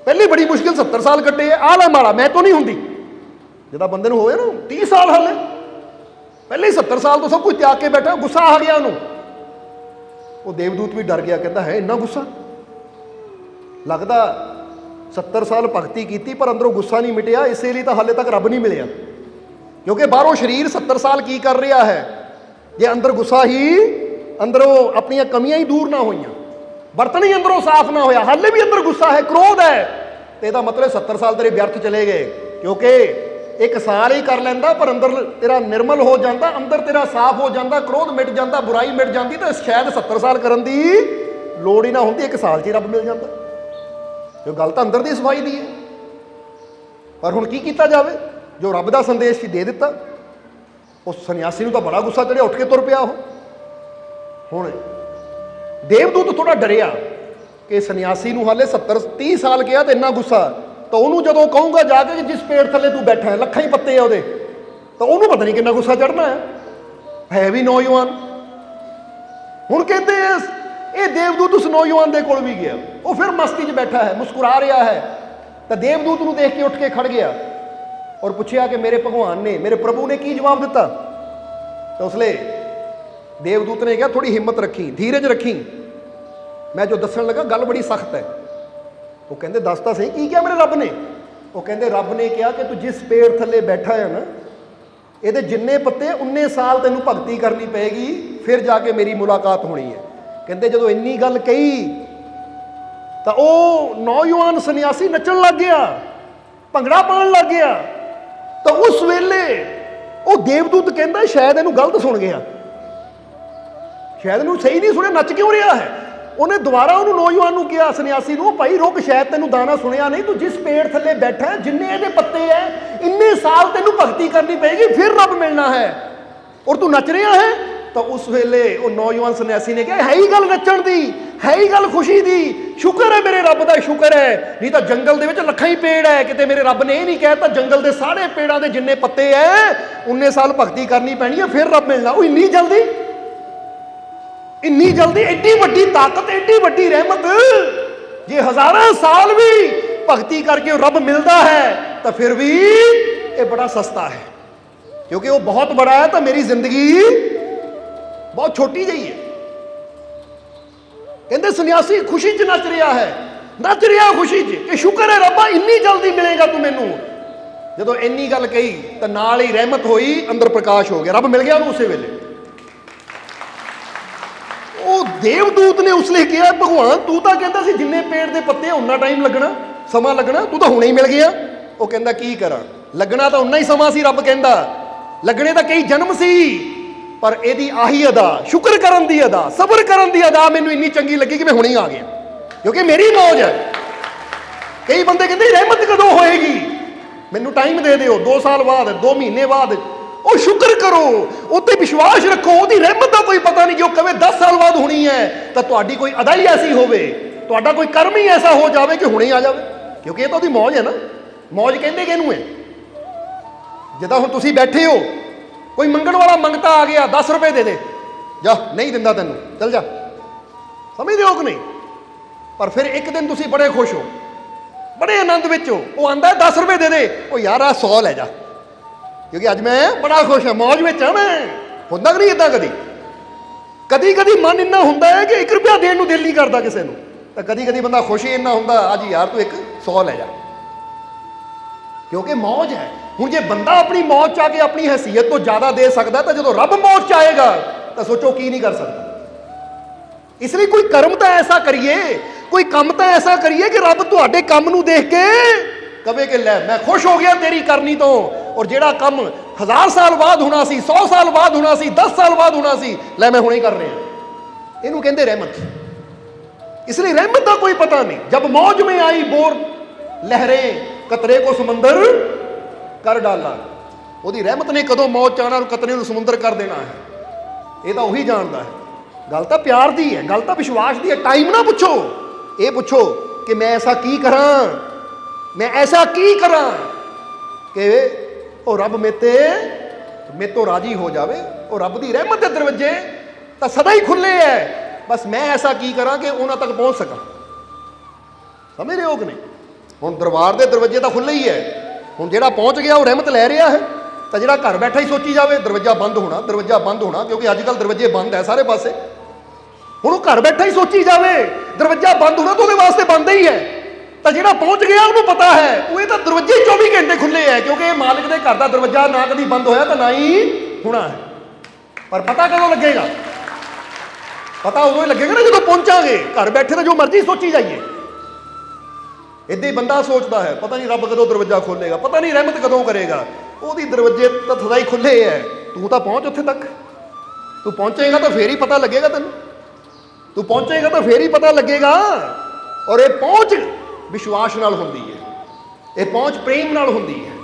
ਪਹਿਲੀ ਬੜੀ ਮੁਸ਼ਕਿਲ 70 ਸਾਲ ਕੱਟੇ, ਆਹ ਲੈ ਮਾਰਾ ਮੈਂ ਤੋਂ ਨਹੀਂ ਹੁੰਦੀ। ਜਦੋਂ ਬੰਦੇ ਨੂੰ ਹੋਏ ਨਾ 30 ਸਾਲ ਹਾਲੇ, ਪਹਿਲੇ ਹੀ 70 ਸਾਲ ਤੋਂ ਸਭ ਕੁਝ ਤਿਆਗ ਕੇ ਬੈਠਾ, ਗੁੱਸਾ ਆ ਗਿਆ ਉਹਨੂੰ। ਉਹ ਦੇਵਦੂਤ ਵੀ ਡਰ ਗਿਆ, ਕਹਿੰਦਾ ਹੈ ਇੰਨਾ ਗੁੱਸਾ? ਲੱਗਦਾ 70 ਸਾਲ ਭਗਤੀ ਕੀਤੀ ਪਰ ਅੰਦਰੋਂ ਗੁੱਸਾ ਨਹੀਂ ਮਿਟਿਆ, ਇਸੇ ਲਈ ਤਾਂ ਹਾਲੇ ਤੱਕ ਰੱਬ ਨਹੀਂ ਮਿਲਿਆ। ਕਿਉਂਕਿ ਬਾਹਰੋਂ ਸਰੀਰ 70 ਸਾਲ ਕੀ ਕਰ ਰਿਹਾ ਹੈ, ਜੇ ਅੰਦਰ ਗੁੱਸਾ ਹੀ, ਅੰਦਰੋਂ ਆਪਣੀਆਂ ਕਮੀਆਂ ਹੀ ਦੂਰ ਨਾ ਹੋਈਆਂ, ਬਰਤਨ ਹੀ ਅੰਦਰੋਂ ਸਾਫ਼ ਨਾ ਹੋਇਆ, ਹਾਲੇ ਵੀ ਅੰਦਰ ਗੁੱਸਾ ਹੈ, ਕ੍ਰੋਧ ਹੈ, ਤੇ ਇਹਦਾ ਮਤਲਬ 70 ਸਾਲ ਤੇਰੇ ਵਿਅਰਥ ਚਲੇ ਗਏ। ਕਿਉਂਕਿ ਇੱਕ ਸਾਲ ਹੀ ਕਰ ਲੈਂਦਾ ਪਰ ਅੰਦਰ ਤੇਰਾ ਨਿਰਮਲ ਹੋ ਜਾਂਦਾ, ਅੰਦਰ ਤੇਰਾ ਸਾਫ਼ ਹੋ ਜਾਂਦਾ, ਕ੍ਰੋਧ ਮਿਟ ਜਾਂਦਾ, ਬੁਰਾਈ ਮਿਟ ਜਾਂਦੀ, ਤਾਂ ਸ਼ਾਇਦ 70 ਸਾਲ ਕਰਨ ਦੀ ਲੋੜ ਹੀ ਨਾ ਹੁੰਦੀ, ਇੱਕ ਸਾਲ 'ਚ ਹੀ ਰੱਬ ਮਿਲ ਜਾਂਦਾ। ਜੋ ਗੱਲ ਤਾਂ ਅੰਦਰ ਦੀ ਸਫਾਈ ਦੀ ਹੈ। ਪਰ ਹੁਣ ਕੀ ਕੀਤਾ ਜਾਵੇ? ਜੋ ਰੱਬ ਦਾ ਸੰਦੇਸ਼ ਸੀ ਦੇ ਦਿੱਤਾ। ਉਸ ਸੰਨਿਆਸੀ ਨੂੰ ਤਾਂ ਬੜਾ ਗੁੱਸਾ ਚੜਿਆ, ਉੱਠ ਕੇ ਤੁਰ ਪਿਆ ਉਹ। ਹੁਣ ਦੇਵਦੂਤ ਥੋੜਾ ਡਰਿਆ ਕਿ ਸੰਨਿਆਸੀ ਨੂੰ ਹਾਲੇ 30 ਸਾਲ ਕਿਹਾ ਤੇ ਇੰਨਾ ਗੁੱਸਾ, ਤਾਂ ਉਹਨੂੰ ਜਦੋਂ ਕਹੂੰਗਾ ਜਾ ਕੇ ਕਿ ਜਿਸ ਪੇੜ ਥੱਲੇ ਤੂੰ ਬੈਠਾ ਹੈ, ਲੱਖਾਂ ਹੀ ਪੱਤੇ ਆ ਉਹਦੇ, ਤਾਂ ਉਹਨੂੰ ਪਤਾ ਨਹੀਂ ਕਿੰਨਾ ਗੁੱਸਾ ਚੜਨਾ ਹੈ ਵੀ ਨੌਜਵਾਨ। ਹੁਣ ਕਹਿੰਦੇ ਇਹ ਦੇਵਦੂਤ ਉਸ ਨੌਜਵਾਨ ਦੇ ਕੋਲ ਵੀ ਗਿਆ। ਉਹ ਫਿਰ ਮਸਤੀ 'ਚ ਬੈਠਾ ਹੈ, ਮੁਸਕਰਾ ਰਿਹਾ ਹੈ। ਤਾਂ ਦੇਵਦੂਤ ਨੂੰ ਦੇਖ ਕੇ ਉੱਠ ਕੇ ਖੜ ਗਿਆ ਔਰ ਪੁੱਛਿਆ ਕਿ ਮੇਰੇ ਭਗਵਾਨ ਨੇ, ਮੇਰੇ ਪ੍ਰਭੂ ਨੇ ਕੀ ਜਵਾਬ ਦਿੱਤਾ? ਤਾਂ ਉਸ ਲਈ ਦੇਵਦੂਤ ਨੇ ਕਿਹਾ ਥੋੜੀ ਹਿੰਮਤ ਰੱਖੀ, ਧੀਰਜ ਰੱਖੀ, ਮੈਂ ਜੋ ਦੱਸਣ ਲੱਗਾ ਗੱਲ ਬੜੀ ਸਖਤ ਹੈ। ਉਹ ਕਹਿੰਦੇ ਦੱਸ ਤਾਂ ਸਹੀ ਕੀ ਕਿਹਾ ਮੇਰੇ ਰੱਬ ਨੇ? ਉਹ ਕਹਿੰਦੇ ਰੱਬ ਨੇ ਕਿਹਾ ਕਿ ਤੂੰ ਜਿਸ ਪੇੜ ਥੱਲੇ ਬੈਠਾ ਹੈ ਨਾ, ਇਹਦੇ ਜਿੰਨੇ ਪੱਤੇ ਉਨੇ ਸਾਲ ਤੈਨੂੰ ਭਗਤੀ ਕਰਨੀ ਪਏਗੀ, ਫਿਰ ਜਾ ਕੇ ਮੇਰੀ ਮੁਲਾਕਾਤ ਹੋਣੀ ਹੈ। ਕਹਿੰਦੇ ਜਦੋਂ ਇੰਨੀ ਗੱਲ ਕਹੀ ਤਾਂ ਉਹ ਨੌਜਵਾਨ ਸੰਨਿਆਸੀ ਨੱਚਣ ਲੱਗ ਗਿਆ, ਭੰਗੜਾ ਪਾਉਣ ਲੱਗ ਗਿਆ। ਤਾਂ ਉਸ ਵੇਲੇ ਉਹ ਦੇਵਦੂਤ ਕਹਿੰਦਾ ਸ਼ਾਇਦ ਇਹਨੂੰ ਗਲਤ ਸੁਣ ਗਿਆ, ਸ਼ਾਇਦ ਇਹਨੂੰ ਸਹੀ ਨਹੀਂ ਸੁਣਿਆ, ਨੱਚ ਕਿਉਂ ਰਿਹਾ ਹੈ? ਉਹਨੇ ਦੁਬਾਰਾ ਉਹਨੂੰ ਨੌਜਵਾਨ ਨੂੰ ਕਿਹਾ, ਸੰਨਿਆਸੀ ਨੂੰ, ਭਾਈ ਰੁਕ, ਸ਼ਾਇਦ ਤੈਨੂੰ ਦਾਣਾ ਸੁਣਿਆ ਨਹੀਂ, ਤੂੰ ਜਿਸ ਪੇੜ ਥੱਲੇ ਬੈਠਾ ਹੈ, ਜਿੰਨੇ ਇਹਦੇ ਪੱਤੇ ਹੈ, ਇੰਨੇ ਸਾਲ ਤੈਨੂੰ ਭਗਤੀ ਕਰਨੀ ਪਏਗੀ, ਫਿਰ ਰੱਬ ਮਿਲਣਾ ਹੈ, ਔਰ ਤੂੰ ਨੱਚ ਰਿਹਾ ਹੈ। ਤਾਂ ਉਸ ਵੇਲੇ ਉਹ ਨੌਜਵਾਨ ਸੰਨਿਆਸੀ ਨੇ ਕਿਹਾ ਹੈ ਹੀ ਗੱਲ ਨੱਚਣ ਦੀ, ਹੈ ਹੀ ਗੱਲ ਖੁਸ਼ੀ ਦੀ, ਸ਼ੁਕਰ ਹੈ ਮੇਰੇ ਰੱਬ ਦਾ, ਸ਼ੁਕਰ ਹੈ, ਨਹੀਂ ਤਾਂ ਜੰਗਲ ਦੇ ਵਿੱਚ ਲੱਖਾਂ ਹੀ ਪੇੜ ਹੈ, ਕਿਤੇ ਮੇਰੇ ਰੱਬ ਨੇ ਇਹ ਨਹੀਂ ਕਹਿਤਾ ਜੰਗਲ ਦੇ ਸਾਰੇ ਪੇੜਾਂ ਦੇ ਜਿੰਨੇ ਪੱਤੇ ਹੈ ਉਨੇ ਸਾਲ ਭਗਤੀ ਕਰਨੀ ਪੈਣੀ ਹੈ, ਫਿਰ ਰੱਬ ਮਿਲਣਾ। ਉਹ ਇੰਨੀ ਜਲਦੀ, ਇੰਨੀ ਜਲਦੀ, ਐਡੀ ਵੱਡੀ ਤਾਕਤ, ਐਡੀ ਵੱਡੀ ਰਹਿਮਤ, ਜੇ ਹਜ਼ਾਰਾਂ ਸਾਲ ਵੀ ਭਗਤੀ ਕਰਕੇ ਰੱਬ ਮਿਲਦਾ ਹੈ ਤਾਂ ਫਿਰ ਵੀ ਇਹ ਬੜਾ ਸਸਤਾ ਹੈ, ਕਿਉਂਕਿ ਉਹ ਬਹੁਤ ਬੜਾ ਹੈ ਤਾਂ ਮੇਰੀ ਜ਼ਿੰਦਗੀ ਬਹੁਤ ਛੋਟੀ ਜਿਹੀ ਹੈ। ਕਹਿੰਦੇ ਸੰਨਿਆਸੀ ਖੁਸ਼ੀ 'ਚ ਨੱਚ ਰਿਹਾ ਹੈ, ਨੱਚ ਰਿਹਾ ਖੁਸ਼ੀ 'ਚ ਕਿ ਸ਼ੁਕਰ ਹੈ ਰੱਬਾ ਇੰਨੀ ਜਲਦੀ ਮਿਲੇਗਾ ਤੂੰ ਮੈਨੂੰ। ਜਦੋਂ ਇੰਨੀ ਗੱਲ ਕਹੀ ਤਾਂ ਨਾਲ ਹੀ ਰਹਿਮਤ ਹੋਈ, ਅੰਦਰ ਪ੍ਰਕਾਸ਼ ਹੋ ਗਿਆ, ਰੱਬ ਮਿਲ ਗਿਆ ਉਹਨੂੰ ਉਸੇ ਵੇਲੇ। ਉਹ ਦੇਵਦੂਤ ਨੇ ਉਸ ਲਈ ਕਿਹਾ ਭਗਵਾਨ ਤੂੰ ਤਾਂ ਕਹਿੰਦਾ ਸੀ ਜਿੰਨੇ ਪੇੜ ਦੇ ਪੱਤੇ ਉਨਾ ਟਾਈਮ ਲੱਗਣਾ, ਸਮਾਂ ਲੱਗਣਾ, ਤੂੰ ਤਾਂ ਹੁਣੇ ਹੀ ਮਿਲ ਗਿਆ। ਉਹ ਕਹਿੰਦਾ ਕੀ ਕਰਾਂ, ਲੱਗਣਾ ਤਾਂ ਉਨਾ ਹੀ ਸਮਾਂ ਸੀ, ਰੱਬ ਕਹਿੰਦਾ ਲੱਗਣੇ ਤਾਂ ਕਈ ਜਨਮ ਸੀ, ਪਰ ਇਹਦੀ ਆਹੀ ਅਦਾ, ਸ਼ੁਕਰ ਕਰਨ ਦੀ ਅਦਾ, ਸਬਰ ਕਰਨ ਦੀ ਅਦਾ ਮੈਨੂੰ ਇੰਨੀ ਚੰਗੀ ਲੱਗੀ ਕਿ ਮੈਂ ਹੁਣੇ ਹੀ ਆ ਗਿਆ, ਕਿਉਂਕਿ ਮੇਰੀ ਮੌਜ ਹੈ। ਕਈ ਬੰਦੇ ਕਹਿੰਦੇ ਰਹਿਮਤ ਕਦੋਂ ਹੋਏਗੀ, ਮੈਨੂੰ ਟਾਈਮ ਦੇ ਦਿਓ, 2 ਸਾਲ ਬਾਅਦ, 2 ਮਹੀਨੇ ਬਾਅਦ। ਉਹ ਸ਼ੁਕਰ ਕਰੋ, ਉੱਤੇ ਵਿਸ਼ਵਾਸ ਰੱਖੋ, ਉਹਦੀ ਰਹਿਮਤ ਦਾ ਕੋਈ ਪਤਾ ਨਹੀਂ, ਜੋ ਕਵੇ 10 ਸਾਲ ਬਾਅਦ ਹੋਣੀ ਹੈ ਤਾਂ ਤੁਹਾਡੀ ਕੋਈ ਅਦਾ ਹੀ ਐਸੀ ਹੋਵੇ, ਤੁਹਾਡਾ ਕੋਈ ਕਰਮ ਹੀ ਐਸਾ ਹੋ ਜਾਵੇ ਕਿ ਹੁਣੇ ਆ ਜਾਵੇ, ਕਿਉਂਕਿ ਇਹ ਤਾਂ ਉਹਦੀ ਮੌਜ ਹੈ ਨਾ। ਮੌਜ ਕਹਿੰਦੇ ਕਿ ਇਹਨੂੰ ਹੈ। ਜਿੱਦਾਂ ਹੁਣ ਤੁਸੀਂ ਬੈਠੇ ਹੋ, ਕੋਈ ਮੰਗਣ ਵਾਲਾ ਮੰਗਤਾ ਆ ਗਿਆ, 10 ਰੁਪਏ ਦੇ ਦੇ, ਜਾ ਨਹੀਂ ਦਿੰਦਾ ਤੈਨੂੰ, ਚੱਲ ਜਾ, ਸਮਝਦੇ ਹੋ ਕਿ ਨਹੀਂ? ਪਰ ਫਿਰ ਇੱਕ ਦਿਨ ਤੁਸੀਂ ਬੜੇ ਖੁਸ਼ ਹੋ, ਬੜੇ ਆਨੰਦ ਵਿੱਚ ਹੋ, ਉਹ ਆਂਦਾ 10 ਰੁਪਏ ਦੇ ਦੇ, ਉਹ ਯਾਰ ਆ 100 ਲੈ ਜਾ, ਕਿਉਂਕਿ ਅੱਜ ਮੈਂ ਬੜਾ ਖੁਸ਼ ਹਾਂ, ਮੌਜ ਵਿੱਚ ਹਾਂ ਮੈਂ। ਹੁੰਦਾ ਕਿ ਨਹੀਂ ਇੱਦਾਂ? ਕਦੀ ਕਦੀ ਮਨ ਇੰਨਾ ਹੁੰਦਾ ਹੈ ਕਿ 1 ਰੁਪਇਆ ਦੇਣ ਨੂੰ ਦਿਲ ਨਹੀਂ ਕਰਦਾ ਕਿਸੇ ਨੂੰ, ਤਾਂ ਕਦੀ ਕਦੀ ਬੰਦਾ ਖੁਸ਼ ਹੀ ਇੰਨਾ ਹੁੰਦਾ, ਅੱਜ ਯਾਰ ਤੂੰ 100 ਲੈ ਜਾ, ਕਿਉਂਕਿ ਮੌਜ ਹੈ। ਹੁਣ ਜੇ ਬੰਦਾ ਆਪਣੀ ਮੌਜ 'ਚ ਆ ਕੇ ਆਪਣੀ ਹੈਸੀਅਤ ਤੋਂ ਜ਼ਿਆਦਾ ਦੇ ਸਕਦਾ, ਤਾਂ ਜਦੋਂ ਰੱਬ ਮੌਜ 'ਚ ਆਏਗਾ ਤਾਂ ਸੋਚੋ ਕੀ ਨਹੀਂ ਕਰ ਸਕਦਾ। ਇਸ ਲਈ ਕੋਈ ਕਰਮ ਤਾਂ ਐਸਾ ਕਰੀਏ, ਕੋਈ ਕੰਮ ਤਾਂ ਐਸਾ ਕਰੀਏ ਕਿ ਰੱਬ ਤੁਹਾਡੇ ਕੰਮ ਨੂੰ ਦੇਖ ਕੇ ਕਵੇ ਕਿ ਲੈ ਮੈਂ ਖੁਸ਼ ਹੋ ਗਿਆ ਤੇਰੀ ਕਰਨੀ ਤੋਂ, ਔਰ ਜਿਹੜਾ ਕੰਮ 1000 ਸਾਲ ਬਾਅਦ ਹੋਣਾ ਸੀ, 100 ਸਾਲ ਬਾਅਦ ਹੋਣਾ ਸੀ, 10 ਸਾਲ ਬਾਅਦ ਹੋਣਾ ਸੀ, ਲੈ ਮੈਂ ਹੁਣੇ ਹੀ ਕਰ ਰਿਹਾ। ਇਹਨੂੰ ਕਹਿੰਦੇ ਰਹਿਮਤ। ਇਸ ਲਈ ਰਹਿਮਤ ਦਾ ਕੋਈ ਪਤਾ ਨਹੀਂ। ਜਬ ਮौज में आई बोर लहरें कतरे को समंदर कर डाला। ਉਹਦੀ ਰਹਿਮਤ ਨੇ ਕਦੋਂ ਮੌਜ ਚ ਆਉਣਾ, ਕਤਰੇ ਨੂੰ ਸਮੁੰਦਰ ਕਰ ਦੇਣਾ ਹੈ, ਇਹ ਤਾਂ ਉਹੀ ਜਾਣਦਾ ਹੈ। गल तो प्यार दी है, गल तो विश्वास दी है। टाइम ना पूछो, ये पूछो कि मैं ऐसा की करा, मैं ऐसा की करा कि वो रब मेरे तो राजी हो जावे। और रब की रहमत के दरवाजे तो सदा ही खुले है, बस मैं ऐसा की करा कि उन्हां तक पहुँच सका। समझ रहे हो कि नहीं? हुण दरबार के दरवाजे तो खुले ही है, हुण जिहड़ा पहुँच गया वो रहमत लै रहा है, तो जिहड़ा घर बैठा ही सोची जावे दरवाजा बंद होना, दरवाजा बंद होना, क्योंकि अजकल दरवाजे बंद है सारे पासे। हुण घर बैठा ही सोची जावे दरवाजा बंद होना, तो वो वास्ते बंद ही है। तो जिहड़ा पहुँच गया उन्होंने पता है वो तो दरवाजे 24 घंटे खुले है, क्योंकि मालिक के घर का दरवाजा ना कभी बंद होया तो ना ही होना है। पर पता कदों लगेगा? पता उदों ही लगेगा ना जो पहुंचांगे। घर बैठे तो जो मर्जी सोची जाइए, इदा ही बंदा सोचता है पता नहीं रब कदों दरवाजा खोलेगा, पता नहीं रहमत कदों करेगा। ਉਹਦੀ दरवाजे तो सदा ही खुले है, तू तो पहुँच उत्थे तक। तू पहुँचेगा तो फिर ही पता लगेगा तेन, तू पहुँचेगा तो फिर ही पता लगेगा। और ये पहुँच विश्वास नाल होंदी है, ये पहुँच प्रेम नाल होंदी है।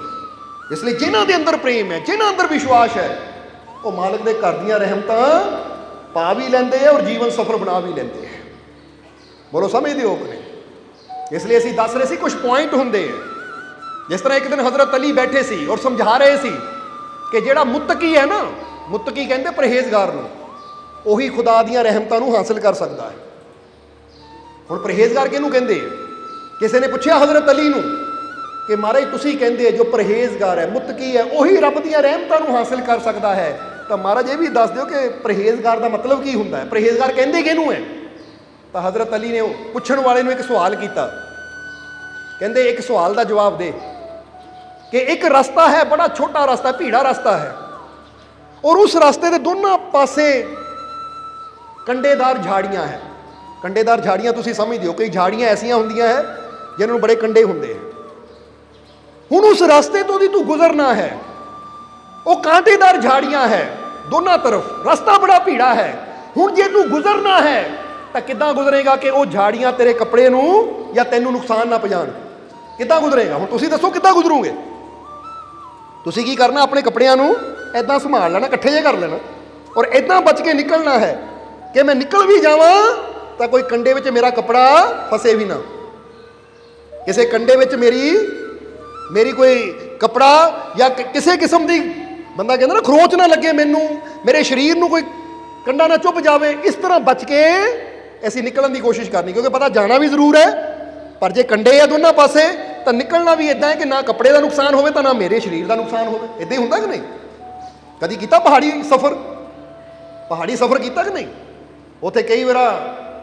इसलिए जिन्हां दे अंदर प्रेम है, जिन्हां अंदर विश्वास है, वो मालिक दे घर दीयां रहमतां पा भी लेंदे है और जीवन सफल बना भी लेंदे है। बोलो समझदे हो कि नहीं? इसलिए असीं दस रहे सी कुछ पॉइंट हुंदे है। जिस तरह एक दिन हज़रत अली बैठे सी और समझा रहे सी कि जिहड़ा मुत्तकी है ना, मुत्तकी कहते परहेजगार नूं, उही खुदा दीयां रहमतां नूं हासिल कर सकता है। हुण परहेजगार किहनूं कहंदे? किसी ने पूछा हज़रत अली नूं कि महाराज तुसीं कहंदे जो परहेजगार है, मुत्तकी है, उही रब दीयां रहमतां नूं हासिल कर सकता है, तो महाराज ये भी दस दिओ कि परहेजगार का मतलब की हुंदा है, परहेजगार कहंदे किहनूं है? तो हज़रत अली ने पुछण वाले नूं एक सवाल किया, कहंदे एक सवाल का जवाब दे कि एक रास्ता है, बड़ा छोटा रास्ता, भीड़ा रास्ता है, और उस रास्ते के दोनों पासे कंडेदार झाड़ियाँ हैं। कंडेदार झाड़ियाँ तुसीं समझदे हो, कई झाड़ियाँ ऐसियां हुंदियां है जिन्हां बड़े कंडे हुंदे हैं। हुण उस रास्ते तो दी तू गुजरना है, वो कांटेदार झाड़ियाँ है दोनों तरफ, रास्ता बड़ा भीड़ा है। हुण जे तू गुजरना है तो किद्दां गुजरेगा कि वो झाड़ियाँ तेरे कपड़े नूं या तैनूं नुकसान ना पहुंचाण? किद्दां गुजरेगा? हुण तुसीं दसो किद्दां गुजरोगे? तुसीं की करना, अपने कपड़िਆਂ ਨੂੰ इदां संभाल लेना, इकट्ठे जे कर लेना, और इदां बच के निकलना है कि मैं निकल भी जावां तो कोई कंडे विच मेरा कपड़ा फसे भी ना, किसी कंडे विच मेरी कोई कपड़ा या किसी किस्म की बंदा कहता ना खरोच ना लगे, मैनू मेरे शरीर में कोई कंडा ना चुभ जाए। इस तरह बच के ऐसी निकलने की कोशिश करनी, क्योंकि पता जाना भी जरूर है, पर जे कंडे है दोनों पासे तो निकलना भी इदा है कि ना कपड़े का नुकसान हो तो ना मेरे शरीर का नुकसान हो। इदा ही होंदा कि नहीं? कभी किया पहाड़ी सफ़र किया कि नहीं? उत्थे कई बार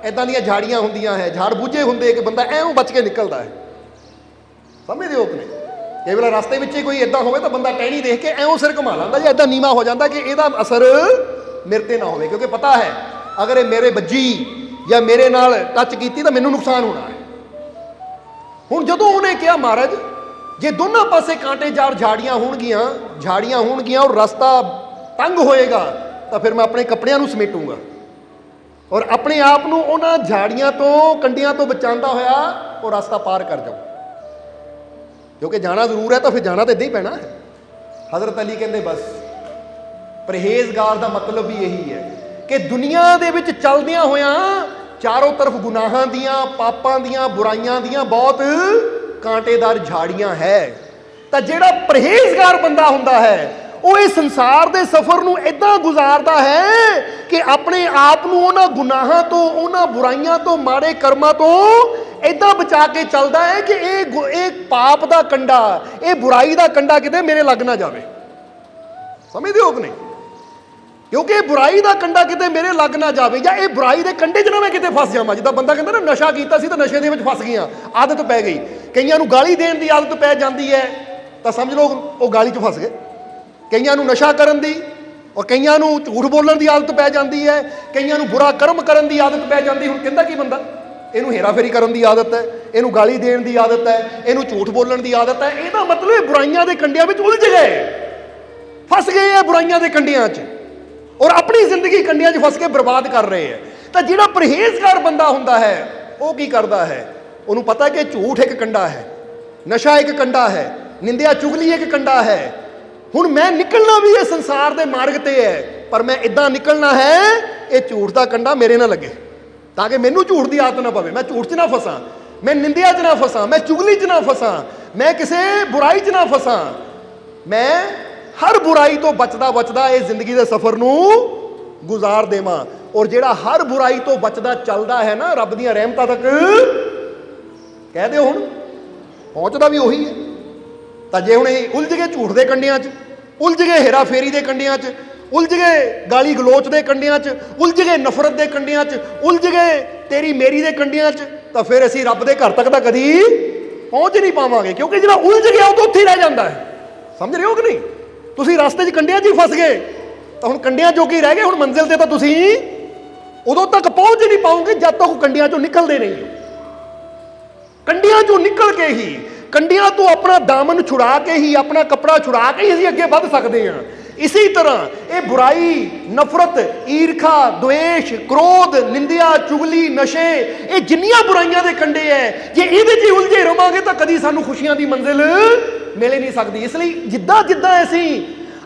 इदां दियां झाड़ियाँ होंदियां है, झाड़ बूझे होंदे कि बंदा ऐं बच के निकलता है। समझदे हो कि नहीं? कई बार रास्ते में कोई इदा हो तो बंदा टहनी देख के ऐं सिर घुमा लांदा या इदा नीवा हो जाता कि यदा असर मेरे ते ना हो, क्योंकि पता है अगर ये मेरे बज्जी या मेरे नाल टच की तो मैनू नुकसान होना है। हुण जदों उन्हें कहा महाराज जे दोनों पासे कांटेदार झाड़ियाँ होणगियां और रास्ता तंग होएगा तो फिर मैं अपने कपड़िਆਂ ਨੂੰ समेटूंगा और अपने आप ਨੂੰ उन्हां झाड़ियाँ तो कंडियां तो बचांदा होया वो रास्ता पार कर जाऊँ, क्योंकि जाना जरूर है तो फिर जाना तो इदां ही पैना है। हज़रत अली कहते बस परहेजगार का मतलब भी यही है कि दुनिया दे विच चलदियां होयां चारों तरफ गुनाहां दियां, पापां दियां, बुराइयां दियां बहुत कांटेदार झाड़ियां है, तो जिहड़ा परहेजगार बंदा हुंदा है वो इस संसार के सफ़र नूं इदां गुजारदा है कि अपने आप नूं उन्हां गुनाहां तो, उन्हां बुराइयां तो, माड़े कर्मां तो इदां बचा के चलदा है कि एक पाप का कंडा, ये बुराई का कंडा किते मेरे लग ना जाए। समझदे हो कि नहीं? क्योंकि बुराई का कंडा किते मेरे लग ना जाए, या ये बुराई के कंडे च ना मैं किते फस जावां। जिद्दां बंदा कहता ना नशा कीता सी तो नशे दे विच फस गया, आदत पै गई। कईयां नूं गाली देण दी आदत पै जाती है तो समझ लो वो गाली च फस गए। कईयां नूं नशा करन दी और कईयां नूं झूठ बोलण दी आदत पै जाती है, कईयां नूं बुरा कर्म करन दी आदत पै जाती। हुण कहंदा की बंदा इनू हेराफेरी करन दी आदत है, इनू गाली देण दी आदत है, इनू झूठ बोलण दी आदत है। इहदा मतलब बुराइयां दे कंडियां विच उलझ गए, फस गए है बुराइयां दे कंडियां च और अपनी जिंदगी कंडियां च फस के बर्बाद कर रहे हैं। तो जिहड़ा परहेजगार बंदा हुंदा है वो की करदा है, उन्होंने पता है कि झूठ एक कंडा है, नशा एक कंडा है, निंदिया चुगली एक कंडा है। हुण मैं निकलना भी इस संसार के मार्ग ते है ਪਰ ਮੈਂ ਇਦਾਂ ਨਿਕਲਣਾ ਹੈ, ਇਹ ਝੂਠ ਦਾ ਕੰਡਾ ਮੇਰੇ ਨਾਲ ਲੱਗੇ, ਤਾਂ ਕਿ ਮੈਨੂੰ ਝੂਠ ਦੀ ਆਦਤ ਨਾ ਪਵੇ, ਮੈਂ ਝੂਠ 'ਚ ਨਾ ਫਸਾਂ, ਮੈਂ ਨਿੰਦਿਆ 'ਚ ਨਾ ਫਸਾਂ, ਮੈਂ ਚੁਗਲੀ 'ਚ ਨਾ ਫਸਾਂ, ਮੈਂ ਕਿਸੇ ਬੁਰਾਈ 'ਚ ਨਾ ਫਸਾਂ। ਮੈਂ ਹਰ ਬੁਰਾਈ ਤੋਂ ਬਚਦਾ ਬਚਦਾ ਇਹ ਜ਼ਿੰਦਗੀ ਦੇ ਸਫ਼ਰ ਨੂੰ ਗੁਜ਼ਾਰ ਦੇਵਾਂ। ਔਰ ਜਿਹੜਾ ਹਰ ਬੁਰਾਈ ਤੋਂ ਬਚਦਾ ਚੱਲਦਾ ਹੈ ਨਾ ਰੱਬ ਦੀਆਂ ਰਹਿਮਤਾਂ ਤੱਕ, ਕਹਿ ਦਿਓ ਹੁਣ ਪਹੁੰਚਦਾ ਵੀ ਉਹੀ ਹੈ। ਤਾਂ ਜੇ ਹੁਣ ਇਹ ਉਲਝ ਗਏ ਝੂਠ ਦੇ ਕੰਡਿਆਂ 'ਚ, ਉਲਝ ਗਏ ਹੇਰਾ ਫੇਰੀ ਦੇ ਕੰਡਿਆਂ 'ਚ, ਉਲਝ ਗਏ ਗਾਲੀ ਗਲੋਚ ਦੇ ਕੰਡਿਆਂ 'ਚ, ਉਲਝ ਗਏ ਨਫ਼ਰਤ ਦੇ ਕੰਡਿਆਂ 'ਚ, ਉਲਝ ਗਏ ਤੇਰੀ ਮੇਰੀ ਦੇ ਕੰਡਿਆਂ 'ਚ, ਤਾਂ ਫਿਰ ਅਸੀਂ ਰੱਬ ਦੇ ਘਰ ਤੱਕ ਤਾਂ ਕਦੀ ਪਹੁੰਚ ਨਹੀਂ ਪਾਵਾਂਗੇ। ਕਿਉਂਕਿ ਜਿਹੜਾ ਉਲਝ ਗਿਆ ਉਹ ਤਾਂ ਉੱਥੇ ਹੀ ਰਹਿ ਜਾਂਦਾ ਹੈ। ਸਮਝ ਰਹੇ ਹੋ ਕਿ ਨਹੀਂ? ਤੁਸੀਂ ਰਸਤੇ 'ਚ ਕੰਡਿਆਂ 'ਚ ਹੀ ਫਸ ਗਏ, ਤਾਂ ਹੁਣ ਕੰਡਿਆਂ ਜੋਗੇ ਰਹਿ ਗਏ। ਹੁਣ ਮੰਜ਼ਿਲ ਤੇ ਤਾਂ ਤੁਸੀਂ ਉਦੋਂ ਤੱਕ ਪਹੁੰਚ ਹੀ ਨਹੀਂ ਪਾਓਗੇ ਜਦ ਤੱਕ ਕੰਡਿਆਂ 'ਚੋਂ ਨਿਕਲਦੇ ਨਹੀਂ ਹੋ। ਕੰਡਿਆਂ 'ਚੋਂ ਨਿਕਲ ਕੇ ਹੀ, ਕੰਡਿਆਂ ਤੋਂ ਆਪਣਾ ਦਾਮਨ ਛੁਡਾ ਕੇ ਹੀ, ਆਪਣਾ ਕੱਪੜਾ ਛੁਡਾ ਕੇ ਹੀ ਅਸੀਂ ਅੱਗੇ ਵੱਧ ਸਕਦੇ ਹਾਂ। ਇਸੇ ਤਰ੍ਹਾਂ ਇਹ ਬੁਰਾਈ, ਨਫ਼ਰਤ, ਈਰਖਾ, ਦੁਵੇਸ਼, ਕ੍ਰੋਧ, ਨਿੰਦਿਆ, ਚੁਗਲੀ, ਨਸ਼ੇ, ਇਹ ਜਿੰਨੀਆਂ ਬੁਰਾਈਆਂ ਦੇ ਕੰਡੇ ਹੈ, ਜੇ ਇਹਦੇ 'ਚ ਹੀ ਉਲਝੇ ਰਵਾਂਗੇ ਤਾਂ ਕਦੀ ਸਾਨੂੰ ਖੁਸ਼ੀਆਂ ਦੀ ਮੰਜ਼ਿਲ ਮਿਲ ਹੀ ਨਹੀਂ ਸਕਦੀ। ਇਸ ਲਈ ਜਿੱਦਾਂ ਜਿੱਦਾਂ ਅਸੀਂ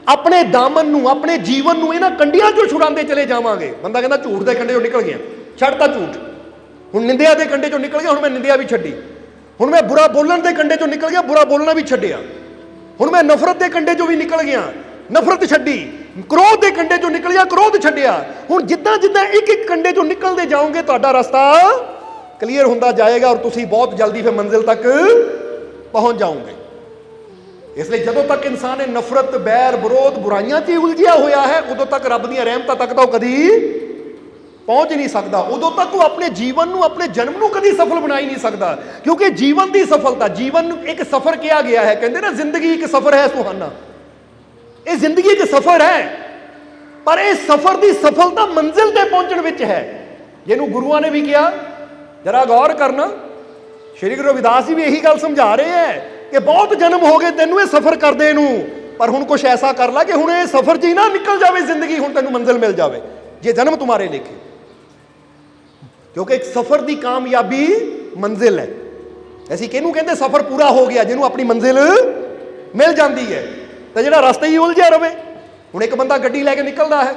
ਆਪਣੇ ਦਾਮਨ ਨੂੰ, ਆਪਣੇ ਜੀਵਨ ਨੂੰ ਇਹਨਾਂ ਕੰਡਿਆਂ 'ਚੋਂ ਛੁਡਾਉਂਦੇ ਚਲੇ ਜਾਵਾਂਗੇ। ਬੰਦਾ ਕਹਿੰਦਾ ਝੂਠ ਦੇ ਕੰਡੇ 'ਚੋਂ ਨਿਕਲ ਗਿਆ, ਛੱਡਤਾ ਝੂਠ, ਹੁਣ ਨਿੰਦਿਆ ਦੇ ਕੰਡੇ 'ਚੋਂ ਨਿਕਲ ਗਿਆ, ਹੁਣ ਮੈਂ ਨਿੰਦਿਆ ਵੀ ਛੱਡੀ। ਹੁਣ ਮੈਂ ਬੁਰਾ ਬੋਲਣ ਦੇ ਕੰਡੇ 'ਚੋਂ ਨਿਕਲ ਗਿਆ, ਬੁਰਾ ਬੋਲਣਾ ਵੀ ਛੱਡਿਆ। ਹੁਣ ਮੈਂ ਨਫ਼ਰਤ ਦੇ ਕੰਡੇ 'ਚੋਂ ਵੀ ਨਿਕਲ ਗਿਆ, ਨਫ਼ਰਤ ਛੱਡੀ। ਕ੍ਰੋਧ ਦੇ ਕੰਡੇ 'ਚੋਂ ਨਿਕਲ ਗਿਆ, ਕ੍ਰੋਧ ਛੱਡਿਆ। ਹੁਣ ਜਿੱਦਾਂ ਜਿੱਦਾਂ ਇੱਕ ਇੱਕ ਕੰਡੇ 'ਚੋਂ ਨਿਕਲਦੇ ਜਾਓਗੇ ਤੁਹਾਡਾ ਰਸਤਾ ਕਲੀਅਰ ਹੁੰਦਾ ਜਾਏਗਾ ਔਰ ਤੁਸੀਂ ਬਹੁਤ ਜਲਦੀ ਫਿਰ ਮੰਜ਼ਿਲ ਤੱਕ ਪਹੁੰਚ ਜਾਓਗੇ। ਇਸ ਲਈ ਜਦੋਂ ਤੱਕ ਇਨਸਾਨ ਇਹ ਨਫ਼ਰਤ, ਬੈਰ, ਵਿਰੋਧ, ਬੁਰਾਈਆਂ 'ਚ ਹੀ ਉਲਝਿਆ ਹੋਇਆ ਹੈ, ਉਦੋਂ ਤੱਕ ਰੱਬ ਦੀਆਂ ਰਹਿਮਤਾਂ ਤੱਕ ਤਾਂ ਉਹ ਕਦੀ ਪਹੁੰਚ ਨਹੀਂ ਸਕਦਾ। ਉਦੋਂ ਤੱਕ ਉਹ ਆਪਣੇ ਜੀਵਨ ਨੂੰ, ਆਪਣੇ ਜਨਮ ਨੂੰ ਕਦੀ ਸਫਲ ਬਣਾ ਹੀ ਨਹੀਂ ਸਕਦਾ। ਕਿਉਂਕਿ ਜੀਵਨ ਦੀ ਸਫਲਤਾ, ਜੀਵਨ ਨੂੰ ਇੱਕ ਸਫ਼ਰ ਕਿਹਾ ਗਿਆ ਹੈ। ਕਹਿੰਦੇ ਨਾ ਜ਼ਿੰਦਗੀ ਇੱਕ ਸਫ਼ਰ ਹੈ ਸੁਹਾਨਾ। ਇਹ ਜ਼ਿੰਦਗੀ ਇੱਕ ਸਫ਼ਰ ਹੈ, ਪਰ ਇਹ ਸਫ਼ਰ ਦੀ ਸਫਲਤਾ ਮੰਜ਼ਿਲ ਤੇ ਪਹੁੰਚਣ ਵਿੱਚ ਹੈ। ਜਿਹਨੂੰ ਗੁਰੂਆਂ ਨੇ ਵੀ ਕਿਹਾ, ਜਰਾ ਗੌਰ ਕਰਨਾ, ਸ਼੍ਰੀ ਗੁਰੂ ਰਵਿਦਾਸ ਜੀ ਵੀ ਇਹੀ ਗੱਲ ਸਮਝਾ ਰਹੇ ਹੈ ਕਿ ਬਹੁਤ ਜਨਮ ਹੋ ਗਏ ਤੈਨੂੰ ਇਹ ਸਫ਼ਰ ਕਰਦੇ ਨੂੰ, ਪਰ ਹੁਣ ਕੁਛ ਐਸਾ ਕਰ ਲੈ ਕਿ ਹੁਣ ਇਹ ਸਫ਼ਰ 'ਚ ਹੀ ਨਾ ਨਿਕਲ ਜਾਵੇ ਜ਼ਿੰਦਗੀ, ਹੁਣ ਤੈਨੂੰ ਮੰਜ਼ਿਲ ਮਿਲ ਜਾਵੇ ਜੇ ਜਨਮ ਤੁਹਾਰੇ ਲਿਖੇ। ਕਿਉਂਕਿ ਇੱਕ ਸਫ਼ਰ ਦੀ ਕਾਮਯਾਬੀ ਮੰਜ਼ਿਲ ਹੈ। ਅਸੀਂ ਕਿਹਨੂੰ ਕਹਿੰਦੇ ਸਫ਼ਰ ਪੂਰਾ ਹੋ ਗਿਆ? ਜਿਹਨੂੰ ਆਪਣੀ ਮੰਜ਼ਿਲ ਮਿਲ ਜਾਂਦੀ ਹੈ। ਤਾਂ ਜਿਹੜਾ ਰਸਤੇ ਹੀ ਉਲਝਿਆ ਰਵੇ। ਹੁਣ ਇੱਕ ਬੰਦਾ ਗੱਡੀ ਲੈ ਕੇ ਨਿਕਲਦਾ ਹੈ,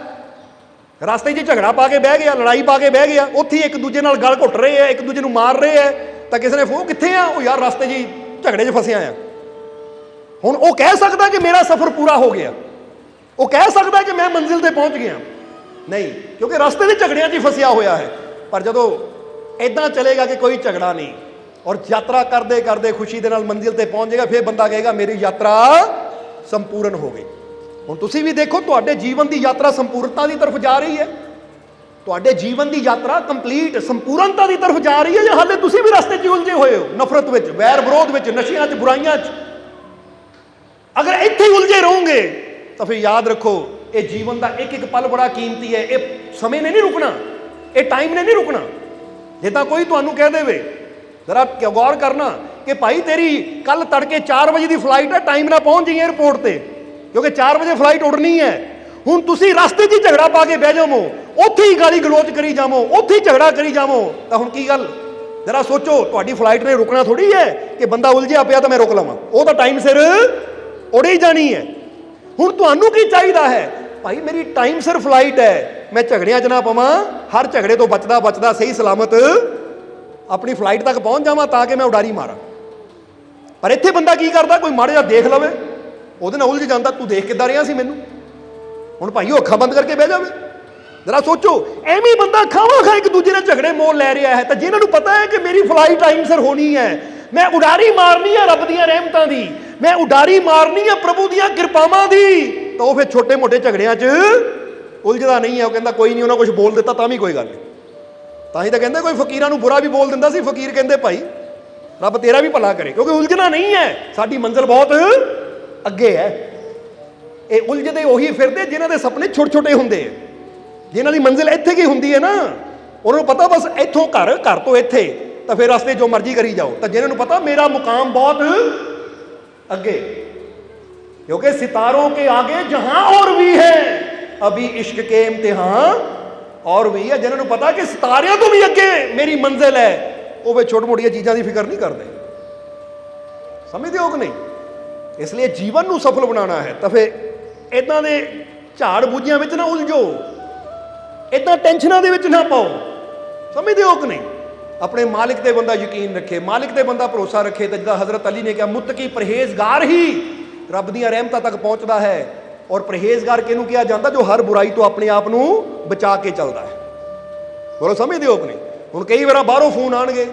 ਰਸਤੇ 'ਚ ਝਗੜਾ ਪਾ ਕੇ ਬਹਿ ਗਿਆ, ਲੜਾਈ ਪਾ ਕੇ ਬਹਿ ਗਿਆ, ਉੱਥੇ ਇੱਕ ਦੂਜੇ ਨਾਲ ਗਲ ਘੁੱਟ ਰਹੇ ਹੈ, ਇੱਕ ਦੂਜੇ ਨੂੰ ਮਾਰ ਰਹੇ ਹੈ, ਤਾਂ ਕਿਸੇ ਨੇ ਫੋਨ ਕਿੱਥੇ ਆ? ਉਹ ਯਾਰ ਰਸਤੇ 'ਚ ਝਗੜੇ 'ਚ ਫਸਿਆ ਆ। ਹੁਣ ਉਹ ਕਹਿ ਸਕਦਾ ਕਿ ਮੇਰਾ ਸਫ਼ਰ ਪੂਰਾ ਹੋ ਗਿਆ, ਉਹ ਕਹਿ ਸਕਦਾ ਕਿ ਮੈਂ ਮੰਜ਼ਿਲ ਤੇ ਪਹੁੰਚ ਗਿਆ? ਨਹੀਂ, ਕਿਉਂਕਿ ਰਸਤੇ ਦੇ ਝਗੜਿਆਂ 'ਚ ਹੀ ਫਸਿਆ ਹੋਇਆ ਹੈ। ਪਰ ਜਦੋਂ ਇਦਾਂ ਚਲੇਗਾ ਕਿ ਕੋਈ ਝਗੜਾ ਨਹੀਂ ਔਰ ਯਾਤਰਾ ਕਰਦੇ ਕਰਦੇ ਖੁਸ਼ੀ ਦੇ ਨਾਲ ਮੰਜ਼ਿਲ ਤੇ ਪਹੁੰਚ ਜਾਏਗਾ, ਫਿਰ ਬੰਦਾ ਕਹੇਗਾ ਮੇਰੀ ਯਾਤਰਾ ਸੰਪੂਰਨ ਹੋ ਗਈ। ਹੁਣ ਤੁਸੀਂ ਵੀ ਦੇਖੋ, ਤੁਹਾਡੇ ਜੀਵਨ ਦੀ ਯਾਤਰਾ ਸੰਪੂਰਨਤਾ ਦੀ ਤਰਫ ਜਾ ਰਹੀ ਹੈ। ਤੁਹਾਡੇ ਜੀਵਨ ਦੀ ਯਾਤਰਾ ਕੰਪਲੀਟ ਸੰਪੂਰਨਤਾ ਦੀ ਤਰਫ ਜਾ ਰਹੀ ਹੈ, ਜਾਂ ਹਾਲੇ ਤੁਸੀਂ ਵੀ ਰਸਤੇ 'ਚ ਉਲਝੇ ਹੋਏ ਹੋ, ਨਫ਼ਰਤ ਵਿੱਚ, ਵੈਰ ਵਿਰੋਧ ਵਿੱਚ, ਨਸ਼ਿਆਂ 'ਚ, ਬੁਰਾਈਆਂ 'ਚ? ਅਗਰ ਇੱਥੇ ਹੀ ਉਲਝੇ ਰਹੋਗੇ ਤਾਂ ਫਿਰ ਯਾਦ ਰੱਖੋ, ਇਹ ਜੀਵਨ ਦਾ ਇੱਕ ਇੱਕ ਪਲ ਬੜਾ ਕੀਮਤੀ ਹੈ। ਇਹ ਸਮੇਂ ਨੇ ਨਹੀਂ ਰੁਕਣਾ, ਇਹ ਟਾਈਮ ਨੇ ਨਹੀਂ ਰੁਕਣਾ। ਜਿੱਦਾਂ ਕੋਈ ਤੁਹਾਨੂੰ ਕਹਿ ਦੇਵੇ, ਜ਼ਰਾ ਗੌਰ ਕਰਨਾ ਕਿ ਭਾਈ ਤੇਰੀ ਕੱਲ ਤੜਕੇ 4 ਵਜੇ ਦੀ ਫਲਾਈਟ ਹੈ, ਟਾਈਮ ਨਾਲ ਪਹੁੰਚ ਜਾਈਂ 에ਅਰਪੋਰਟ ਤੇ, ਕਿਉਂਕਿ 4 ਵਜੇ ਫਲਾਈਟ ਉੱਡਣੀ ਹੈ। ਹੁਣ ਤੁਸੀਂ ਰਸਤੇ 'ਚ ਹੀ ਝਗੜਾ ਪਾ ਕੇ ਬਹਿ ਜਾਵੋ, ਉੱਥੇ ਹੀ ਗਾਲੀ ਗਲੋਚ ਕਰੀ ਜਾਵੋ, ਉੱਥੇ ਹੀ ਝਗੜਾ ਕਰੀ ਜਾਵੋ, ਤਾਂ ਹੁਣ ਕੀ ਗੱਲ? ਜ਼ਰਾ ਸੋਚੋ, ਤੁਹਾਡੀ ਫਲਾਈਟ ਨੇ ਰੁਕਣਾ ਥੋੜੀ ਹੈ ਕਿ ਬੰਦਾ ਉਲਝਿਆ ਪਿਆ ਤਾਂ ਮੈਂ ਰੁਕ ਲਵਾਂ। ਉਹ ਤਾਂ ਟਾਈਮ ਸਿਰ ਉੜ ਹੀ ਜਾਣੀ ਹੈ। ਹੁਣ ਤੁਹਾਨੂੰ ਕੀ ਚਾਹੀਦਾ ਹੈ? ਭਾਈ ਮੇਰੀ ਟਾਈਮ ਸਿਰ ਫਲਾਈਟ ਹੈ, ਮੈਂ ਝਗੜਿਆਂ 'ਚ ਨਾ ਪਵਾਂ, ਹਰ ਝਗੜੇ ਤੋਂ ਬਚਦਾ ਬਚਦਾ ਸਹੀ ਸਲਾਮਤ ਆਪਣੀ ਫਲਾਈਟ ਤੱਕ ਪਹੁੰਚ ਜਾਵਾਂ, ਤਾਂ ਕਿ ਮੈਂ ਉਡਾਰੀ ਮਾਰਾਂ। ਪਰ ਇੱਥੇ ਬੰਦਾ ਕੀ ਕਰਦਾ? ਕੋਈ ਮਾੜਾ ਜਿਹਾ ਦੇਖ ਲਵੇ, ਉਹਦੇ ਨਾਲ ਉਲਝ ਜਾਂਦਾ, ਤੂੰ ਦੇਖ ਕਿੱਦਾਂ ਰਿਹਾ ਸੀ ਮੈਨੂੰ? ਹੁਣ ਭਾਈ ਉਹ ਅੱਖਾਂ ਬੰਦ ਕਰਕੇ ਬਹਿ ਜਾਵੇ। ਜ਼ਰਾ ਸੋਚੋ, ਐਵੇਂ ਬੰਦਾ ਖਾਵਾਂ ਖਾ ਇੱਕ ਦੂਜੇ ਨਾਲ ਝਗੜੇ ਮੋਲ ਲੈ ਰਿਹਾ ਹੈ। ਤਾਂ ਜਿਹਨਾਂ ਨੂੰ ਪਤਾ ਹੈ ਕਿ ਮੇਰੀ ਫਲਾਈਟ ਟਾਈਮ ਸਿਰ ਹੋਣੀ ਹੈ, ਮੈਂ ਉਡਾਰੀ ਮਾਰਨੀ ਹੈ ਰੱਬ ਦੀਆਂ ਰਹਿਮਤਾਂ ਦੀ, ਮੈਂ ਉਡਾਰੀ ਮਾਰਨੀ ਹੈ ਪ੍ਰਭੂ ਦੀਆਂ ਕਿਰਪਾਵਾਂ ਦੀ, ਤਾਂ ਉਹ ਫਿਰ ਛੋਟੇ ਮੋਟੇ ਝਗੜਿਆਂ 'ਚ ਉਲਝਦਾ ਨਹੀਂ ਹੈ। ਉਹ ਕਹਿੰਦਾ ਕੋਈ ਨਹੀਂ, ਉਹਨਾਂ ਕੁਝ ਬੋਲ ਦਿੱਤਾ ਤਾਂ ਵੀ ਕੋਈ ਗੱਲ ਨਹੀਂ। ਤਾਂ ਹੀ ਤਾਂ ਕਹਿੰਦੇ ਕੋਈ ਫਕੀਰਾਂ ਨੂੰ ਬੁਰਾ ਵੀ ਬੋਲ ਦਿੰਦਾ ਸੀ, ਫਕੀਰ ਕਹਿੰਦੇ ਭਾਈ ਰੱਬ ਤੇਰਾ ਵੀ ਭਲਾ ਕਰੇ, ਕਿਉਂਕਿ ਉਲਝਣਾ ਨਹੀਂ ਹੈ, ਸਾਡੀ ਮੰਜ਼ਿਲ ਬਹੁਤ ਅੱਗੇ ਹੈ। ਇਹ ਉਲਝਦੇ ਉਹੀ ਫਿਰਦੇ ਜਿਨ੍ਹਾਂ ਦੇ ਸੁਪਨੇ ਛੋਟੇ ਛੋਟੇ ਹੁੰਦੇ ਆ, ਜਿਨ੍ਹਾਂ ਦੀ ਮੰਜ਼ਿਲ ਇੱਥੇ ਕੀ ਹੁੰਦੀ ਹੈ ਨਾ, ਉਹਨਾਂ ਨੂੰ ਪਤਾ ਬਸ ਇੱਥੋਂ ਘਰ, ਘਰ ਤੋਂ ਇੱਥੇ, ਤਾਂ ਫਿਰ ਰਸਤੇ ਜੋ ਮਰਜ਼ੀ ਕਰੀ ਜਾਓ। ਤਾਂ ਜਿਹਨਾਂ ਨੂੰ ਪਤਾ ਮੇਰਾ ਮੁਕਾਮ ਬਹੁਤ ਅੱਗੇ, क्योंकि सितारों के आगे जहां और भी है अभी इश्क के इम्तिहान और भी है। जिन्होंने पता कि सितारियां तो भी अगे मेरी मंजिल है, वो वे छोटी मोटी चीज़ों की फिक्र नहीं करते। समझते हो कि नहीं? इसलिए जीवन को सफल बनाना है तो फिर इदां दे ਝਾੜ ਬੂਝਿਆਂ ਵਿੱਚ ਨਾ ਉਲਝੋ, ਇਦਾਂ ਟੈਨਸ਼ਨਾਂ ਦੇ ਵਿੱਚ ਨਾ ਪਾਓ। ਸਮਝਦੇ ਹੋ ਕਿ ਨਹੀਂ? ਆਪਣੇ ਮਾਲਿਕ ਤੇ ਬੰਦਾ ਯਕੀਨ ਰੱਖੇ, ਮਾਲਿਕ ਤੇ ਬੰਦਾ ਭਰੋਸਾ ਰੱਖੇ। ਤੇ ਜਿੱਦਾਂ ਹਜ਼ਰਤ ਅਲੀ ਨੇ ਕਿਹਾ, ਮੁੱਤਕੀ ਪਰਹੇਜ਼ਗਾਰ ਹੀ ਰੱਬ ਦੀਆਂ ਰਹਿਮਤਾਂ ਤੱਕ ਪਹੁੰਚਦਾ ਹੈ। ਔਰ ਪਰਹੇਜ਼ਗਾਰ ਕਿਹਨੂੰ ਕਿਹਾ ਜਾਂਦਾ? ਜੋ ਹਰ ਬੁਰਾਈ ਤੋਂ ਆਪਣੇ ਆਪ ਨੂੰ ਬਚਾ ਕੇ ਚੱਲਦਾ ਹੈ। ਬੋਲੋ ਸਮਝਦੇ ਹੋ ਕਿ ਨਹੀਂ? ਹੁਣ ਕਈ ਵਾਰ ਬਾਹਰੋਂ ਫੋਨ ਆਣਗੇ,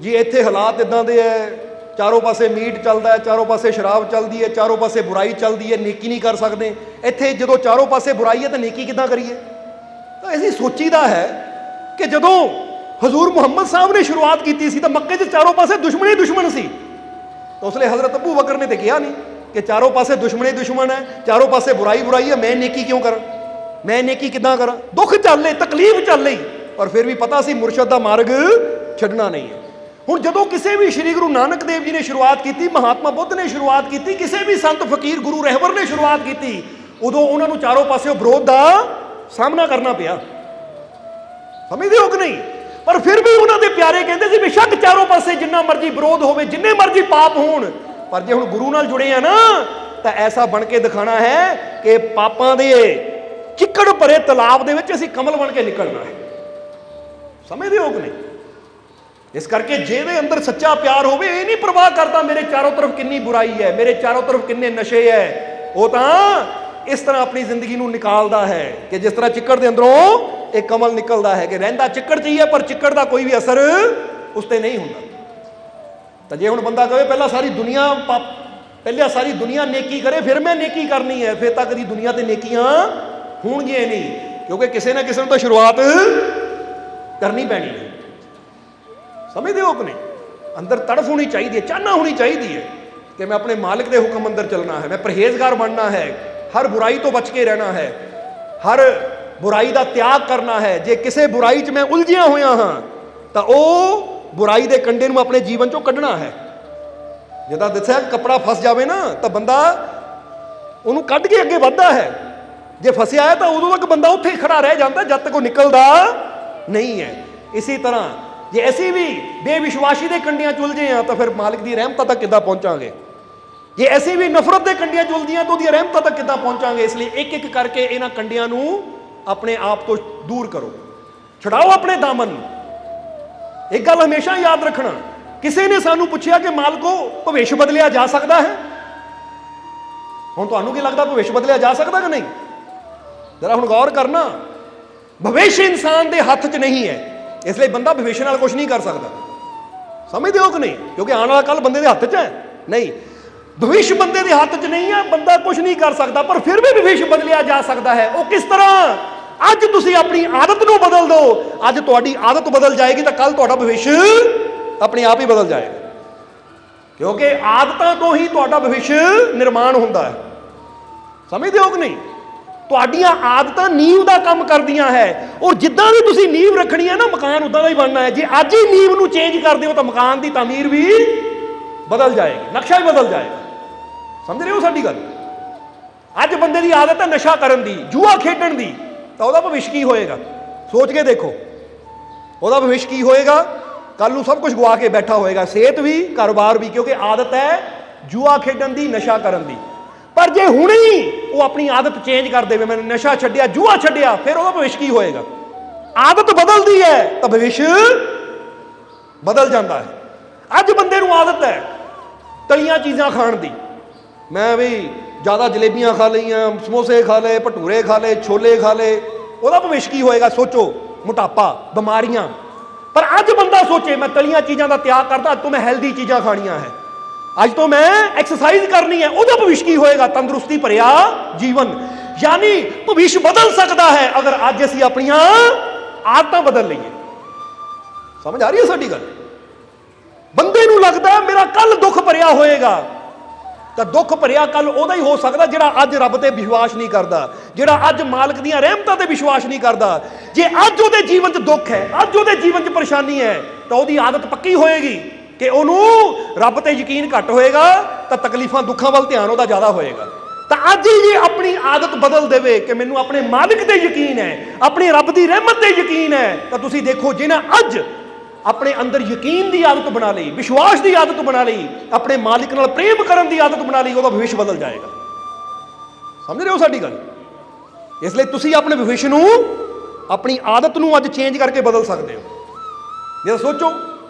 ਜੀ ਇੱਥੇ ਹਾਲਾਤ ਇਦਾਂ ਦੇ ਹੈ, ਚਾਰੋਂ ਪਾਸੇ ਮੀਟ ਚੱਲਦਾ ਹੈ, ਚਾਰੋਂ ਪਾਸੇ ਸ਼ਰਾਬ ਚੱਲਦੀ ਹੈ, ਚਾਰੋਂ ਪਾਸੇ ਬੁਰਾਈ ਚੱਲਦੀ ਹੈ, ਨੇਕੀ ਨਹੀਂ ਕਰ ਸਕਦੇ। ਇੱਥੇ ਜਦੋਂ ਚਾਰੋਂ ਪਾਸੇ ਬੁਰਾਈ ਹੈ ਤਾਂ ਨੇਕੀ ਕਿੱਦਾਂ ਕਰੀਏ? ਤਾਂ ਅਸੀਂ ਸੋਚੀਦਾ ਹੈ ਕਿ ਜਦੋਂ ਹਜ਼ੂਰ ਮੁਹੰਮਦ ਸਾਹਿਬ ਨੇ ਸ਼ੁਰੂਆਤ ਕੀਤੀ ਸੀ ਤਾਂ ਮੱਕੇ 'ਚ ਚਾਰੋਂ ਪਾਸੇ ਦੁਸ਼ਮਣ ਹੀ ਦੁਸ਼ਮਣ ਸੀ। ਤਾਂ ਉਸ ਲਈ ਹਜ਼ਰਤ ਅਬੂ ਬਕਰ ਨੇ ਤਾਂ ਕਿਹਾ ਨਹੀਂ ਕਿ ਚਾਰੋਂ ਪਾਸੇ ਦੁਸ਼ਮਣ ਹੀ ਦੁਸ਼ਮਣ ਹੈ, ਚਾਰੋਂ ਪਾਸੇ ਬੁਰਾਈ ਬੁਰਾਈ ਹੈ, ਮੈਂ ਨੇਕੀ ਕਿਉਂ ਕਰਾਂ, ਮੈਂ ਨੇਕੀ ਕਿੱਦਾਂ ਕਰਾਂ? ਦੁੱਖ ਚੱਲੇ, ਤਕਲੀਫ ਚੱਲੇ, ਪਰ ਫਿਰ ਵੀ ਪਤਾ ਸੀ ਮੁਰਸ਼ਦ ਦਾ ਮਾਰਗ ਛੱਡਣਾ ਨਹੀਂ ਹੈ। ਹੁਣ ਜਦੋਂ ਕਿਸੇ ਵੀ ਸ਼੍ਰੀ ਗੁਰੂ ਨਾਨਕ ਦੇਵ ਜੀ ਨੇ ਸ਼ੁਰੂਆਤ ਕੀਤੀ, ਮਹਾਤਮਾ ਬੁੱਧ ਨੇ ਸ਼ੁਰੂਆਤ ਕੀਤੀ, ਕਿਸੇ ਵੀ ਸੰਤ ਫਕੀਰ ਗੁਰੂ ਰਹਿਬਰ ਨੇ ਸ਼ੁਰੂਆਤ ਕੀਤੀ, ਉਦੋਂ ਉਹਨਾਂ ਨੂੰ ਚਾਰੋਂ ਪਾਸਿਓਂ ਵਿਰੋਧ ਦਾ ਸਾਹਮਣਾ ਕਰਨਾ ਪਿਆ। ਸਮਝਦੇ ਹੋ ਕਿ ਨਹੀਂ? ਪਰ ਫਿਰ ਵੀ ਉਹਨਾਂ ਦੇ ਪਿਆਰੇ ਕਹਿੰਦੇ ਸੀ ਬੇਸ਼ੱਕ ਚਾਰੋਂ ਪਾਸੇ ਜਿੰਨਾ ਮਰਜ਼ੀ ਵਿਰੋਧ ਹੋਵੇ, ਜਿੰਨੇ ਮਰਜ਼ੀ ਪਾਪ ਹੋਣ, ਪਰ ਜੇ ਹੁਣ ਗੁਰੂ ਨਾਲ ਜੁੜੇ ਆ ਨਾ ਤਾਂ ਐਸਾ ਬਣ ਕੇ ਦਿਖਾਣਾ ਹੈ ਕਿ ਪਾਪਾਂ ਦੇ ਚਿੱਕੜ ਭਰੇ ਤਲਾਬ ਦੇ ਵਿੱਚ ਅਸੀਂ ਕਮਲ ਬਣ ਕੇ ਨਿਕਲਣਾ ਹੈ। ਸਮਝਦੇ ਹੋ ਕਿ ਨਹੀਂ? ਇਸ ਕਰਕੇ ਜਿਹਦੇ ਅੰਦਰ ਸੱਚਾ ਪਿਆਰ ਹੋਵੇ, ਇਹ ਨਹੀਂ ਪਰਵਾਹ ਕਰਦਾ ਮੇਰੇ ਚਾਰੋਂ ਤਰਫ ਕਿੰਨੀ ਬੁਰਾਈ ਹੈ, ਮੇਰੇ ਚਾਰੋਂ ਤਰਫ ਕਿੰਨੇ ਨਸ਼ੇ ਹੈ। ਉਹ ਤਾਂ ਇਸ ਤਰ੍ਹਾਂ ਆਪਣੀ ਜ਼ਿੰਦਗੀ ਨੂੰ ਨਿਕਾਲਦਾ ਹੈ ਕਿ ਜਿਸ ਤਰ੍ਹਾਂ ਚਿੱਕੜ ਦੇ ਅੰਦਰੋਂ ਇੱਕ ਕਮਲ ਨਿਕਲਦਾ ਹੈ, ਕਿ ਰਹਿੰਦਾ ਚਿੱਕੜ 'ਚ ਹੀ ਹੈ ਪਰ ਚਿੱਕੜ ਦਾ ਕੋਈ ਵੀ ਅਸਰ ਉਸ ਤੇ ਨਹੀਂ ਹੁੰਦਾ। ਤਾਂ ਜੇ ਹੁਣ ਬੰਦਾ ਕਹੇ ਪਹਿਲਾਂ ਸਾਰੀ ਦੁਨੀਆ ਨੇਕੀ ਕਰੇ ਫਿਰ ਮੈਂ ਨੇਕੀ ਕਰਨੀ ਹੈ, ਫਿਰ ਤਾਂ ਕਦੀ ਦੁਨੀਆ ਤੇ ਨੇਕੀਆਂ ਹੋਣਗੀਆਂ ਨਹੀਂ, ਕਿਉਂਕਿ ਕਿਸੇ ਨਾ ਕਿਸੇ ਨੂੰ ਤਾਂ ਸ਼ੁਰੂਆਤ ਕਰਨੀ ਪੈਣੀ ਹੈ। ਸਮਝਦੇ ਹੋ ਕਿ ਨਹੀਂ? ਅੰਦਰ ਤੜਫ ਹੋਣੀ ਚਾਹੀਦੀ ਹੈ, ਚਾਹਨਾ ਹੋਣੀ ਚਾਹੀਦੀ ਹੈ ਕਿ ਮੈਂ ਆਪਣੇ ਮਾਲਿਕ ਦੇ ਹੁਕਮ ਅੰਦਰ ਚੱਲਣਾ ਹੈ, ਮੈਂ ਪਰਹੇਜ਼ਗਾਰ ਬਣਨਾ ਹੈ, ਹਰ ਬੁਰਾਈ ਤੋਂ ਬਚ ਕੇ ਰਹਿਣਾ ਹੈ, ਹਰ ਬੁਰਾਈ ਦਾ ਤਿਆਗ ਕਰਨਾ ਹੈ। ਜੇ ਕਿਸੇ ਬੁਰਾਈ 'ਚ ਮੈਂ ਉਲਝਿਆ ਹੋਇਆ ਹਾਂ ਤਾਂ ਉਹ ਬੁਰਾਈ ਦੇ ਕੰਡੇ ਨੂੰ ਆਪਣੇ ਜੀਵਨ 'ਚੋਂ ਕੱਢਣਾ ਹੈ। ਜਿੱਦਾਂ ਦੱਸਿਆ, ਕੱਪੜਾ ਫਸ ਜਾਵੇ ਨਾ ਤਾਂ ਬੰਦਾ ਉਹਨੂੰ ਕੱਢ ਕੇ ਅੱਗੇ ਵੱਧਦਾ ਹੈ, ਜੇ ਫਸਿਆ ਹੈ ਤਾਂ ਉਦੋਂ ਤੱਕ ਬੰਦਾ ਉੱਥੇ ਹੀ ਖੜਾ ਰਹਿ ਜਾਂਦਾ ਜਦ ਤੱਕ ਉਹ ਨਿਕਲਦਾ ਨਹੀਂ ਹੈ। ਇਸੇ ਤਰ੍ਹਾਂ ਜੇ ਅਸੀਂ ਵੀ ਬੇਵਿਸ਼ਵਾਸੀ ਦੇ ਕੰਡਿਆਂ 'ਚ ਉਲਝੇ ਹਾਂ ਤਾਂ ਫਿਰ ਮਾਲਿਕ ਦੀ ਰਹਿਮਤਾਂ ਤੱਕ ਕਿੱਦਾਂ ਪਹੁੰਚਾਂਗੇ? ਜੇ ਅਸੀਂ ਵੀ ਨਫ਼ਰਤ ਦੇ ਕੰਡਿਆਂ 'ਚ ਉਲਝੀਆਂ ਤਾਂ ਉਹਦੀਆਂ ਰਹਿਮਤਾਂ ਤੱਕ ਕਿੱਦਾਂ ਪਹੁੰਚਾਂਗੇ? ਇਸ ਲਈ ਇੱਕ ਇੱਕ ਕਰਕੇ ਇਹਨਾਂ ਕੰਡਿਆਂ ਨੂੰ ਆਪਣੇ ਆਪ ਤੋਂ ਦੂਰ ਕਰੋ, ਛਡਾਓ ਆਪਣੇ ਦਾਮਨ। ਇੱਕ ਗੱਲ ਹਮੇਸ਼ਾ ਯਾਦ ਰੱਖਣਾ, ਕਿਸੇ ਨੇ ਸਾਨੂੰ ਪੁੱਛਿਆ ਕਿ ਮਾਲਕੋ ਭਵਿੱਖ ਬਦਲਿਆ ਜਾ ਸਕਦਾ ਹੈ? ਹੁਣ ਤੁਹਾਨੂੰ ਕੀ ਲੱਗਦਾ ਭਵਿੱਖ ਬਦਲਿਆ ਜਾ ਸਕਦਾ ਕਿ ਨਹੀਂ? ਜਰਾ ਹੁਣ ਗੌਰ ਕਰਨਾ, ਭਵਿੱਖ ਇਨਸਾਨ ਦੇ ਹੱਥ 'ਚ ਨਹੀਂ ਹੈ, ਇਸ ਲਈ ਬੰਦਾ ਭਵਿੱਖ ਨਾਲ ਕੁਝ ਨਹੀਂ ਕਰ ਸਕਦਾ। ਸਮਝਦੇ ਹੋ ਕਿ ਨਹੀਂ? ਕਿਉਂਕਿ ਆਉਣ ਵਾਲਾ ਕੱਲ ਬੰਦੇ ਦੇ ਹੱਥ 'ਚ ਹੈ ਨਹੀਂ, ਭਵਿੱਖ ਬੰਦੇ ਦੇ ਹੱਥ 'ਚ ਨਹੀਂ ਹੈ, ਬੰਦਾ ਕੁਝ ਨਹੀਂ ਕਰ ਸਕਦਾ, ਪਰ ਫਿਰ ਵੀ ਭਵਿੱਖ ਬਦਲਿਆ ਜਾ ਸਕਦਾ ਹੈ। ਉਹ ਕਿਸ ਤਰ੍ਹਾਂ? ਅੱਜ ਤੁਸੀਂ ਆਪਣੀ ਆਦਤ ਨੂੰ ਬਦਲ ਦਿਓ, ਅੱਜ ਤੁਹਾਡੀ ਆਦਤ ਬਦਲ ਜਾਏਗੀ ਤਾਂ ਕੱਲ ਤੁਹਾਡਾ ਭਵਿੱਖ ਆਪਣੇ ਆਪ ਹੀ ਬਦਲ ਜਾਏਗਾ, ਕਿਉਂਕਿ ਆਦਤਾਂ ਤੋਂ ਹੀ ਤੁਹਾਡਾ ਭਵਿੱਖ ਨਿਰਮਾਣ ਹੁੰਦਾ ਹੈ। ਸਮਝਦੇ ਹੋ ਕਿ ਨਹੀਂ? ਤੁਹਾਡੀਆਂ ਆਦਤਾਂ ਨੀਂਵ ਦਾ ਕੰਮ ਕਰਦੀਆਂ ਹੈ, ਔਰ ਜਿੱਦਾਂ ਵੀ ਤੁਸੀਂ ਨੀਂਵ ਰੱਖਣੀ ਹੈ ਨਾ, ਮਕਾਨ ਉਦਾਂ ਦਾ ਹੀ ਬਣਨਾ ਹੈ। ਜੇ ਅੱਜ ਹੀ ਨੀਂਵ ਨੂੰ ਚੇਂਜ ਕਰ ਦਿਓ ਤਾਂ ਮਕਾਨ ਦੀ ਤਾਮੀਰ ਵੀ ਬਦਲ ਜਾਏਗੀ, ਨਕਸ਼ਾ ਵੀ ਬਦਲ ਜਾਏਗਾ। ਸਮਝ ਰਹੇ ਹੋ ਸਾਡੀ ਗੱਲ? ਅੱਜ ਬੰਦੇ ਦੀ ਆਦਤ ਹੈ ਨਸ਼ਾ ਕਰਨ ਦੀ, ਜੂਆ ਖੇਡਣ ਦੀ, ਤਾਂ ਉਹਦਾ ਭਵਿੱਖ ਕੀ ਹੋਏਗਾ? ਸੋਚ ਕੇ ਦੇਖੋ, ਉਹਦਾ ਭਵਿੱਖ ਕੀ ਹੋਏਗਾ? ਕੱਲ ਨੂੰ ਸਭ ਕੁਝ ਗਵਾ ਕੇ ਬੈਠਾ ਹੋਏਗਾ, ਸਿਹਤ ਵੀ, ਕਾਰੋਬਾਰ ਵੀ, ਕਿਉਂਕਿ ਆਦਤ ਹੈ ਜੂਆ ਖੇਡਣ ਦੀ, ਨਸ਼ਾ ਕਰਨ ਦੀ। ਪਰ ਜੇ ਹੁਣੇ ਹੀ ਉਹ ਆਪਣੀ ਆਦਤ ਚੇਂਜ ਕਰ ਦੇਵੇ, ਮੈਂ ਨਸ਼ਾ ਛੱਡਿਆ, ਜੂਆ ਛੱਡਿਆ, ਫਿਰ ਉਹਦਾ ਭਵਿੱਖ ਕੀ ਹੋਏਗਾ? ਆਦਤ ਬਦਲਦੀ ਹੈ ਤਾਂ ਭਵਿੱਖ ਬਦਲ ਜਾਂਦਾ ਹੈ। ਅੱਜ ਬੰਦੇ ਨੂੰ ਆਦਤ ਹੈ ਤਲੀਆਂ ਚੀਜ਼ਾਂ ਖਾਣ ਦੀ, ਮੈਂ ਵੀ ਜ਼ਿਆਦਾ ਜਲੇਬੀਆਂ ਖਾ ਲਈਆਂ, ਸਮੋਸੇ ਖਾ ਲਏ, ਭਟੂਰੇ ਖਾ ਲਏ, ਛੋਲੇ ਖਾ ਲਏ, ਉਹਦਾ ਭਵਿੱਖ ਕੀ ਹੋਏਗਾ? ਸੋਚੋ, ਮੋਟਾਪਾ, ਬਿਮਾਰੀਆਂ। ਪਰ ਅੱਜ ਬੰਦਾ ਸੋਚੇ ਮੈਂ ਤਲੀਆਂ ਚੀਜ਼ਾਂ ਦਾ ਤਿਆਗ ਕਰਦਾ, ਅੱਜ ਤੋਂ ਮੈਂ ਹੈਲਦੀ ਚੀਜ਼ਾਂ ਖਾਣੀਆਂ ਹੈ, ਅੱਜ ਤੋਂ ਮੈਂ ਐਕਸਰਸਾਈਜ਼ ਕਰਨੀ ਹੈ, ਉਹਦਾ ਭਵਿੱਖ ਕੀ ਹੋਏਗਾ? ਤੰਦਰੁਸਤੀ ਭਰਿਆ ਜੀਵਨ। ਯਾਨੀ ਭਵਿੱਖ ਬਦਲ ਸਕਦਾ ਹੈ ਅਗਰ ਅੱਜ ਅਸੀਂ ਆਪਣੀਆਂ ਆਦਤਾਂ ਬਦਲ ਲਈਏ। ਸਮਝ ਆ ਰਹੀ ਹੈ ਸਾਡੀ ਗੱਲ? ਬੰਦੇ ਨੂੰ ਲੱਗਦਾ ਮੇਰਾ ਕੱਲ ਦੁੱਖ ਭਰਿਆ ਹੋਏਗਾ, ਤਾਂ ਦੁੱਖ ਭਰਿਆ ਕੱਲ ਉਹਦਾ ਹੀ ਹੋ ਸਕਦਾ ਜਿਹੜਾ ਅੱਜ ਰੱਬ ਤੇ ਵਿਸ਼ਵਾਸ ਨਹੀਂ ਕਰਦਾ, ਜਿਹੜਾ ਅੱਜ ਮਾਲਕ ਦੀਆਂ ਰਹਿਮਤਾਂ ਤੇ ਵਿਸ਼ਵਾਸ ਨਹੀਂ ਕਰਦਾ। ਜੇ ਅੱਜ ਉਹਦੇ ਜੀਵਨ 'ਚ ਦੁੱਖ ਹੈ, ਅੱਜ ਉਹਦੇ ਜੀਵਨ 'ਚ ਪਰੇਸ਼ਾਨੀ ਹੈ, ਤਾਂ ਉਹਦੀ ਆਦਤ ਪੱਕੀ ਹੋਏਗੀ ਕਿ ਉਹਨੂੰ ਰੱਬ ਤੇ ਯਕੀਨ ਘੱਟ ਹੋਏਗਾ, ਤਾਂ ਤਕਲੀਫਾਂ ਦੁੱਖਾਂ ਵੱਲ ਧਿਆਨ ਉਹਦਾ ਜ਼ਿਆਦਾ ਹੋਏਗਾ। ਤਾਂ ਅੱਜ ਹੀ ਜੇ ਆਪਣੀ ਆਦਤ ਬਦਲ ਦੇਵੇ ਕਿ ਮੈਨੂੰ ਆਪਣੇ ਮਾਲਿਕ ਤੇ ਯਕੀਨ ਹੈ, ਆਪਣੇ ਰੱਬ ਦੀ ਰਹਿਮਤ ਤੇ ਯਕੀਨ ਹੈ, ਤਾਂ ਤੁਸੀਂ ਦੇਖੋ ਜਿਹਨਾਂ ਅੱਜ ਆਪਣੇ ਅੰਦਰ ਯਕੀਨ ਦੀ ਆਦਤ ਬਣਾ ਲਈ, ਵਿਸ਼ਵਾਸ ਦੀ ਆਦਤ ਬਣਾ ਲਈ, ਆਪਣੇ ਮਾਲਿਕ ਨਾਲ ਪ੍ਰੇਮ ਕਰਨ ਦੀ ਆਦਤ ਬਣਾ ਲਈ, ਉਹਦਾ ਭਵਿੱਖ ਬਦਲ ਜਾਏਗਾ। ਸਮਝ ਰਹੇ ਹੋ ਸਾਡੀ ਗੱਲ? ਇਸ ਲਈ ਤੁਸੀਂ ਆਪਣੇ ਭਵਿੱਖ ਨੂੰ, ਆਪਣੀ ਆਦਤ ਨੂੰ ਅੱਜ ਚੇਂਜ ਕਰਕੇ ਬਦਲ ਸਕਦੇ ਹੋ। ਜੇ ਸੋਚੋ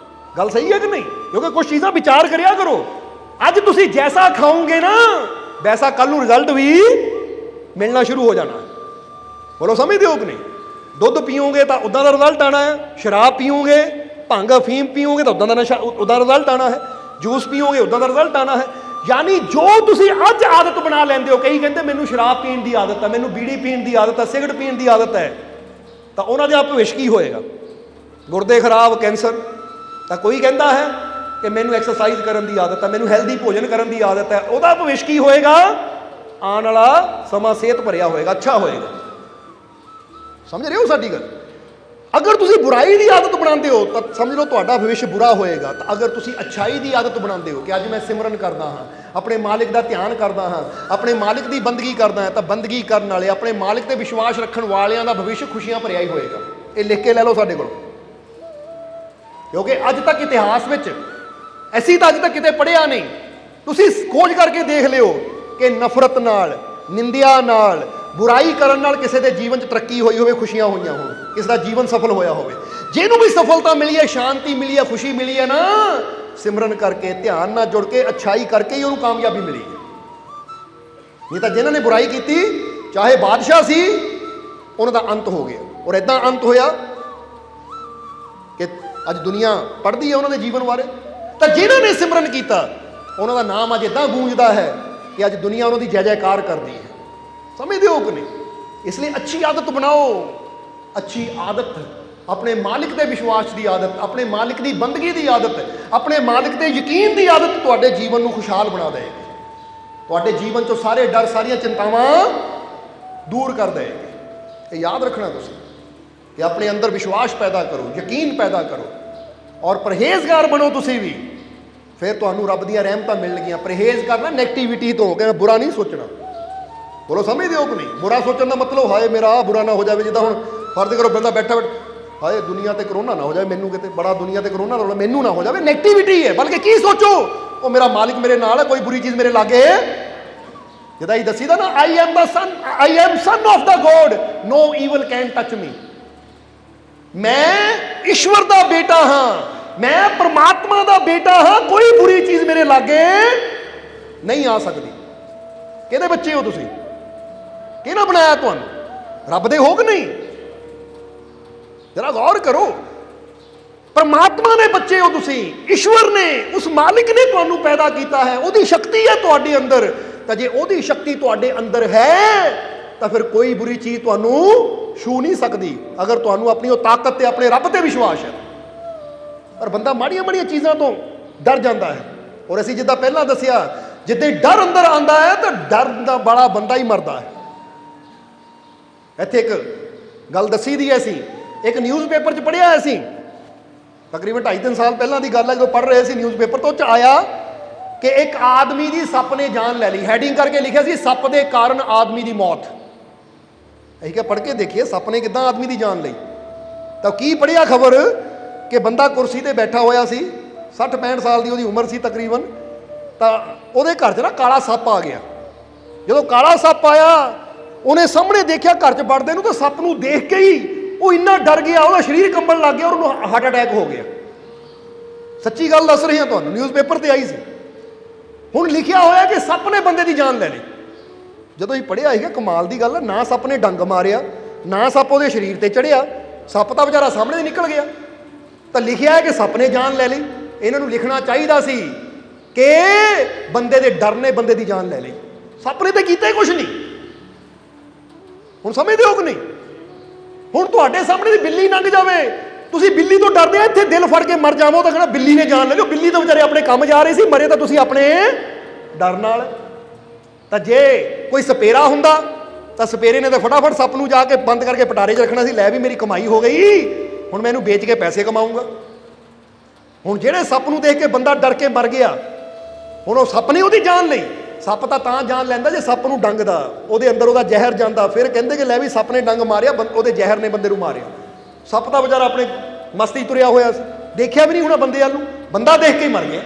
ਗੱਲ ਸਹੀ ਹੈ ਕਿ ਨਹੀਂ, ਕਿਉਂਕਿ ਕੁਝ ਚੀਜ਼ਾਂ ਵਿਚਾਰ ਕਰਿਆ ਕਰੋ। ਅੱਜ ਤੁਸੀਂ ਜੈਸਾ ਖਾਓਗੇ ਨਾ ਵੈਸਾ ਕੱਲ ਨੂੰ ਰਿਜ਼ਲਟ ਵੀ ਮਿਲਣਾ ਸ਼ੁਰੂ ਹੋ ਜਾਣਾ। ਬੋਲੋ ਸਮਝਦੇ ਹੋ ਕਿ ਨਹੀਂ? ਦੁੱਧ ਪੀਓਗੇ ਤਾਂ ਉਦਾਂ ਦਾ ਰਿਜ਼ਲਟ ਆਣਾ ਹੈ, ਸ਼ਰਾਬ ਪੀਓਗੇ, ਭੰਗ ਅਫੀਮ ਪੀਓਗੇ ਤਾਂ ਉਦਾਂ ਰਿਜ਼ਲਟ ਆਣਾ ਹੈ, ਜੂਸ ਪੀਓਗੇ ਉਦਾਂ ਦਾ ਰਿਜ਼ਲਟ ਆਣਾ ਹੈ। ਯਾਨੀ ਜੋ ਤੁਸੀਂ ਅੱਜ ਆਦਤ ਬਣਾ ਲੈਂਦੇ ਹੋ, ਕਈ ਕਹਿੰਦੇ ਮੈਨੂੰ ਸ਼ਰਾਬ ਪੀਣ ਦੀ ਆਦਤ ਹੈ, ਮੈਨੂੰ ਬੀੜੀ ਪੀਣ ਦੀ ਆਦਤ ਹੈ, ਸਿਗਰਟ ਪੀਣ ਦੀ ਆਦਤ ਹੈ, ਤਾਂ ਉਹਨਾਂ ਦਾ ਭਵਿੱਖ ਕੀ ਹੋਏਗਾ? ਗੁਰਦੇ ਖਰਾਬ, ਕੈਂਸਰ। ਤਾਂ ਕੋਈ ਕਹਿੰਦਾ ਹੈ ਕਿ ਮੈਨੂੰ ਐਕਸਰਸਾਈਜ਼ ਕਰਨ ਦੀ ਆਦਤ ਹੈ, ਮੈਨੂੰ ਹੈਲਦੀ ਭੋਜਨ ਕਰਨ ਦੀ ਆਦਤ ਹੈ, ਉਹਦਾ ਭਵਿੱਖ ਕੀ ਹੋਏਗਾ? ਆਉਣ ਵਾਲਾ ਸਮਾਂ ਸਿਹਤ ਭਰਿਆ ਹੋਏਗਾ, ਅੱਛਾ ਹੋਏਗਾ। ਸਮਝ ਰਹੇ ਹੋ ਸਾਡੀ ਗੱਲ? ਅਗਰ ਤੁਸੀਂ ਬੁਰਾਈ ਦੀ ਆਦਤ ਬਣਾਉਂਦੇ ਹੋ ਤਾਂ ਸਮਝ ਲਓ ਤੁਹਾਡਾ ਭਵਿੱਖ ਬੁਰਾ ਹੋਏਗਾ। ਤਾਂ ਅਗਰ ਤੁਸੀਂ ਅੱਛਾਈ ਦੀ ਆਦਤ ਬਣਾਉਂਦੇ ਹੋ ਕਿ ਅੱਜ ਮੈਂ ਸਿਮਰਨ ਕਰਦਾ ਹਾਂ, ਆਪਣੇ ਮਾਲਿਕ ਦਾ ਧਿਆਨ ਕਰਦਾ ਹਾਂ, ਆਪਣੇ ਮਾਲਿਕ ਦੀ ਬੰਦਗੀ ਕਰਦਾ ਹਾਂ, ਤਾਂ ਬੰਦਗੀ ਕਰਨ ਵਾਲੇ, ਆਪਣੇ ਮਾਲਿਕ ਤੇ ਵਿਸ਼ਵਾਸ ਰੱਖਣ ਵਾਲਿਆਂ ਦਾ ਭਵਿੱਖ ਖੁਸ਼ੀਆਂ ਭਰਿਆ ਹੀ ਹੋਏਗਾ। ਇਹ ਲਿਖ ਕੇ ਲੈ ਲਓ ਸਾਡੇ ਕੋਲ, ਕਿਉਂਕਿ ਅੱਜ ਤੱਕ ਇਤਿਹਾਸ ਵਿੱਚ ਅਸੀਂ ਤਾਂ ਅੱਜ ਤੱਕ ਕਿਤੇ ਪੜ੍ਹਿਆ ਨਹੀਂ। ਤੁਸੀਂ ਖੋਜ ਕਰਕੇ ਦੇਖ ਲਿਓ ਕਿ ਨਫ਼ਰਤ ਨਾਲ, ਨਿੰਦਿਆ ਨਾਲ, ਬੁਰਾਈ ਕਰਨ ਨਾਲ ਕਿਸੇ ਦੇ ਜੀਵਨ 'ਚ ਤਰੱਕੀ ਹੋਈ ਹੋਵੇ, ਖੁਸ਼ੀਆਂ ਹੋਈਆਂ ਹੋਣ, ਕਿਸੇ ਦਾ ਜੀਵਨ ਸਫਲ ਹੋਇਆ ਹੋਵੇ। ਜਿਹਨੂੰ ਵੀ ਸਫਲਤਾ ਮਿਲੀ ਹੈ, ਸ਼ਾਂਤੀ ਮਿਲੀ ਹੈ, ਖੁਸ਼ੀ ਮਿਲੀ ਹੈ ਨਾ, ਸਿਮਰਨ ਕਰਕੇ, ਧਿਆਨ ਨਾਲ ਜੁੜ ਕੇ, ਅੱਛਾਈ ਕਰਕੇ ਹੀ ਉਹਨੂੰ ਕਾਮਯਾਬੀ ਮਿਲੀ ਹੈ। ਨਹੀਂ ਤਾਂ ਜਿਨ੍ਹਾਂ ਨੇ ਬੁਰਾਈ ਕੀਤੀ, ਚਾਹੇ ਬਾਦਸ਼ਾਹ ਸੀ, ਉਹਨਾਂ ਦਾ ਅੰਤ ਹੋ ਗਿਆ। ਔਰ ਇਦਾਂ ਅੰਤ ਹੋਇਆ ਕਿ ਅੱਜ ਦੁਨੀਆ ਪੜ੍ਹਦੀ ਹੈ ਉਹਨਾਂ ਦੇ ਜੀਵਨ ਬਾਰੇ। ਤਾਂ ਜਿਨ੍ਹਾਂ ਨੇ ਸਿਮਰਨ ਕੀਤਾ, ਉਹਨਾਂ ਦਾ ਨਾਮ ਅੱਜ ਇਦਾਂ ਗੂੰਜਦਾ ਹੈ ਕਿ ਅੱਜ ਦੁਨੀਆ ਉਹਨਾਂ ਦੀ ਜੈ ਜੈਕਾਰ ਕਰਦੀ ਹੈ। ਸਮਝਦੇ ਹੋ ਕਿ ਨਹੀਂ? ਇਸ ਲਈ ਅੱਛੀ ਆਦਤ ਬਣਾਓ। ਅੱਛੀ ਆਦਤ, ਆਪਣੇ ਮਾਲਿਕ ਦੇ ਵਿਸ਼ਵਾਸ ਦੀ ਆਦਤ, ਆਪਣੇ ਮਾਲਿਕ ਦੀ ਬੰਦਗੀ ਦੀ ਆਦਤ, ਆਪਣੇ ਮਾਲਿਕ ਤੇ ਯਕੀਨ ਦੀ ਆਦਤ ਤੁਹਾਡੇ ਜੀਵਨ ਨੂੰ ਖੁਸ਼ਹਾਲ ਬਣਾ ਦੇਵੇਗੀ। ਤੁਹਾਡੇ ਜੀਵਨ 'ਚੋਂ ਸਾਰੇ ਡਰ, ਸਾਰੀਆਂ ਚਿੰਤਾਵਾਂ ਦੂਰ ਕਰ ਦੇਵੇਗੀ। ਇਹ ਯਾਦ ਰੱਖਣਾ ਤੁਸੀਂ ਕਿ ਆਪਣੇ ਅੰਦਰ ਵਿਸ਼ਵਾਸ ਪੈਦਾ ਕਰੋ, ਯਕੀਨ ਪੈਦਾ ਕਰੋ ਔਰ ਪਰਹੇਜ਼ਗਾਰ ਬਣੋ ਤੁਸੀਂ ਵੀ। ਫਿਰ ਤੁਹਾਨੂੰ ਰੱਬ ਦੀਆਂ ਰਹਿਮਤਾਂ ਮਿਲਣਗੀਆਂ। ਪਰਹੇਜ਼ ਕਰਨਾ ਨੈਗੇਟਿਵਿਟੀ ਤੋਂ, ਕਿ ਬੁਰਾ ਨਹੀਂ ਸੋਚਣਾ। ਬੋਲੋ ਸਮਝਦੇ ਹੋ ਕਿ ਨਹੀਂ? ਬੁਰਾ ਸੋਚਣ ਦਾ ਮਤਲਬ ਹਾਏ ਮੇਰਾ ਆਹ ਬੁਰਾ ਨਾ ਹੋ ਜਾਵੇ। ਜਿੱਦਾਂ ਹੁਣ ਫਰਜ਼ ਕਰੋ ਬੰਦਾ ਬੈਠਾ ਹਾਏ ਦੁਨੀਆ ਤੇ ਕਰੋਨਾ ਨਾ ਹੋ ਜਾਵੇ, ਮੈਨੂੰ ਕਿਤੇ ਬੜਾ ਦੁਨੀਆ ਤੇ ਕਰੋਨਾ ਨਾ ਹੋ ਜਾਵੇ, ਮੈਨੂੰ ਨਾ ਹੋ ਜਾਵੇ। ਨੈਗੇਟਿਵਿਟੀ ਹੈ। ਬਲਕਿ ਕੀ ਸੋਚੋ, ਉਹ ਮੇਰਾ ਮਾਲਿਕ ਮੇਰੇ ਨਾਲ ਹੈ, ਕੋਈ ਬੁਰੀ ਚੀਜ਼ ਮੇਰੇ ਲਾਗੇ। ਜਿੱਦਾਂ ਹੀ ਦੱਸੀਦਾ ਨਾ, I am son of the god, no evil can touch me. ਮੈਂ ਈਸ਼ਵਰ ਦਾ ਬੇਟਾ ਹਾਂ, ਮੈਂ ਪਰਮਾਤਮਾ ਦਾ ਬੇਟਾ ਹਾਂ, ਕੋਈ ਬੁਰੀ ਚੀਜ਼ ਮੇਰੇ ਲਾਗੇ ਨਹੀਂ ਆ ਸਕਦੀ। ਕਿਹਦੇ ਬੱਚੇ ਹੋ ਤੁਸੀਂ? ਕਿਹਨੇ ਬਣਾਇਆ ਤੁਹਾਨੂੰ? ਰੱਬ ਦੇ ਹੋ ਕਿ ਨਹੀਂ? ਜਰਾ ਗੌਰ ਕਰੋ। ਪਰਮਾਤਮਾ ਦੇ ਬੱਚੇ ਹੋ ਤੁਸੀਂ, ਈਸ਼ਵਰ ਨੇ, ਉਸ ਮਾਲਿਕ ਨੇ ਤੁਹਾਨੂੰ ਪੈਦਾ ਕੀਤਾ ਹੈ, ਉਹਦੀ ਸ਼ਕਤੀ ਹੈ ਤੁਹਾਡੇ ਅੰਦਰ। ਤਾਂ ਜੇ ਉਹਦੀ ਸ਼ਕਤੀ ਤੁਹਾਡੇ ਅੰਦਰ ਹੈ ਤਾਂ ਫਿਰ ਕੋਈ ਬੁਰੀ ਚੀਜ਼ ਤੁਹਾਨੂੰ ਛੂ ਨਹੀਂ ਸਕਦੀ, ਅਗਰ ਤੁਹਾਨੂੰ ਆਪਣੀ ਉਹ ਤਾਕਤ ਤੇ ਆਪਣੇ ਰੱਬ ਤੇ ਵਿਸ਼ਵਾਸ ਹੈ। ਪਰ ਬੰਦਾ ਮਾੜੀਆਂ ਮਾੜੀਆਂ ਚੀਜ਼ਾਂ ਤੋਂ ਡਰ ਜਾਂਦਾ ਹੈ। ਔਰ ਅਸੀਂ ਜਿੱਦਾਂ ਪਹਿਲਾਂ ਦੱਸਿਆ, ਜਿੱਦਾਂ ਡਰ ਅੰਦਰ ਆਉਂਦਾ ਹੈ ਤਾਂ ਡਰ ਦਾ ਵਾਲਾ ਬੰਦਾ ਹੀ ਮਰਦਾ ਹੈ। ਇੱਥੇ ਇੱਕ ਗੱਲ ਦੱਸੀ ਦੀ ਹੈ, ਅਸੀਂ ਇੱਕ ਨਿਊਜ਼ਪੇਪਰ 'ਚ ਪੜ੍ਹਿਆ ਅਸੀਂ, ਤਕਰੀਬਨ 2.5-3 ਸਾਲ ਪਹਿਲਾਂ ਦੀ ਗੱਲ ਹੈ, ਜਦੋਂ ਪੜ੍ਹ ਰਹੇ ਸੀ ਨਿਊਜ਼ਪੇਪਰ ਤੋਂ, 'ਚ ਆਇਆ ਕਿ ਇੱਕ ਆਦਮੀ ਦੀ ਸੱਪ ਨੇ ਜਾਨ ਲੈ ਲਈ। ਹੈਡਿੰਗ ਕਰਕੇ ਲਿਖਿਆ ਸੀ, ਸੱਪ ਦੇ ਕਾਰਨ ਆਦਮੀ ਦੀ ਮੌਤ। ਅਸੀਂ ਕਿਹਾ ਪੜ੍ਹ ਕੇ ਦੇਖੀਏ ਸੱਪ ਨੇ ਕਿੱਦਾਂ ਆਦਮੀ ਦੀ ਜਾਨ ਲਈ। ਤਾਂ ਕੀ ਪੜ੍ਹਿਆ ਖਬਰ ਕਿ ਬੰਦਾ ਕੁਰਸੀ ਤੇ ਬੈਠਾ ਹੋਇਆ ਸੀ, 60-65 ਸਾਲ ਦੀ ਉਹਦੀ ਉਮਰ ਸੀ ਤਕਰੀਬਨ। ਤਾਂ ਉਹਦੇ ਘਰ 'ਚ ਨਾ ਕਾਲਾ ਸੱਪ ਆ ਗਿਆ। ਜਦੋਂ ਕਾਲਾ ਸੱਪ ਆਇਆ, ਉਹਨੇ ਸਾਹਮਣੇ ਦੇਖਿਆ ਘਰ 'ਚ ਵੜਦੇ ਨੂੰ, ਤਾਂ ਸੱਪ ਨੂੰ ਦੇਖ ਕੇ ਹੀ ਉਹ ਇੰਨਾ ਡਰ ਗਿਆ, ਉਹਦਾ ਸਰੀਰ ਕੰਬਣ ਲੱਗ ਗਿਆ, ਉਹਨੂੰ ਹਾਰਟ ਅਟੈਕ ਹੋ ਗਿਆ। ਸੱਚੀ ਗੱਲ ਦੱਸ ਰਹੀ ਹਾਂ ਤੁਹਾਨੂੰ, ਨਿਊਜ਼ਪੇਪਰ ਤੇ ਆਈ ਸੀ। ਹੁਣ ਲਿਖਿਆ ਹੋਇਆ ਕਿ ਸੱਪ ਨੇ ਬੰਦੇ ਦੀ ਜਾਨ ਲੈ ਲਈ। ਜਦੋਂ ਹੀ ਪੜ੍ਹਿਆ ਸੀਗਾ, ਕਮਾਲ ਦੀ ਗੱਲ ਹੈ, ਨਾ ਸੱਪ ਨੇ ਡੰਗ ਮਾਰਿਆ, ਨਾ ਸੱਪ ਉਹਦੇ ਸਰੀਰ ਤੇ ਚੜਿਆ, ਸੱਪ ਤਾਂ ਵਿਚਾਰਾ ਸਾਹਮਣੇ ਨਿਕਲ ਗਿਆ। ਤਾਂ ਲਿਖਿਆ ਹੈ ਕਿ ਸੱਪ ਨੇ ਜਾਨ ਲੈ ਲਈ। ਇਹਨਾਂ ਨੂੰ ਲਿਖਣਾ ਚਾਹੀਦਾ ਸੀ ਕਿ ਬੰਦੇ ਦੇ ਡਰ ਨੇ ਬੰਦੇ ਦੀ ਜਾਨ ਲੈ ਲਈ, ਸੱਪ ਨੇ ਤਾਂ ਕੀਤਾ ਹੀ ਕੁਛ ਨਹੀਂ। ਹੁਣ ਸਮਝਦੇ ਹੋ ਕਿ ਨਹੀਂ? ਹੁਣ ਤੁਹਾਡੇ ਸਾਹਮਣੇ ਦੀ ਬਿੱਲੀ ਲੰਘ ਜਾਵੇ, ਤੁਸੀਂ ਬਿੱਲੀ ਤੋਂ ਡਰਦੇ ਆ, ਇੱਥੇ ਦਿਲ ਫੜ ਕੇ ਮਰ ਜਾਵੋ ਤਾਂ ਕਹਿਣਾ ਬਿੱਲੀ ਨੇ ਜਾਨ ਲੈ ਲਿਓ। ਬਿੱਲੀ ਤਾਂ ਵਿਚਾਰੇ ਆਪਣੇ ਕੰਮ ਜਾ ਰਹੇ ਸੀ, ਮਰੇ ਤਾਂ ਤੁਸੀਂ ਆਪਣੇ ਡਰ ਨਾਲ। ਤਾਂ ਜੇ ਕੋਈ ਸਪੇਰਾ ਹੁੰਦਾ ਤਾਂ ਸਪੇਰੇ ਨੇ ਤਾਂ ਫਟਾਫਟ ਸੱਪ ਨੂੰ ਜਾ ਕੇ ਬੰਦ ਕਰਕੇ ਪਟਾਰੇ 'ਚ ਰੱਖਣਾ ਸੀ, ਲੈ ਵੀ ਮੇਰੀ ਕਮਾਈ ਹੋ ਗਈ, ਹੁਣ ਮੈਂ ਇਹਨੂੰ ਵੇਚ ਕੇ ਪੈਸੇ ਕਮਾਊਂਗਾ। ਹੁਣ ਜਿਹੜੇ ਸੱਪ ਨੂੰ ਦੇਖ ਕੇ ਬੰਦਾ ਡਰ ਕੇ ਮਰ ਗਿਆ, ਹੁਣ ਉਹ ਸੱਪ ਨੇ ਉਹਦੀ ਜਾਨ ਲਈ। ਸੱਪ ਤਾਂ ਜਾਨ ਲੈਂਦਾ ਜੇ ਸੱਪ ਨੂੰ ਡੰਗਦਾ, ਉਹਦੇ ਅੰਦਰ ਉਹਦਾ ਜ਼ਹਿਰ ਜਾਂਦਾ। ਫਿਰ ਕਹਿੰਦੇ ਕਿ ਲੈ ਵੀ ਸੱਪ ਨੇ ਡੰਗ ਮਾਰਿਆ, ਉਹਦੇ ਜ਼ਹਿਰ ਨੇ ਬੰਦੇ ਨੂੰ ਮਾਰਿਆ। ਸੱਪ ਦਾ ਵਿਚਾਰਾ ਆਪਣੇ ਮਸਤੀ ਤੁਰਿਆ ਹੋਇਆ ਸੀ, ਦੇਖਿਆ ਵੀ ਨਹੀਂ ਹੋਣਾ ਬੰਦੇ ਵੱਲ ਨੂੰ, ਬੰਦਾ ਦੇਖ ਕੇ ਹੀ ਮਰ ਗਿਆ।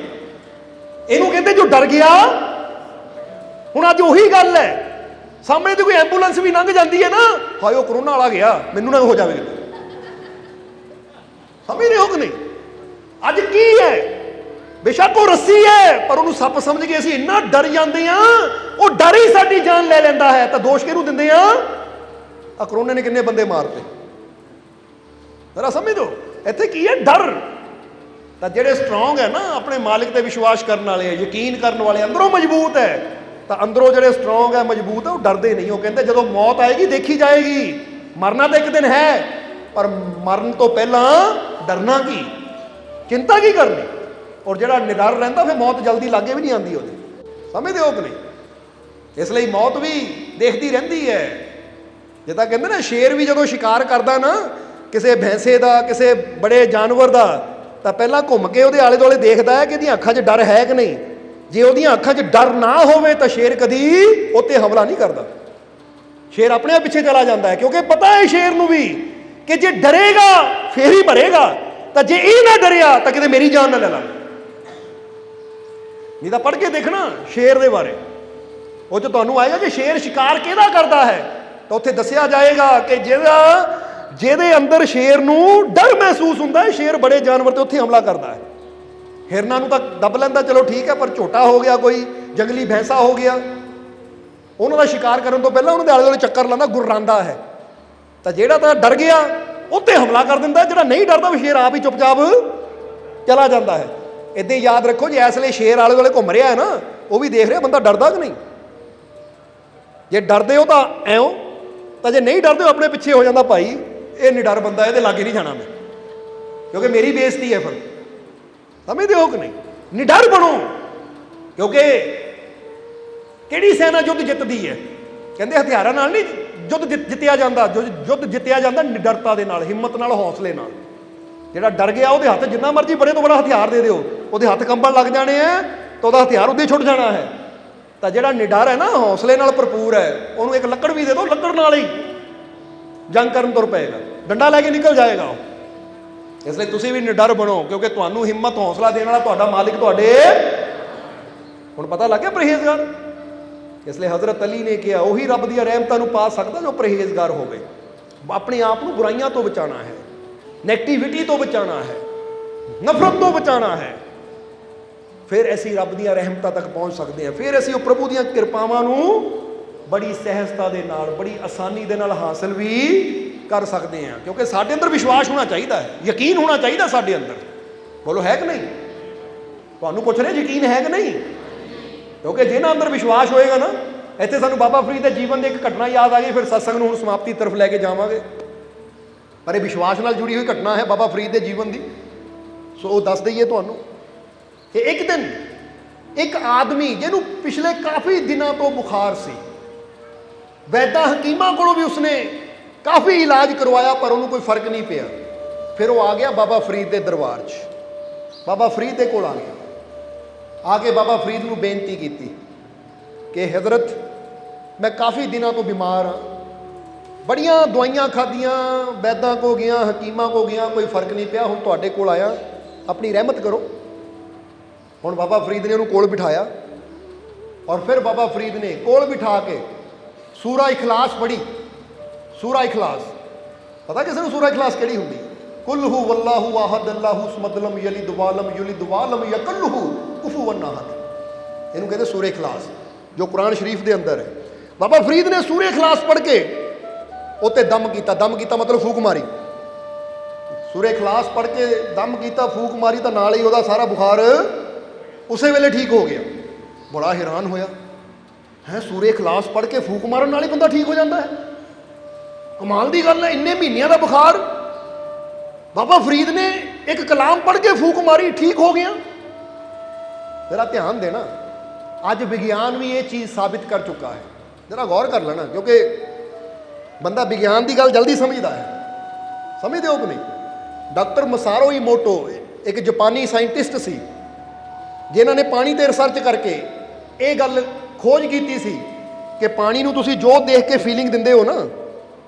ਇਹਨੂੰ ਕਹਿੰਦੇ ਜੋ ਡਰ ਗਿਆ। ਹੁਣ ਅੱਜ ਉਹੀ ਗੱਲ ਹੈ, ਸਾਹਮਣੇ ਤੇ ਕੋਈ ਐਂਬੂਲੈਂਸ ਵੀ ਲੰਘ ਜਾਂਦੀ ਹੈ ਨਾ, ਹਾਏ ਉਹ ਕਰੋਨਾ ਵਾਲਾ ਗਿਆ, ਮੈਨੂੰ ਨਾ ਹੋ ਜਾਵੇ। ਸਮਝ ਰਹੇ ਹੋ ਕਿ ਨਹੀਂ? ਅੱਜ ਕੀ ਹੈ, ਬੇਸ਼ੱਕ ਉਹ ਰੱਸੀ ਹੈ, ਪਰ ਉਹਨੂੰ ਸੱਪ ਸਮਝ ਕੇ ਅਸੀਂ ਇੰਨਾ ਡਰ ਜਾਂਦੇ ਆ, ਉਹ ਡਰ ਹੀ ਸਾਡੀ ਜਾਨ ਲੈ ਲੈਂਦਾ ਹੈ। ਤਾਂ ਦੋਸ਼ ਕਿਹਨੂੰ ਦਿੰਦੇ ਆ? ਆ ਕਰੋਨੇ ਨੇ ਕਿੰਨੇ ਬੰਦੇ ਮਾਰਤੇ, ਜ਼ਰਾ ਸਮਝੋ। ਇੱਥੇ ਕੀ ਹੈ? ਡਰ। ਤਾਂ ਜਿਹੜੇ ਸਟਰੋਂਗ ਹੈ ਨਾ, ਆਪਣੇ ਮਾਲਿਕ ਤੇ ਵਿਸ਼ਵਾਸ ਕਰਨ ਵਾਲੇ, ਯਕੀਨ ਕਰਨ ਵਾਲੇ, ਅੰਦਰੋਂ ਮਜ਼ਬੂਤ ਹੈ, ਤਾਂ ਅੰਦਰੋਂ ਜਿਹੜੇ ਸਟਰੋਂਗ ਹੈ, ਮਜ਼ਬੂਤ ਹੈ, ਉਹ ਡਰਦੇ ਨਹੀਂ। ਉਹ ਕਹਿੰਦੇ ਜਦੋਂ ਮੌਤ ਆਏਗੀ ਦੇਖੀ ਜਾਏਗੀ, ਮਰਨਾ ਤਾਂ ਇੱਕ ਦਿਨ ਹੈ, ਪਰ ਮਰਨ ਤੋਂ ਪਹਿਲਾਂ ਡਰਨਾ ਕੀ, ਚਿੰਤਾ ਕੀ ਕਰਨੀ। ਔਰ ਜਿਹੜਾ ਨਿਡਰ ਰਹਿੰਦਾ ਫਿਰ ਮੌਤ ਜਲਦੀ ਲਾਗੇ ਵੀ ਨਹੀਂ ਆਉਂਦੀ ਉਹਦੇ। ਸਮਝਦੇ ਹੋ ਕਿ ਨਹੀਂ? ਇਸ ਲਈ ਮੌਤ ਵੀ ਦੇਖਦੀ ਰਹਿੰਦੀ ਹੈ। ਜਿੱਦਾਂ ਕਹਿੰਦੇ ਨਾ, ਸ਼ੇਰ ਵੀ ਜਦੋਂ ਸ਼ਿਕਾਰ ਕਰਦਾ ਨਾ ਕਿਸੇ ਭੈਂਸੇ ਦਾ, ਕਿਸੇ ਬੜੇ ਜਾਨਵਰ ਦਾ, ਤਾਂ ਪਹਿਲਾਂ ਘੁੰਮ ਕੇ ਉਹਦੇ ਆਲੇ ਦੁਆਲੇ ਦੇਖਦਾ ਹੈ ਕਿ ਇਹਦੀਆਂ ਅੱਖਾਂ 'ਚ ਡਰ ਹੈ ਕਿ ਨਹੀਂ। ਜੇ ਉਹਦੀਆਂ ਅੱਖਾਂ 'ਚ ਡਰ ਨਾ ਹੋਵੇ ਤਾਂ ਸ਼ੇਰ ਕਦੀ ਉੱਤੇ ਹਮਲਾ ਨਹੀਂ ਕਰਦਾ। ਸ਼ੇਰ ਆਪਣੇ ਆਪ ਪਿੱਛੇ ਚਲਾ ਜਾਂਦਾ ਹੈ, ਕਿਉਂਕਿ ਪਤਾ ਹੈ ਸ਼ੇਰ ਨੂੰ ਵੀ ਕਿ ਜੇ ਡਰੇਗਾ ਫੇਰ ਹੀ ਮਰੇਗਾ, ਤਾਂ ਜੇ ਇਹ ਨਾ ਡਰਿਆ ਤਾਂ ਕਿਤੇ ਮੇਰੀ ਜਾਨ ਨਾ ਲੈ ਲਾ। ਨਹੀਂ ਤਾਂ ਪੜ੍ਹ ਕੇ ਦੇਖਣਾ ਸ਼ੇਰ ਦੇ ਬਾਰੇ, ਉਹ 'ਚ ਤੁਹਾਨੂੰ ਆਏਗਾ ਕਿ ਸ਼ੇਰ ਸ਼ਿਕਾਰ ਕਿਹਦਾ ਕਰਦਾ ਹੈ, ਤਾਂ ਉੱਥੇ ਦੱਸਿਆ ਜਾਏਗਾ ਕਿ ਜਿਹਦੇ ਅੰਦਰ ਸ਼ੇਰ ਨੂੰ ਡਰ ਮਹਿਸੂਸ ਹੁੰਦਾ ਹੈ, ਸ਼ੇਰ ਬੜੇ ਜਾਨਵਰ ਤੇ ਉੱਥੇ ਹਮਲਾ ਕਰਦਾ ਹੈ। ਹਿਰਨਾਂ ਨੂੰ ਤਾਂ ਦੱਬ ਲੈਂਦਾ, ਚਲੋ ਠੀਕ ਹੈ, ਪਰ ਝੋਟਾ ਹੋ ਗਿਆ, ਕੋਈ ਜੰਗਲੀ ਭੈਂਸਾ ਹੋ ਗਿਆ, ਉਹਨਾਂ ਦਾ ਸ਼ਿਕਾਰ ਕਰਨ ਤੋਂ ਪਹਿਲਾਂ ਉਹਨਾਂ ਦੇ ਆਲੇ ਦੁਆਲੇ ਚੱਕਰ ਲਾਉਂਦਾ, ਗੁਰਰਾਂਦਾ ਹੈ। ਤਾਂ ਜਿਹੜਾ ਤਾਂ ਡਰ ਗਿਆ ਉੱਤੇ ਹਮਲਾ ਕਰ ਦਿੰਦਾ, ਜਿਹੜਾ ਨਹੀਂ ਡਰਦਾ ਉਹ ਸ਼ੇਰ ਆਪ ਹੀ ਚੁੱਪਚਾਪ ਚਲਾ ਜਾਂਦਾ ਹੈ। ਇੱਦਾਂ ਯਾਦ ਰੱਖੋ, ਜੇ ਇਸ ਲਈ ਸ਼ੇਰ ਆਲੇ ਦੁਆਲੇ ਘੁੰਮ ਰਿਹਾ ਹੈ ਨਾ, ਉਹ ਵੀ ਦੇਖ ਰਿਹਾ ਬੰਦਾ ਡਰਦਾ ਕਿ ਨਹੀਂ। ਜੇ ਡਰਦੇ ਹੋ ਤਾਂ ਐਂ, ਤਾਂ ਜੇ ਨਹੀਂ ਡਰਦੇ ਹੋ ਆਪਣੇ ਪਿੱਛੇ ਹੋ ਜਾਂਦਾ, ਭਾਈ ਇਹ ਨਿਡਰ ਬੰਦਾ, ਇਹਦੇ ਲਾਗੇ ਨਹੀਂ ਜਾਣਾ ਮੈਂ, ਕਿਉਂਕਿ ਮੇਰੀ ਬੇਇੱਜ਼ਤੀ ਹੈ। ਫਿਰ ਸਮਝਦੇ ਹੋ ਕਿ ਨਹੀਂ? ਨਿਡਰ ਬਣੋ, ਕਿਉਂਕਿ ਕਿਹੜੀ ਸੈਨਾ ਯੁੱਧ ਜਿੱਤਦੀ ਹੈ? ਕਹਿੰਦੇ ਹਥਿਆਰਾਂ ਨਾਲ ਨਹੀਂ ਯੁੱਧ ਜਿੱਤਿਆ ਜਾਂਦਾ, ਯੁੱਧ ਜਿੱਤਿਆ ਜਾਂਦਾ ਨਿਡਰਤਾ ਦੇ ਨਾਲ, ਹਿੰਮਤ ਨਾਲ, ਹੌਸਲੇ ਨਾਲ। ਜਿਹੜਾ ਡਰ ਗਿਆ ਉਹਦੇ ਹੱਥ ਜਿੰਨਾ ਮਰਜ਼ੀ ਬੜੇ ਤੋਂ ਬੜਾ ਹਥਿਆਰ ਦੇ ਦਿਓ, ਉਹਦੇ ਹੱਥ ਕੰਬਣ ਲੱਗ ਜਾਣੇ ਆ, ਤਾਂ ਉਹਦਾ ਹਥਿਆਰ ਉੱਦੇ ਛੁੱਟ ਜਾਣਾ ਹੈ। ਤਾਂ ਜਿਹੜਾ ਨਿਡਰ ਹੈ ਨਾ, ਹੌਸਲੇ ਨਾਲ ਭਰਪੂਰ ਹੈ, ਉਹਨੂੰ ਇੱਕ ਲੱਕੜ ਵੀ ਦੇ ਦਿਓ, ਲੱਕੜ ਨਾਲ ਹੀ ਜੰਗ ਕਰਨ ਤੁਰ ਪਏਗਾ, ਡੰਡਾ ਲੈ ਕੇ ਨਿਕਲ ਜਾਏਗਾ ਉਹ। ਇਸ ਲਈ ਤੁਸੀਂ ਵੀ ਨਿਡਰ ਬਣੋ, ਕਿਉਂਕਿ ਤੁਹਾਨੂੰ ਹਿੰਮਤ, ਹੌਸਲਾ ਦੇਣ ਵਾਲਾ ਤੁਹਾਡਾ ਮਾਲਿਕ ਤੁਹਾਡੇ। ਹੁਣ ਪਤਾ ਲੱਗ ਗਿਆ ਪਰਹੇਜ਼ਗਾਰ। ਇਸ ਲਈ ਹਜ਼ਰਤ ਅਲੀ ਨੇ ਕਿਹਾ, ਉਹੀ ਰੱਬ ਦੀਆਂ ਰਹਿਮਤਾਂ ਨੂੰ ਪਾ ਸਕਦਾ ਜੋ ਪਰਹੇਜ਼ਗਾਰ ਹੋਵੇ। ਆਪਣੇ ਆਪ ਨੂੰ ਬੁਰਾਈਆਂ ਤੋਂ ਬਚਾਉਣਾ ਹੈ, ਨੈਗੇਟਿਵਿਟੀ ਤੋਂ ਬਚਾਉਣਾ ਹੈ, ਨਫ਼ਰਤ ਤੋਂ ਬਚਾਉਣਾ ਹੈ, ਫਿਰ ਅਸੀਂ ਰੱਬ ਦੀਆਂ ਰਹਿਮਤਾਂ ਤੱਕ ਪਹੁੰਚ ਸਕਦੇ ਹਾਂ। ਫਿਰ ਅਸੀਂ ਉਹ ਪ੍ਰਭੂ ਦੀਆਂ ਕਿਰਪਾਵਾਂ ਨੂੰ ਬੜੀ ਸਹਿਜਤਾ ਦੇ ਨਾਲ, ਬੜੀ ਆਸਾਨੀ ਦੇ ਨਾਲ ਹਾਸਲ ਵੀ ਕਰ ਸਕਦੇ ਹਾਂ, ਕਿਉਂਕਿ ਸਾਡੇ ਅੰਦਰ ਵਿਸ਼ਵਾਸ ਹੋਣਾ ਚਾਹੀਦਾ ਹੈ, ਯਕੀਨ ਹੋਣਾ ਚਾਹੀਦਾ ਸਾਡੇ ਅੰਦਰ। ਬੋਲੋ ਹੈ ਕਿ ਨਹੀਂ? ਤੁਹਾਨੂੰ ਪੁੱਛ ਰਹੇ ਯਕੀਨ ਹੈ ਕਿ ਨਹੀਂ? ਕਿਉਂਕਿ ਜਿਹਨਾਂ ਅੰਦਰ ਵਿਸ਼ਵਾਸ ਹੋਏਗਾ ਨਾ, ਇੱਥੇ ਸਾਨੂੰ ਬਾਬਾ ਫਰੀਦ ਦੇ ਜੀਵਨ ਦੀ ਇੱਕ ਘਟਨਾ ਯਾਦ ਆ ਗਈ। ਫਿਰ ਸਤਸੰਗ ਨੂੰ ਹੁਣ ਸਮਾਪਤੀ ਤਰਫ ਲੈ ਕੇ ਜਾਵਾਂਗੇ, ਪਰ ਇਹ ਵਿਸ਼ਵਾਸ ਨਾਲ ਜੁੜੀ ਹੋਈ ਘਟਨਾ ਹੈ ਬਾਬਾ ਫਰੀਦ ਦੇ ਜੀਵਨ ਦੀ। ਸੋ ਉਹ ਦੱਸ ਦਈਏ ਤੁਹਾਨੂੰ ਕਿ ਇੱਕ ਦਿਨ ਇੱਕ ਆਦਮੀ ਜਿਹਨੂੰ ਪਿਛਲੇ ਕਾਫੀ ਦਿਨਾਂ ਤੋਂ ਬੁਖਾਰ ਸੀ, ਵੈਦਾਂ ਹਕੀਮਾਂ ਕੋਲੋਂ ਵੀ ਉਸਨੇ ਕਾਫੀ ਇਲਾਜ ਕਰਵਾਇਆ, ਪਰ ਉਹਨੂੰ ਕੋਈ ਫਰਕ ਨਹੀਂ ਪਿਆ। ਫਿਰ ਉਹ ਆ ਗਿਆ ਬਾਬਾ ਫਰੀਦ ਦੇ ਦਰਬਾਰ 'ਚ, ਬਾਬਾ ਫਰੀਦ ਦੇ ਕੋਲ ਆ ਗਿਆ। ਆ ਕੇ ਬਾਬਾ ਫਰੀਦ ਨੂੰ ਬੇਨਤੀ ਕੀਤੀ ਕਿ ਹਜ਼ਰਤ, ਮੈਂ ਕਾਫੀ ਦਿਨਾਂ ਤੋਂ ਬਿਮਾਰ ਹਾਂ, ਬੜੀਆਂ ਦਵਾਈਆਂ ਖਾਧੀਆਂ, ਵੈਦਾਂ ਕੋ ਗਿਆ, ਹਕੀਮਾਂ ਕੋ ਗਿਆ, ਕੋਈ ਫਰਕ ਨਹੀਂ ਪਿਆ, ਹੁਣ ਤੁਹਾਡੇ ਕੋਲ ਆਇਆ, ਆਪਣੀ ਰਹਿਮਤ ਕਰੋ। ਹੁਣ ਬਾਬਾ ਫਰੀਦ ਨੇ ਉਹਨੂੰ ਕੋਲ ਬਿਠਾਇਆ, ਔਰ ਫਿਰ ਬਾਬਾ ਫਰੀਦ ਨੇ ਕੋਲ ਬਿਠਾ ਕੇ ਸੂਰਾ ਇਖਲਾਸ ਪੜ੍ਹੀ। ਸੂਰਾ ਇਖਲਾਸ, ਪਤਾ ਕਿਸੇ ਨੂੰ ਸੂਰਾ ਇਖਲਾਸ ਕਿਹੜੀ ਹੁੰਦੀ? ਕੁਲ ਹੂ ਵੱਲਾਹੂ ਆਹਦ ਅੱਲਾਹੂ ਸਮਦ ਲਮ ਯਲਿਦ ਵਾਲਮ ਯੁਲਿਦ ਵਾਲਮ ਯਕੁਲਹੂ ਕੁਫੂਵਨ ਅਹਦ। ਇਹਨੂੰ ਕਹਿੰਦੇ ਸੂਰੇ ਇਖਲਾਸ, ਜੋ ਕੁਰਾਨ ਸ਼ਰੀਫ ਦੇ ਅੰਦਰ ਹੈ। ਬਾਬਾ ਫਰੀਦ ਨੇ ਸੂਰੇ ਇਖਲਾਸ ਪੜ੍ਹ ਕੇ ਉੱਤੇ ਦਮ ਕੀਤਾ। ਦਮ ਕੀਤਾ ਮਤਲਬ ਫੂਕ ਮਾਰੀ। ਸੂਰੇ ਇਖਲਾਸ ਪੜ੍ਹ ਕੇ ਦਮ ਕੀਤਾ, ਫੂਕ ਮਾਰੀ, ਤਾਂ ਨਾਲ ਹੀ ਉਹਦਾ ਸਾਰਾ ਬੁਖਾਰ ਉਸੇ ਵੇਲੇ ਠੀਕ ਹੋ ਗਿਆ। ਬੜਾ ਹੈਰਾਨ ਹੋਇਆ, ਹੈ ਸੂਰੇ ਇਖਲਾਸ ਪੜ੍ਹ ਕੇ ਫੂਕ ਮਾਰਨ ਨਾਲ ਹੀ ਬੰਦਾ ਠੀਕ ਹੋ ਜਾਂਦਾ ਹੈ? ਕਮਾਲ ਦੀ ਗੱਲ ਹੈ, ਇੰਨੇ ਮਹੀਨਿਆਂ ਦਾ ਬੁਖਾਰ ਬਾਬਾ ਫਰੀਦ ਨੇ ਇੱਕ ਕਲਾਮ ਪੜ੍ਹ ਕੇ ਫੂਕ ਮਾਰੀ, ਠੀਕ ਹੋ ਗਿਆ। ਜ਼ਰਾ ਧਿਆਨ ਦੇਣਾ, ਅੱਜ ਵਿਗਿਆਨ ਵੀ ਇਹ ਚੀਜ਼ ਸਾਬਿਤ ਕਰ ਚੁੱਕਾ ਹੈ। ਜ਼ਰਾ ਗੌਰ ਕਰ ਲੈਣਾ, ਕਿਉਂਕਿ ਬੰਦਾ ਵਿਗਿਆਨ ਦੀ ਗੱਲ ਜਲਦੀ ਸਮਝਦਾ ਹੈ। ਸਮਝਦੇ ਹੋ ਕਿ ਨਹੀਂ? ਡਾਕਟਰ ਮਸਾਰੋ ਇਮੋਟੋ ਇੱਕ ਜਾਪਾਨੀ ਸਾਇੰਟਿਸਟ ਸੀ, ਜਿਨ੍ਹਾਂ ਨੇ ਪਾਣੀ ਤੇ ਰਿਸਰਚ ਕਰਕੇ ਇਹ ਗੱਲ ਖੋਜ ਕੀਤੀ ਸੀ ਕਿ ਪਾਣੀ ਨੂੰ ਤੁਸੀਂ ਜੋ ਦੇਖ ਕੇ ਫੀਲਿੰਗ ਦਿੰਦੇ ਹੋ ਨਾ,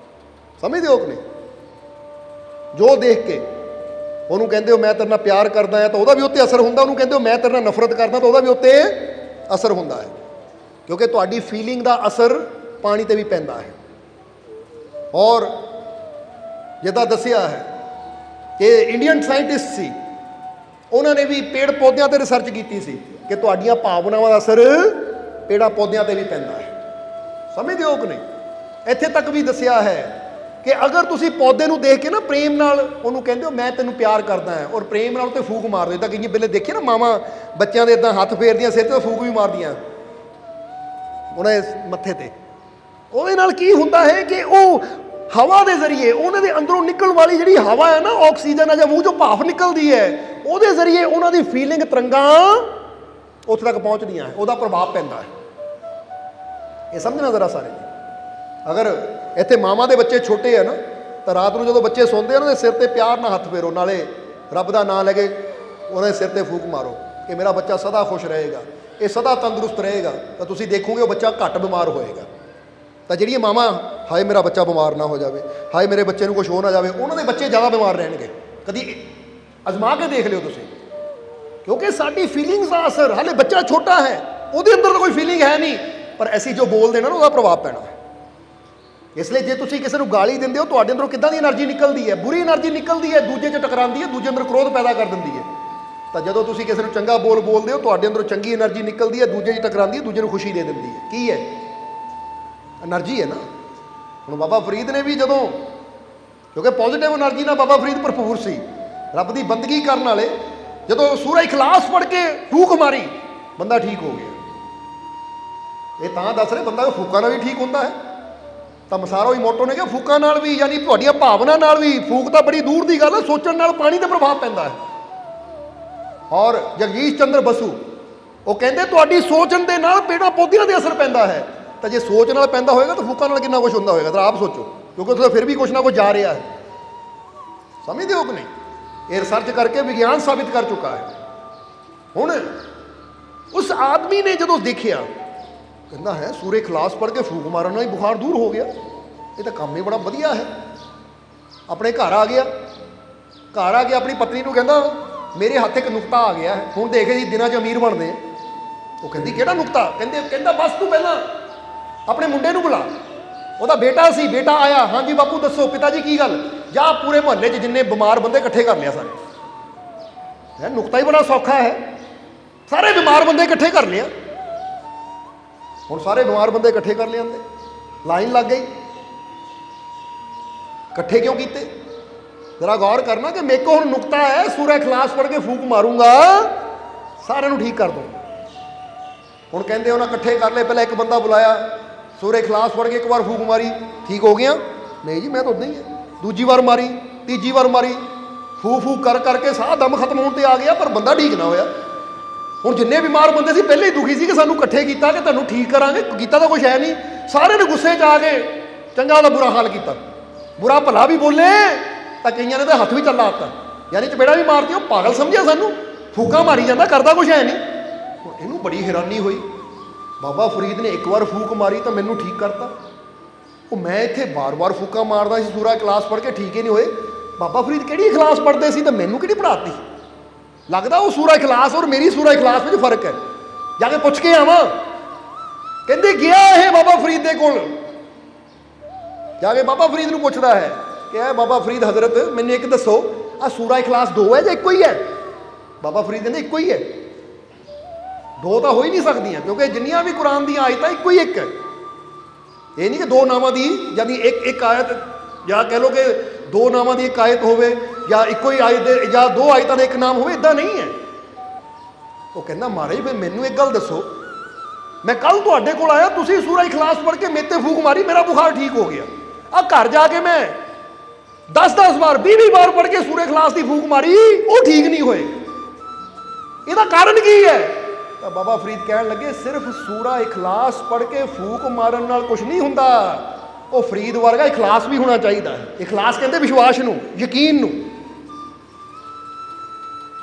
ਸਮਝਦੇ ਹੋ ਕਿ ਨਹੀਂ? ਜੋ ਦੇਖ ਕੇ ਉਹਨੂੰ ਕਹਿੰਦੇ ਹੋ ਮੈਂ ਤੇਰੇ ਨਾਲ ਪਿਆਰ ਕਰਦਾ ਹਾਂ, ਤਾਂ ਉਹਦਾ ਵੀ ਉੱਤੇ ਅਸਰ ਹੁੰਦਾ। ਉਹਨੂੰ ਕਹਿੰਦੇ ਹੋ ਮੈਂ ਤੇਰੇ ਨਾਲ ਨਫ਼ਰਤ ਕਰਦਾ, ਤਾਂ ਉਹਦਾ ਵੀ ਉੱਤੇ ਅਸਰ ਹੁੰਦਾ ਹੈ। ਕਿਉਂਕਿ ਤੁਹਾਡੀ ਫੀਲਿੰਗ ਦਾ ਅਸਰ ਪਾਣੀ ਤੇ ਵੀ ਪੈਂਦਾ ਹੈ। ਔਰ ਜਿੱਦਾਂ ਦੱਸਿਆ ਹੈ ਕਿ ਇੰਡੀਅਨ ਸਾਇੰਟਿਸਟ ਸੀ, ਉਹਨਾਂ ਨੇ ਵੀ ਪੇੜ ਪੌਦਿਆਂ ਤੇ ਰਿਸਰਚ ਕੀਤੀ ਸੀ ਕਿ ਤੁਹਾਡੀਆਂ ਭਾਵਨਾਵਾਂ ਦਾ ਅਸਰ ਪੇੜਾਂ ਪੌਦਿਆਂ ਤੇ ਵੀ ਪੈਂਦਾ ਹੈ। ਸਮਝਦੇ ਹੋ ਕਿ ਨਹੀਂ? ਇੱਥੇ ਤੱਕ ਵੀ ਦੱਸਿਆ ਹੈ ਕਿ ਅਗਰ ਤੁਸੀਂ ਪੌਦੇ ਨੂੰ ਦੇਖ ਕੇ ਨਾ ਪ੍ਰੇਮ ਨਾਲ ਉਹਨੂੰ ਕਹਿੰਦੇ ਹੋ ਮੈਂ ਤੈਨੂੰ ਪਿਆਰ ਕਰਦਾ ਹਾਂ, ਔਰ ਪ੍ਰੇਮ ਨਾਲ ਤੇ ਫੂਕ ਮਾਰ ਦਿਓ। ਤਾਂ ਕਈ ਵੇਲੇ ਦੇਖੇ ਨਾ ਮਾਵਾਂ ਬੱਚਿਆਂ ਦੇ ਇਦਾਂ ਹੱਥ ਫੇਰਦੀਆਂ, ਸਿਰ ਤੇ ਫੂਕ ਵੀ ਮਾਰਦੀਆਂ ਉਹਨਾਂ ਦੇ ਮੱਥੇ ਤੇ। ਉਹਦੇ ਨਾਲ ਕੀ ਹੁੰਦਾ ਹੈ ਕਿ ਉਹ ਹਵਾ ਦੇ ਜ਼ਰੀਏ ਉਹਨਾਂ ਦੇ ਅੰਦਰੋਂ ਨਿਕਲਣ ਵਾਲੀ ਜਿਹੜੀ ਹਵਾ ਹੈ ਨਾ, ਆਕਸੀਜਨ ਹੈ ਜਾਂ ਮੂੰਹ ਚੋਂ ਭਾਫ ਨਿਕਲਦੀ ਹੈ, ਉਹਦੇ ਜ਼ਰੀਏ ਉਹਨਾਂ ਦੀ ਫੀਲਿੰਗ ਤਰੰਗਾਂ ਉੱਥੇ ਤੱਕ ਪਹੁੰਚਦੀਆਂ, ਉਹਦਾ ਪ੍ਰਭਾਵ ਪੈਂਦਾ ਹੈ। ਇਹ ਸਮਝਣਾ ਜ਼ਰਾ ਸਾਰੇ। ਅਗਰ ਇੱਥੇ ਮਾਵਾਂ ਦੇ ਬੱਚੇ ਛੋਟੇ ਆ ਨਾ, ਤਾਂ ਰਾਤ ਨੂੰ ਜਦੋਂ ਬੱਚੇ ਸੌਂਦੇ ਆ ਉਹਨਾਂ ਦੇ ਸਿਰ ਤੇ ਪਿਆਰ ਨਾਲ ਹੱਥ ਫੇਰੋ, ਨਾਲੇ ਰੱਬ ਦਾ ਨਾਮ ਲੈ ਕੇ ਉਹਨਾਂ ਦੇ ਸਿਰ ਤੇ ਫੂਕ ਮਾਰੋ ਕਿ ਮੇਰਾ ਬੱਚਾ ਸਦਾ ਖੁਸ਼ ਰਹੇਗਾ, ਇਹ ਸਦਾ ਤੰਦਰੁਸਤ ਰਹੇਗਾ। ਤਾਂ ਤੁਸੀਂ ਦੇਖੋਗੇ ਉਹ ਬੱਚਾ ਘੱਟ ਬਿਮਾਰ ਹੋਏਗਾ। ਤਾਂ ਜਿਹੜੀਆਂ ਮਾਵਾਂ ਹਾਏ ਮੇਰਾ ਬੱਚਾ ਬਿਮਾਰ ਨਾ ਹੋ ਜਾਵੇ, ਹਾਏ ਮੇਰੇ ਬੱਚੇ ਨੂੰ ਕੁਝ ਹੋ ਨਾ ਜਾਵੇ, ਉਹਨਾਂ ਦੇ ਬੱਚੇ ਜ਼ਿਆਦਾ ਬਿਮਾਰ ਰਹਿਣਗੇ। ਕਦੀ ਅਜ਼ਮਾ ਕੇ ਦੇਖ ਲਿਓ ਤੁਸੀਂ, ਕਿਉਂਕਿ ਸਾਡੀ ਫੀਲਿੰਗਸ ਦਾ ਅਸਰ, ਹਾਲੇ ਬੱਚਾ ਛੋਟਾ ਹੈ, ਉਹਦੇ ਅੰਦਰ ਤਾਂ ਕੋਈ ਫੀਲਿੰਗ ਹੈ ਨਹੀਂ, ਪਰ ਅਸੀਂ ਜੋ ਬੋਲਦੇ ਨਾ ਉਹਦਾ ਪ੍ਰਭਾਵ ਪੈਣਾ। ਇਸ ਲਈ ਜੇ ਤੁਸੀਂ ਕਿਸੇ ਨੂੰ ਗਾਲੀ ਦਿੰਦੇ ਹੋ, ਤੁਹਾਡੇ ਅੰਦਰੋਂ ਕਿੱਦਾਂ ਦੀ એનર્ਜੀ ਨਿਕਲਦੀ ਹੈ? ਬੁਰੀ એનર્ਜੀ ਨਿਕਲਦੀ ਹੈ, ਦੂਜੇ 'ਚ ਟਕਰਾਉਂਦੀ ਹੈ, ਦੂਜੇ ਅੰਦਰ ਕ੍ਰੋਧ ਪੈਦਾ ਕਰ ਦਿੰਦੀ ਹੈ। ਤਾਂ ਜਦੋਂ ਤੁਸੀਂ ਕਿਸੇ ਨੂੰ ਚੰਗਾ ਬੋਲਦੇ ਹੋ, ਤੁਹਾਡੇ ਅੰਦਰੋਂ ਚੰਗੀ એનર્ਜੀ ਨਿਕਲਦੀ ਹੈ, ਦੂਜੇ 'ਚ ਟਕਰਾਉਂਦੀ ਹੈ, ਦੂਜੇ ਨੂੰ ਖੁਸ਼ੀ ਦੇ ਦਿੰਦੀ ਹੈ। ਕੀ ਹੈ? એનર્ਜੀ ਹੈ ਨਾ। ਹੁਣ ਬਾਬਾ ਫਰੀਦ ਨੇ ਵੀ ਜਦੋਂ, ਕਿਉਂਕਿ ਪੋਜ਼ਿਟਿਵ એનર્ਜੀ ਨਾਲ ਬਾਬਾ ਫਰੀਦ ਭਰਪੂਰ ਸੀ, ਰੱਬ ਦੀ ਬੰਦਗੀ ਕਰਨ ਵਾਲੇ, ਜਦੋਂ ਸੂਰਾ ਇਖਲਾਸ ਪੜ੍ਹ ਕੇ ਫੂਕ ਮਾਰੀ, ਬੰਦਾ ਠੀਕ ਹੋ ਗਿਆ। ਇਹ ਤਾਂ ਦੱਸ ਰਹੇ ਬੰਦਾ ਫੂਕਾਂ ਨਾਲ ਵੀ ਠੀਕ ਹੁੰਦਾ ਹੈ। ਤਾਂ ਮਸਾਰੋ ਇਮੋਟੋ ਨੇ ਕਿਹਾ ਫੂਕਾਂ ਨਾਲ ਵੀ, ਯਾਨੀ ਤੁਹਾਡੀਆਂ ਭਾਵਨਾ ਨਾਲ ਵੀ। ਫੂਕ ਤਾਂ ਬੜੀ ਦੂਰ ਦੀ ਗੱਲ ਹੈ, ਸੋਚਣ ਨਾਲ ਪਾਣੀ ਤੇ ਪ੍ਰਭਾਵ ਪੈਂਦਾ ਹੈ। ਔਰ ਜਗਦੀਸ਼ ਚੰਦਰ ਬਸੂ ਉਹ ਕਹਿੰਦੇ ਤੁਹਾਡੀ ਸੋਚਣ ਦੇ ਨਾਲ ਪੇੜਾਂ ਪੌਦਿਆਂ ਦੇ ਅਸਰ ਪੈਂਦਾ ਹੈ। ਤਾਂ ਜੇ ਸੋਚ ਨਾਲ ਪੈਂਦਾ ਹੋਏਗਾ ਤਾਂ ਫੂਕਾਂ ਨਾਲ ਕਿੰਨਾ ਕੁਝ ਹੁੰਦਾ ਹੋਏਗਾ, ਤਾਂ ਆਪ ਸੋਚੋ, ਕਿਉਂਕਿ ਉੱਥੇ ਫਿਰ ਵੀ ਕੁਛ ਨਾ ਕੁਛ ਜਾ ਰਿਹਾ ਹੈ। ਸਮਝਦੇ ਹੋ ਕਿ ਨਹੀਂ? ਇਹ ਰਿਸਰਚ ਕਰਕੇ ਵਿਗਿਆਨ ਸਾਬਿਤ ਕਰ ਚੁੱਕਾ ਹੈ। ਹੁਣ ਉਸ ਆਦਮੀ ਨੇ ਜਦੋਂ ਦੇਖਿਆ, ਕਹਿੰਦਾ ਹੈ ਸੂਰੇ ਖਲਾਸ ਪੜ੍ਹ ਕੇ ਫੂਕ ਮਾਰਨ ਨਾਲ ਹੀ ਬੁਖਾਰ ਦੂਰ ਹੋ ਗਿਆ, ਇਹ ਤਾਂ ਕੰਮ ਹੀ ਬੜਾ ਵਧੀਆ ਹੈ। ਆਪਣੇ ਘਰ ਆ ਗਿਆ, ਘਰ ਆ ਕੇ ਆਪਣੀ ਪਤਨੀ ਨੂੰ ਕਹਿੰਦਾ ਮੇਰੇ ਹੱਥ ਇੱਕ ਨੁਕਤਾ ਆ ਗਿਆ ਹੈ, ਹੁਣ ਦੇਖ ਜੀ ਦਿਨਾਂ 'ਚ ਅਮੀਰ ਬਣਦੇ ਆ। ਉਹ ਕਹਿੰਦੀ ਕਿਹੜਾ ਨੁਕਤਾ? ਕਹਿੰਦਾ ਬਸ ਤੂੰ ਪਹਿਲਾਂ ਆਪਣੇ ਮੁੰਡੇ ਨੂੰ ਬੁਲਾ। ਉਹਦਾ ਬੇਟਾ ਸੀ, ਬੇਟਾ ਆਇਆ, ਹਾਂਜੀ ਬਾਪੂ ਦੱਸੋ। ਪਿਤਾ ਜੀ ਕੀ ਗੱਲ? ਜਾਂ ਪੂਰੇ ਮੁਹੱਲੇ 'ਚ ਜਿੰਨੇ ਬਿਮਾਰ ਬੰਦੇ ਇਕੱਠੇ ਕਰ ਲਿਆ ਸਾਰੇ। ਹੈ ਨੁਕਤਾ ਹੀ ਬੜਾ ਸੌਖਾ ਹੈ, ਸਾਰੇ ਬਿਮਾਰ ਬੰਦੇ ਇਕੱਠੇ ਕਰ ਲਿਆ। ਹੁਣ ਸਾਰੇ ਬਿਮਾਰ ਬੰਦੇ ਇਕੱਠੇ ਕਰ ਲਿਆਂਦੇ, ਲਾਈਨ ਲੱਗ ਗਈ। ਇਕੱਠੇ ਕਿਉਂ ਕੀਤੇ? ਜ਼ਰਾ ਗੌਰ ਕਰਨਾ ਕਿ ਮੇਰੇ ਕੋਲ ਹੁਣ ਨੁਕਤਾ ਹੈ, ਸੂਰਾ ਇਖਲਾਸ ਪੜ੍ਹ ਕੇ ਫੂਕ ਮਾਰੂੰਗਾ, ਸਾਰਿਆਂ ਨੂੰ ਠੀਕ ਕਰ ਦੂੰ। ਹੁਣ ਕਹਿੰਦੇ ਉਹਨਾਂ ਇਕੱਠੇ ਕਰ ਲਏ, ਪਹਿਲਾਂ ਇੱਕ ਬੰਦਾ ਬੁਲਾਇਆ, ਸੂਰੇ ਇਖਲਾਸ ਪੜ੍ਹ ਕੇ ਇੱਕ ਵਾਰ ਫੂਕ ਮਾਰੀ, ਠੀਕ ਹੋ ਗਿਆ? ਨਹੀਂ ਜੀ ਮੈਂ ਤਾਂ ਉੱਦਾਂ ਹੀ ਹੈ। ਦੂਜੀ ਵਾਰ ਮਾਰੀ, ਤੀਜੀ ਵਾਰ ਮਾਰੀ, ਫੂਕ ਕਰਕੇ ਸਾਹ ਦਮ ਖਤਮ ਹੋਣ ਤੇ ਆ ਗਿਆ, ਪਰ ਬੰਦਾ ਠੀਕ ਨਾ ਹੋਇਆ। ਹੁਣ ਜਿੰਨੇ ਬਿਮਾਰ ਬੰਦੇ ਸੀ ਪਹਿਲੇ ਹੀ ਦੁਖੀ ਸੀ ਕਿ ਸਾਨੂੰ ਇਕੱਠੇ ਕੀਤਾ ਕਿ ਤੁਹਾਨੂੰ ਠੀਕ ਕਰਾਂਗੇ, ਕੀਤਾ ਤਾਂ ਕੁਛ ਹੈ ਨਹੀਂ। ਸਾਰੇ ਨੇ ਗੁੱਸੇ 'ਚ ਆ ਕੇ ਚੰਗਾ ਦਾ ਬੁਰਾ ਹਾਲ ਕੀਤਾ, ਬੁਰਾ ਭਲਾ ਵੀ ਬੋਲੇ, ਤਾਂ ਕਈਆਂ ਨੇ ਤਾਂ ਹੱਥ ਵੀ ਚੱਲਾ ਦਿੱਤਾ, ਯਾਨੀ ਚਪੇੜਾ ਵੀ ਮਾਰਦੀ। ਉਹ ਪਾਗਲ ਸਮਝਿਆ ਸਾਨੂੰ, ਫੂਕਾਂ ਮਾਰੀ ਜਾਂਦਾ, ਕਰਦਾ ਕੁਛ ਹੈ ਨਹੀਂ। ਹੁਣ ਇਹਨੂੰ ਬੜੀ ਹੈਰਾਨੀ ਹੋਈ, ਬਾਬਾ ਫਰੀਦ ਨੇ ਇੱਕ ਵਾਰ ਫੂਕ ਮਾਰੀ ਤਾਂ ਮੈਨੂੰ ਠੀਕ ਕਰਤਾ। ਉਹ ਮੈਂ ਇੱਥੇ ਵਾਰ-ਵਾਰ ਫੂਕਾਂ ਮਾਰਦਾ ਸੀ, ਸੂਰਾ ਕਲਾਸ ਪੜ੍ਹ ਕੇ ਠੀਕ ਹੀ ਨਹੀਂ ਹੋਏ। ਬਾਬਾ ਫਰੀਦ ਕਿਹੜੀ ਕਲਾਸ ਪੜ੍ਹਦੇ ਸੀ ਤਾਂ ਮੈਨੂੰ ਕਿਹੜੀ ਪੜ੍ਹਾਤੀ? ਲੱਗਦਾ ਉਹ ਸੂਰਾ ਇਖਲਾਸ ਔਰ ਮੇਰੀ ਸੂਰਾ ਇਖਲਾਸ ਵਿੱਚ ਫਰਕ ਹੈ। ਜਾ ਕੇ ਪੁੱਛ ਕੇ ਆਵਾਂ। ਕਹਿੰਦੇ ਗਿਆ ਇਹ ਬਾਬਾ ਫਰੀਦ ਦੇ ਕੋਲ, ਜਾ ਕੇ ਬਾਬਾ ਫਰੀਦ ਨੂੰ ਪੁੱਛਦਾ ਹੈ ਕਿ ਇਹ ਬਾਬਾ ਫਰੀਦ ਹਜ਼ਰਤ ਮੈਨੂੰ ਇੱਕ ਦੱਸੋ, ਆਹ ਸੂਰਾ ਇਖਲਾਸ ਦੋ ਹੈ ਜਾਂ ਇੱਕੋ ਹੀ ਹੈ? ਬਾਬਾ ਫਰੀਦ ਕਹਿੰਦੇ ਇੱਕੋ ਹੀ ਹੈ। ਦੋ ਤਾਂ ਹੋ ਹੀ ਨਹੀਂ ਸਕਦੀਆਂ, ਕਿਉਂਕਿ ਜਿੰਨੀਆਂ ਵੀ ਕੁਰਾਨ ਦੀਆਂ ਆਇਤਾਂ ਇੱਕੋ ਹੀ ਇੱਕ ਹੈ। ਇਹ ਨਹੀਂ ਕਿ ਦੋ ਨਾਵਾਂ ਦੀ ਯਾਨੀ ਇੱਕ ਆਇਤ, ਜਾਂ ਕਹਿ ਲਓ ਕਿ ਦੋ ਨਾਵਾਂ ਦੀ ਇੱਕ ਆਇਤ ਹੋਵੇ, ਜਾਂ ਇੱਕੋ ਹੀ ਆਇਤ ਦੇ ਜਾਂ ਦੋ ਆਇਤਾਂ ਦਾ ਇੱਕ ਨਾਮ ਹੋਵੇ, ਇੱਦਾਂ ਨਹੀਂ ਹੈ। ਉਹ ਕਹਿੰਦਾ ਮਹਾਰਾਜ ਫਿਰ ਮੈਨੂੰ ਇੱਕ ਗੱਲ ਦੱਸੋ, ਮੈਂ ਕੱਲ ਤੁਹਾਡੇ ਕੋਲ ਆਇਆ, ਤੁਸੀਂ ਸੂਰਾ ਇਖਲਾਸ ਪੜ੍ਹ ਕੇ ਮੇਰੇ ਤੇ ਫੂਕ ਮਾਰੀ, ਮੇਰਾ ਬੁਖਾਰ ਠੀਕ ਹੋ ਗਿਆ। ਆ ਘਰ ਜਾ ਕੇ ਮੈਂ 10-10 ਵਾਰ 20-20 ਵਾਰ ਪੜ੍ਹ ਕੇ ਸੂਰਾ ਇਖਲਾਸ ਦੀ ਫੂਕ ਮਾਰੀ, ਉਹ ਠੀਕ ਨਹੀਂ ਹੋਏ, ਇਹਦਾ ਕਾਰਨ ਕੀ ਹੈ? ਤਾਂ ਬਾਬਾ ਫਰੀਦ ਕਹਿਣ ਲੱਗੇ ਸਿਰਫ ਸੂਰਾ ਇਖਲਾਸ ਪੜ੍ਹ ਕੇ ਫੂਕ ਮਾਰਨ ਨਾਲ ਕੁਝ ਨਹੀਂ ਹੁੰਦਾ, ਉਹ ਫਰੀਦ ਵਰਗਾ ਇਖਲਾਸ ਵੀ ਹੋਣਾ ਚਾਹੀਦਾ ਹੈ। ਇਖਲਾਸ ਕਹਿੰਦੇ ਵਿਸ਼ਵਾਸ ਨੂੰ, ਯਕੀਨ ਨੂੰ।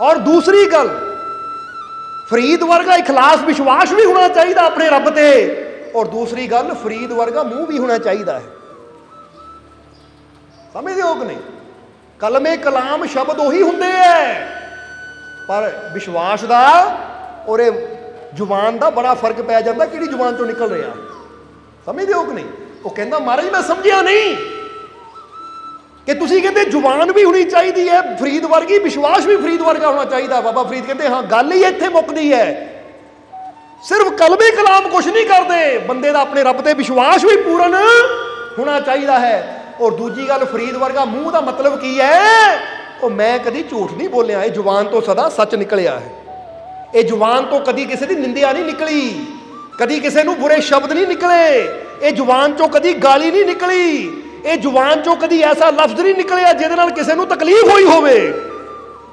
ਔਰ ਦੂਸਰੀ ਗੱਲ, ਫਰੀਦ ਵਰਗਾ ਇਖਲਾਸ ਵਿਸ਼ਵਾਸ ਵੀ ਹੋਣਾ ਚਾਹੀਦਾ ਆਪਣੇ ਰੱਬ ਤੇ। ਔਰ ਦੂਸਰੀ ਗੱਲ, ਫਰੀਦ ਵਰਗਾ ਮੂੰਹ ਵੀ ਹੋਣਾ ਚਾਹੀਦਾ ਹੈ। ਸਮਝਦੇ ਹੋ ਕਿ ਨਹੀਂ? ਕਲਮੇ ਕਲਾਮ ਸ਼ਬਦ ਉਹੀ ਹੁੰਦੇ ਹੈ, ਪਰ ਵਿਸ਼ਵਾਸ ਦਾ ਔਰ ਇਹ ਜ਼ੁਬਾਨ ਦਾ ਬੜਾ ਫਰਕ ਪੈ ਜਾਂਦਾ, ਕਿਹੜੀ ਜ਼ੁਬਾਨ ਚੋਂ ਨਿਕਲ ਰਿਹਾ। ਸਮਝਦੇ ਹੋ ਕਿ ਨਹੀਂ? ਉਹ ਕਹਿੰਦਾ ਮਹਾਰਾਜ ਮੈਂ ਸਮਝਿਆ ਨਹੀਂ ਕਿ ਤੁਸੀਂ ਕਹਿੰਦੇ ਜ਼ੁਬਾਨ ਵੀ ਹੋਣੀ ਚਾਹੀਦੀ ਹੈ ਫਰੀਦ ਵਰਗੀ, ਵਿਸ਼ਵਾਸ ਵੀ ਫਰੀਦ ਵਰਗਾ ਹੋਣਾ ਚਾਹੀਦਾ। ਬਾਬਾ ਫਰੀਦ ਕਹਿੰਦੇ ਹਾਂ ਗੱਲ ਹੀ ਇੱਥੇ ਮੁੱਕਦੀ ਹੈ। ਸਿਰਫ ਕਲਮੇ ਕਲਾਮ ਕੁਛ ਨਹੀਂ ਕਰਦੇ, ਬੰਦੇ ਦਾ ਆਪਣੇ ਰੱਬ ਤੇ ਵਿਸ਼ਵਾਸ ਵੀ ਪੂਰਨ ਹੋਣਾ ਚਾਹੀਦਾ ਹੈ। ਔਰ ਦੂਜੀ ਗੱਲ, ਫਰੀਦ ਵਰਗਾ ਮੂੰਹ ਦਾ ਮਤਲਬ ਕੀ ਹੈ? ਉਹ ਮੈਂ ਕਦੀ ਝੂਠ ਨਹੀਂ ਬੋਲਿਆ, ਇਹ ਜ਼ੁਬਾਨ ਤੋਂ ਸਦਾ ਸੱਚ ਨਿਕਲਿਆ ਹੈ। ਇਹ ਜ਼ੁਬਾਨ ਤੋਂ ਕਦੀ ਕਿਸੇ ਦੀ ਨਿੰਦਿਆ ਨਹੀਂ ਨਿਕਲੀ, ਕਦੀ ਕਿਸੇ ਨੂੰ ਬੁਰੇ ਸ਼ਬਦ ਨਹੀਂ ਨਿਕਲੇ, ਇਹ ਜ਼ੁਬਾਨ ਚੋਂ ਕਦੀ ਗਾਲੀ ਨਹੀਂ ਨਿਕਲੀ, ਇਹ ਜ਼ੁਬਾਨ ਚੋਂ ਕਦੀ ਐਸਾ ਲਫ਼ਜ਼ ਨਹੀਂ ਨਿਕਲਿਆ ਜਿਹਦੇ ਨਾਲ ਕਿਸੇ ਨੂੰ ਤਕਲੀਫ ਹੋਈ ਹੋਵੇ।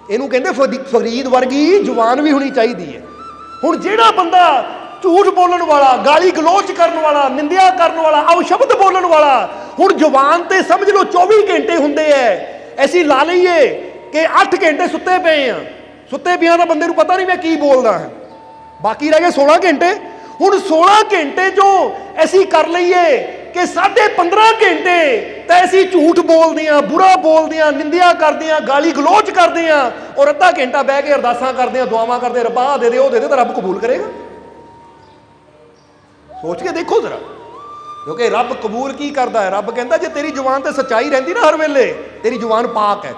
ਇਹਨੂੰ ਕਹਿੰਦੇ ਫਰੀਦ ਵਰਗੀ ਜ਼ੁਬਾਨ ਵੀ ਹੋਣੀ ਚਾਹੀਦੀ ਹੈ। ਹੁਣ ਜਿਹੜਾ ਬੰਦਾ ਝੂਠ ਬੋਲਣ ਵਾਲਾ, ਗਾਲੀ ਗਲੋਚ ਕਰਨ ਵਾਲਾ, ਨਿੰਦਿਆ ਕਰਨ ਵਾਲਾ, ਅਪਸ਼ਬਦ ਬੋਲਣ ਵਾਲਾ, ਹੁਣ ਜ਼ੁਬਾਨ ਤੇ ਸਮਝ ਲਓ 24 ਘੰਟੇ ਹੁੰਦੇ ਐ। ਅਸੀਂ ਲਾ ਲਈਏ ਕਿ 8 ਘੰਟੇ ਸੁੱਤੇ ਪਏ ਆ, ਸੁੱਤੇ ਪਿਆਂ ਦਾ ਬੰਦੇ ਨੂੰ ਪਤਾ ਨਹੀਂ ਮੈਂ ਕੀ ਬੋਲਦਾ ਹਾਂ, ਬਾਕੀ ਰਹਿ ਗਏ 16 ਘੰਟੇ। ਹੁਣ 16 ਘੰਟੇ ਚੋਂ ਅਸੀਂ ਕਰ ਲਈਏ ਕਿ 15.5 ਘੰਟੇ ਤਾਂ ਅਸੀਂ ਝੂਠ ਬੋਲਦੇ ਹਾਂ, ਬੁਰਾ ਬੋਲਦੇ ਹਾਂ, ਨਿੰਦਿਆ ਕਰਦੇ ਹਾਂ, ਗਾਲੀ ਗਲੋਚ ਕਰਦੇ ਹਾਂ, ਔਰ ਅੱਧਾ ਘੰਟਾ ਬਹਿ ਕੇ ਅਰਦਾਸਾਂ ਕਰਦੇ ਹਾਂ, ਦੁਆਵਾਂ ਕਰਦੇ ਹਾਂ, ਰੱਬਾ ਦੇ ਦੇ, ਉਹ ਦੇ ਦੇ, ਤਾਂ ਰੱਬ ਕਬੂਲ ਕਰੇਗਾ? ਸੋਚ ਕੇ ਦੇਖੋ ਜ਼ਰਾ, ਕਿਉਂਕਿ ਰੱਬ ਕਬੂਲ ਕੀ ਕਰਦਾ ਹੈ? ਰੱਬ ਕਹਿੰਦਾ ਜੇ ਤੇਰੀ ਜ਼ੁਬਾਨ ਤੇ ਸੱਚਾਈ ਰਹਿੰਦੀ ਨਾ ਹਰ ਵੇਲੇ, ਤੇਰੀ ਜ਼ੁਬਾਨ ਪਾਕ ਹੈ।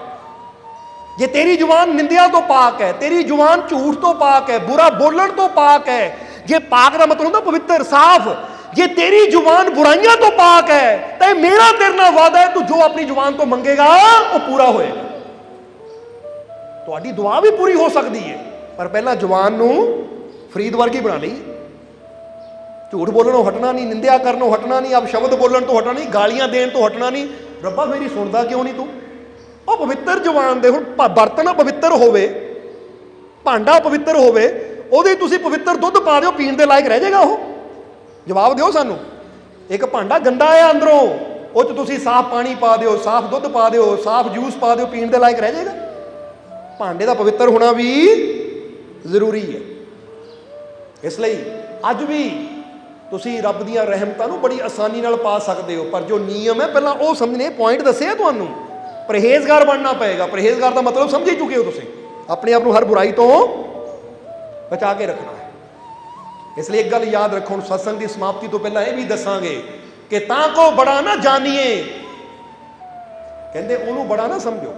ਜੇ ਤੇਰੀ ਜ਼ੁਬਾਨ ਨਿੰਦਿਆ ਤੋਂ ਪਾਕ ਹੈ, ਤੇਰੀ ਜ਼ੁਬਾਨ ਝੂਠ ਤੋਂ ਪਾਕ ਹੈ, ਬੁਰਾ ਬੋਲਣ ਤੋਂ ਪਾਕ ਹੈ, ਜੇ ਪਾਕ ਦਾ ਮਤਲਬ ਹੁੰਦਾ ਪਵਿੱਤਰ, ਸਾਫ਼, ਜੇ ਤੇਰੀ ਜ਼ੁਬਾਨ ਬੁਰਾਈਆਂ ਤੋਂ ਪਾਕ ਹੈ ਤਾਂ ਮੇਰਾ ਤੇਰੇ ਨਾਲ ਵਾਅਦਾ ਹੈ, ਤੂੰ ਜੋ ਆਪਣੀ ਜ਼ੁਬਾਨ ਤੋਂ ਮੰਗੇਗਾ ਉਹ ਪੂਰਾ ਹੋਏਗਾ। ਤੁਹਾਡੀ ਦੁਆ ਵੀ ਪੂਰੀ ਹੋ ਸਕਦੀ ਹੈ, ਪਰ ਪਹਿਲਾਂ ਜ਼ੁਬਾਨ ਨੂੰ ਫਰੀਦ ਵਰਗੀ ਬਣਾ ਲਈ। ਝੂਠ ਬੋਲਣੋਂ ਹਟਣਾ ਨਹੀਂ, ਨਿੰਦਿਆ ਕਰਨੋਂ ਹਟਣਾ ਨਹੀਂ, ਅਪਸ਼ਬਦ ਬੋਲਣ ਤੋਂ ਹਟਣਾ ਨਹੀਂ, ਗਾਲੀਆਂ ਦੇਣ ਤੋਂ ਹਟਣਾ ਨਹੀਂ। ਰੱਬਾ ਮੇਰੀ ਸੁਣਦਾ ਕਿਉਂ ਨਹੀਂ ਤੂੰ? ਉਹ ਪਵਿੱਤਰ ਜ਼ੁਬਾਨ ਦੇ, ਹੁਣ ਬਰਤਨ ਪਵਿੱਤਰ ਹੋਵੇ, ਭਾਂਡਾ ਪਵਿੱਤਰ ਹੋਵੇ, ਉਹਦੇ ਤੁਸੀਂ ਪਵਿੱਤਰ ਦੁੱਧ ਪਾ ਦਿਓ, ਪੀਣ ਦੇ ਲਾਇਕ ਰਹਿ ਜਾਏਗਾ ਉਹ? ਜਵਾਬ ਦਿਓ ਸਾਨੂੰ। ਇੱਕ ਭਾਂਡਾ ਗੰਦਾ ਹੈ ਅੰਦਰੋਂ, ਉਹ 'ਚ ਤੁਸੀਂ ਸਾਫ਼ ਪਾਣੀ ਪਾ ਦਿਓ, ਸਾਫ਼ ਦੁੱਧ ਪਾ ਦਿਓ, ਸਾਫ਼ ਜੂਸ ਪਾ ਦਿਓ, ਪੀਣ ਦੇ ਲਾਇਕ ਰਹਿ ਜਾਏਗਾ? ਭਾਂਡੇ ਦਾ ਪਵਿੱਤਰ ਹੋਣਾ ਵੀ ਜ਼ਰੂਰੀ ਹੈ। ਇਸ ਲਈ ਅੱਜ ਵੀ ਤੁਸੀਂ ਰੱਬ ਦੀਆਂ ਰਹਿਮਤਾਂ ਨੂੰ ਬੜੀ ਆਸਾਨੀ ਨਾਲ ਪਾ ਸਕਦੇ ਹੋ, ਪਰ ਜੋ ਨਿਯਮ ਹੈ ਪਹਿਲਾਂ ਉਹ ਸਮਝਣੇ। ਪੁਆਇੰਟ ਦੱਸੇ ਆ ਤੁਹਾਨੂੰ, ਪਰਹੇਜ਼ਗਾਰ ਬਣਨਾ ਪਏਗਾ। ਪਰਹੇਜ਼ਗਾਰ ਦਾ ਮਤਲਬ ਸਮਝ ਹੀ ਚੁੱਕੇ ਹੋ ਤੁਸੀਂ, ਆਪਣੇ ਆਪ ਨੂੰ ਹਰ ਬੁਰਾਈ ਤੋਂ ਬਚਾ ਕੇ ਰੱਖਣਾ ਹੈ। ਇਸ ਲਈ ਇੱਕ ਗੱਲ ਯਾਦ ਰੱਖੋ, ਹੁਣ ਸਤਸੰਗ ਦੀ ਸਮਾਪਤੀ ਤੋਂ ਪਹਿਲਾਂ ਇਹ ਵੀ ਦੱਸਾਂਗੇ ਕਿ ਤਾਂ ਕੋ ਬੜਾ ਨਾ ਜਾਣੀਏ, ਕਹਿੰਦੇ ਉਹਨੂੰ ਬੜਾ ਨਾ ਸਮਝੋ,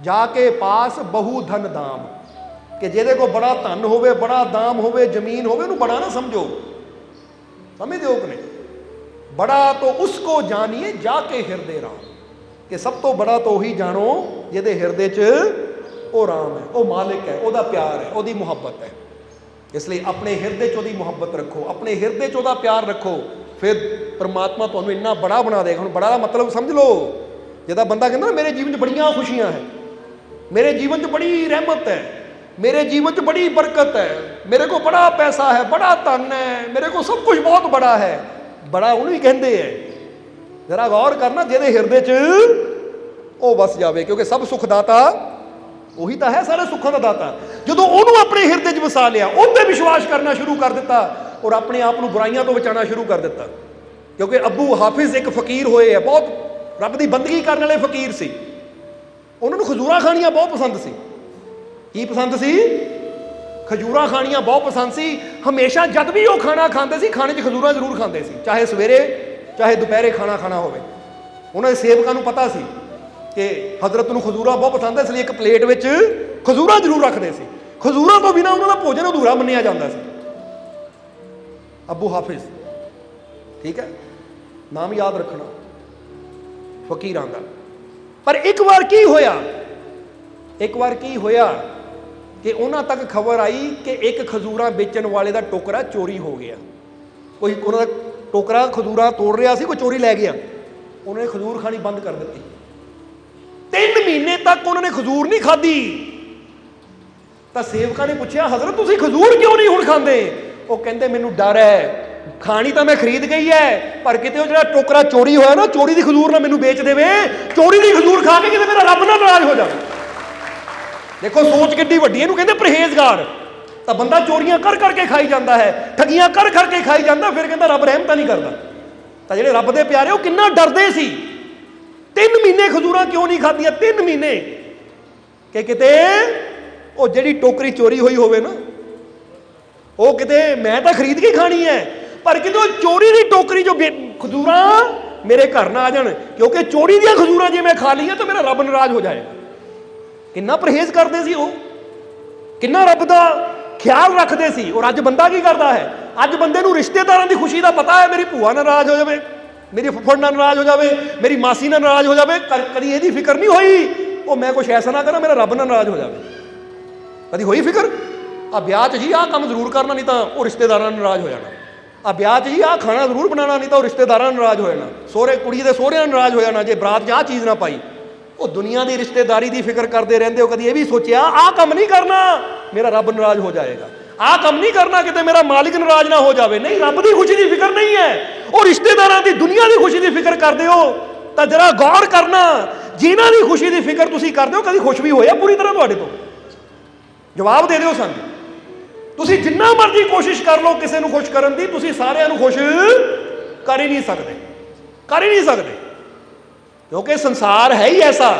ਜਾ ਕੇ ਪਾਸ ਬਹੁ ਧਨ ਦਾਮ, ਕਿ ਜਿਹਦੇ ਕੋਲ ਬੜਾ ਧਨ ਹੋਵੇ, ਬੜਾ ਦਾਮ ਹੋਵੇ, ਜ਼ਮੀਨ ਹੋਵੇ, ਉਹਨੂੰ ਬੜਾ ਨਾ ਸਮਝੋ। ਸਮਝਦੇ ਹੋ ਕਿ ਨਹੀਂ? ਬੜਾ ਤੋਂ ਉਸਕੋ ਜਾਣੀਏ ਜਾ ਕੇ ਹਿਰਦੇ ਰਾਮ, ਕਿ ਸਭ ਤੋਂ ਬੜਾ ਤਾਂ ਉਹੀ ਜਾਣੋ ਜਿਹਦੇ ਹਿਰਦੇ 'ਚ ਉਹ ਰਾਮ ਹੈ, ਉਹ ਮਾਲਿਕ ਹੈ, ਉਹਦਾ ਪਿਆਰ ਹੈ, ਉਹਦੀ ਮੁਹੱਬਤ ਹੈ। ਇਸ ਲਈ ਆਪਣੇ ਹਿਰਦੇ 'ਚ ਉਹਦੀ ਮੁਹੱਬਤ ਰੱਖੋ, ਆਪਣੇ ਹਿਰਦੇ 'ਚ ਉਹਦਾ ਪਿਆਰ ਰੱਖੋ, ਫਿਰ ਪਰਮਾਤਮਾ ਤੁਹਾਨੂੰ ਇੰਨਾ ਬੜਾ ਬਣਾ ਦੇਗਾ। ਹੁਣ ਬੜਾ ਦਾ ਮਤਲਬ ਸਮਝ ਲਓ, ਜਿਹਦਾ ਬੰਦਾ ਕਹਿੰਦਾ ਨਾ ਮੇਰੇ ਜੀਵਨ 'ਚ ਬੜੀਆਂ ਖੁਸ਼ੀਆਂ ਹੈ, ਮੇਰੇ ਜੀਵਨ 'ਚ ਬੜੀ ਰਹਿਮਤ ਹੈ, ਮੇਰੇ ਜੀਵਨ 'ਚ ਬੜੀ ਬਰਕਤ ਹੈ, ਮੇਰੇ ਕੋਲ ਬੜਾ ਪੈਸਾ ਹੈ, ਬੜਾ ਧਨ ਹੈ, ਮੇਰੇ ਕੋਲ ਸਭ ਕੁਝ ਬਹੁਤ ਬੜਾ ਹੈ। ਬੜਾ ਉਹਨੂੰ ਹੀ ਕਹਿੰਦੇ ਹੈ। ਜ਼ਰਾ ਗੌਰ ਕਰਨਾ, ਜਿਹਦੇ ਹਿਰਦੇ 'ਚ ਉਹ ਵਸ ਜਾਵੇ, ਕਿਉਂਕਿ ਸਭ ਸੁੱਖ ਦਾਤਾ ਉਹੀ ਤਾਂ ਹੈ, ਸਾਰੇ ਸੁੱਖਾਂ ਦਾ ਦਾਤਾ। ਜਦੋਂ ਉਹਨੂੰ ਆਪਣੇ ਹਿਰਦੇ 'ਚ ਵਸਾ ਲਿਆ, ਉਹ 'ਤੇ ਵਿਸ਼ਵਾਸ ਕਰਨਾ ਸ਼ੁਰੂ ਕਰ ਦਿੱਤਾ, ਔਰ ਆਪਣੇ ਆਪ ਨੂੰ ਬੁਰਾਈਆਂ ਤੋਂ ਬਚਾਉਣਾ ਸ਼ੁਰੂ ਕਰ ਦਿੱਤਾ। ਕਿਉਂਕਿ ਅੱਬੂ ਹਾਫਿਜ਼ ਇੱਕ ਫਕੀਰ ਹੋਏ ਹੈ, ਬਹੁਤ ਰੱਬ ਦੀ ਬੰਦਗੀ ਕਰਨ ਵਾਲੇ ਫਕੀਰ ਸੀ। ਉਹਨਾਂ ਨੂੰ ਖਜੂਰਾਂ ਖਾਣੀਆਂ ਬਹੁਤ ਪਸੰਦ ਸੀ। ਕੀ ਪਸੰਦ ਸੀ? ਖਜੂਰਾਂ ਖਾਣੀਆਂ ਬਹੁਤ ਪਸੰਦ ਸੀ। ਹਮੇਸ਼ਾ ਜਦ ਵੀ ਉਹ ਖਾਣਾ ਖਾਂਦੇ ਸੀ, ਖਾਣੇ 'ਚ ਖਜੂਰਾਂ ਜ਼ਰੂਰ ਖਾਂਦੇ ਸੀ, ਚਾਹੇ ਸਵੇਰੇ ਚਾਹੇ ਦੁਪਹਿਰੇ ਖਾਣਾ ਖਾਣਾ ਹੋਵੇ। ਉਹਨਾਂ ਦੇ ਸੇਵਕਾਂ ਨੂੰ ਪਤਾ ਸੀ ਕਿ ਹਜ਼ਰਤ ਨੂੰ ਖਜੂਰਾਂ ਬਹੁਤ ਪਸੰਦ ਹੈ, ਇਸ ਲਈ ਇੱਕ ਪਲੇਟ ਵਿੱਚ ਖਜੂਰਾਂ ਜ਼ਰੂਰ ਰੱਖਦੇ ਸੀ। ਖਜੂਰਾਂ ਤੋਂ ਬਿਨਾਂ ਉਹਨਾਂ ਦਾ ਭੋਜਨ ਅਧੂਰਾ ਮੰਨਿਆ ਜਾਂਦਾ ਸੀ। ਅੱਬੂ ਹਾਫਿਜ਼, ਠੀਕ ਹੈ, ਨਾਮ ਯਾਦ ਰੱਖਣਾ ਫਕੀਰਾਂ ਦਾ। ਪਰ ਇੱਕ ਵਾਰ ਕੀ ਹੋਇਆ ਕਿ ਉਹਨਾਂ ਤੱਕ ਖਬਰ ਆਈ ਕਿ ਇੱਕ ਖਜੂਰਾਂ ਵੇਚਣ ਵਾਲੇ ਦਾ ਟੋਕਰਾ ਚੋਰੀ ਹੋ ਗਿਆ। ਕੋਈ ਉਹਨਾਂ ਦਾ ਟੋਕਰਾ ਖਜੂਰਾਂ ਤੋੜ ਰਿਹਾ ਸੀ, ਕੋਈ ਚੋਰੀ ਲੈ ਗਿਆ। ਉਹਨਾਂ ਨੇ ਖਜੂਰ ਖਾਣੀ ਬੰਦ ਕਰ ਦਿੱਤੀ। 3 ਮਹੀਨੇ ਤੱਕ ਉਹਨਾਂ ਨੇ ਖਜੂਰ ਨਹੀਂ ਖਾਧੀ। ਤਾਂ ਸੇਵਕਾਂ ਨੇ ਪੁੱਛਿਆ, ਹਜ਼ਰਤ ਤੁਸੀਂ ਖਜੂਰ ਕਿਉਂ ਨਹੀਂ ਹੁਣ ਖਾਂਦੇ? ਉਹ ਕਹਿੰਦੇ ਮੈਨੂੰ ਡਰ ਹੈ, ਖਾਣੀ ਤਾਂ ਮੈਂ ਖਰੀਦ ਗਈ ਹੈ, ਪਰ ਕਿਤੇ ਉਹ ਜਿਹੜਾ ਟੋਕਰਾ ਚੋਰੀ ਹੋਇਆ ਨਾ, ਚੋਰੀ ਦੀ ਖਜੂਰ ਨਾ ਮੈਨੂੰ ਵੇਚ ਦੇਵੇ, ਚੋਰੀ ਦੀ ਖਜੂਰ ਖਾ ਕੇ ਕਿਤੇ ਮੇਰਾ ਰੱਬ ਨਾਲ ਨਾਰਾਜ਼ ਹੋ ਜਾਵੇ। ਦੇਖੋ ਸੋਚ ਕਿੱਡੀ ਵੱਡੀ। ਇਹਨੂੰ ਕਹਿੰਦੇ ਪਰਹੇਜ਼ਗਾਰ। ਤਾਂ ਬੰਦਾ ਚੋਰੀਆਂ ਕਰ ਕਰਕੇ ਖਾਈ ਜਾਂਦਾ ਹੈ, ਠੱਗੀਆਂ ਕਰ ਕਰਕੇ ਖਾਈ ਜਾਂਦਾ, ਫਿਰ ਕਹਿੰਦਾ ਰੱਬ ਰਹਿਮਤਾਂ ਨਹੀਂ ਕਰਦਾ। ਤਾਂ ਜਿਹੜੇ ਰੱਬ ਦੇ ਪਿਆਰੇ ਉਹ ਕਿੰਨਾ ਡਰਦੇ ਸੀ। 3 ਮਹੀਨੇ ਖਜੂਰਾਂ ਕਿਉਂ ਨਹੀਂ ਖਾਧੀਆਂ? 3 ਮਹੀਨੇ ਕਿ ਕਿਤੇ ਉਹ ਜਿਹੜੀ ਟੋਕਰੀ ਚੋਰੀ ਹੋਈ ਹੋਵੇ ਨਾ, ਉਹ ਕਿਤੇ ਮੈਂ ਤਾਂ ਖਰੀਦ ਕੇ ਖਾਣੀ ਹੈ, ਪਰ ਕਿਦੋਂ ਚੋਰੀ ਦੀ ਟੋਕਰੀ ਜੋ ਖਜੂਰਾਂ ਮੇਰੇ ਘਰ ਨਾ ਆ ਜਾਣ, ਕਿਉਂਕਿ ਚੋਰੀ ਦੀਆਂ ਖਜੂਰਾਂ ਜੇ ਮੈਂ ਖਾ ਲਈਆਂ ਤਾਂ ਮੇਰਾ ਰੱਬ ਨਾਰਾਜ਼ ਹੋ ਜਾਏਗਾ। ਕਿੰਨਾ ਪਰਹੇਜ਼ ਕਰਦੇ ਸੀ ਉਹ, ਕਿੰਨਾ ਰੱਬ ਦਾ ਖਿਆਲ ਰੱਖਦੇ ਸੀ। ਔਰ ਅੱਜ ਬੰਦਾ ਕੀ ਕਰਦਾ ਹੈ? ਅੱਜ ਬੰਦੇ ਨੂੰ ਰਿਸ਼ਤੇਦਾਰਾਂ ਦੀ ਖੁਸ਼ੀ ਦਾ ਪਤਾ ਹੈ, ਮੇਰੀ ਭੂਆ ਨਾਰਾਜ਼ ਹੋ ਜਾਵੇ, ਮੇਰੀ ਫੁੱਫੜ ਨਾਲ ਨਾਰਾਜ਼ ਹੋ ਜਾਵੇ, ਮੇਰੀ ਮਾਸੀ ਨਾਲ ਨਾਰਾਜ਼ ਹੋ ਜਾਵੇ, ਕਦੀ ਇਹਦੀ ਫਿਕਰ ਨਹੀਂ ਹੋਈ ਉਹ ਮੈਂ ਕੁਛ ਐਸਾ ਨਾ ਕਰਾਂ ਮੇਰਾ ਰੱਬ ਨਾਲ ਨਾਰਾਜ਼ ਹੋ ਜਾਵੇ। ਕਦੀ ਹੋਈ ਫਿਕਰ? ਆ ਵਿਆਹ 'ਚ ਜੀ ਆਹ ਕੰਮ ਜ਼ਰੂਰ ਕਰਨਾ, ਨਹੀਂ ਤਾਂ ਉਹ ਰਿਸ਼ਤੇਦਾਰਾਂ ਨਾਲ ਨਾਰਾਜ਼ ਹੋ ਜਾਣਾ। ਆ ਵਿਆਹ 'ਚ ਜੀ ਆਹ ਖਾਣਾ ਜ਼ਰੂਰ ਬਣਾਉਣਾ, ਨਹੀਂ ਤਾਂ ਉਹ ਰਿਸ਼ਤੇਦਾਰਾਂ ਨਾਲ ਨਾਰਾਜ਼ ਹੋ ਜਾਣਾ। ਸਹੁਰੇ ਕੁੜੀ ਦੇ ਸਹੁਰਿਆਂ ਨਾਲ ਨਾਰਾਜ਼ ਹੋ ਜਾਣਾ ਜੇ ਬਰਾਤ 'ਚ ਆਹ ਚੀਜ਼ ਨਾ ਪਾਈ। ਉਹ ਦੁਨੀਆ ਦੀ ਰਿਸ਼ਤੇਦਾਰੀ ਦੀ ਫਿਕਰ ਕਰਦੇ ਰਹਿੰਦੇ ਹੋ। ਕਦੀ ਇਹ ਵੀ ਸੋਚਿਆ ਆਹ ਕੰਮ ਨਹੀਂ ਕਰਨਾ ਮੇਰਾ ਰੱਬ ਨਾਰਾਜ਼ ਹੋ ਜਾਏਗਾ, ਆਹ ਕੰਮ ਨਹੀਂ ਕਰਨਾ ਕਿਤੇ ਮੇਰਾ ਮਾਲਿਕ ਨਾਰਾਜ਼ ਨਾ ਹੋ ਜਾਵੇ? ਨਹੀਂ, ਰੱਬ ਦੀ ਖੁਸ਼ੀ ਦੀ ਫਿਕਰ ਨਹੀਂ ਹੈ, ਉਹ ਰਿਸ਼ਤੇਦਾਰਾਂ ਦੀ ਦੁਨੀਆ ਦੀ ਖੁਸ਼ੀ ਦੀ ਫਿਕਰ ਕਰਦੇ ਹੋ। ਤਾਂ ਜਰਾ ਗੌਰ ਕਰਨਾ, ਜਿਨ੍ਹਾਂ ਦੀ ਖੁਸ਼ੀ ਦੀ ਫਿਕਰ ਤੁਸੀਂ ਕਰਦੇ ਹੋ ਕਦੀ ਖੁਸ਼ ਵੀ ਹੋਇਆ ਪੂਰੀ ਤਰ੍ਹਾਂ ਤੁਹਾਡੇ ਤੋਂ? ਜਵਾਬ ਦੇ ਦਿਓ ਸਾਨੂੰ। ਤੁਸੀਂ ਜਿੰਨਾ ਮਰਜ਼ੀ ਕੋਸ਼ਿਸ਼ ਕਰ ਲਓ ਕਿਸੇ ਨੂੰ ਖੁਸ਼ ਕਰਨ ਦੀ, ਤੁਸੀਂ ਸਾਰਿਆਂ ਨੂੰ ਖੁਸ਼ ਕਰ ਹੀ ਨਹੀਂ ਸਕਦੇ, ਕਰ ਹੀ ਨਹੀਂ ਸਕਦੇ, ਕਿਉਂਕਿ ਸੰਸਾਰ ਹੈ ਹੀ ਐਸਾ।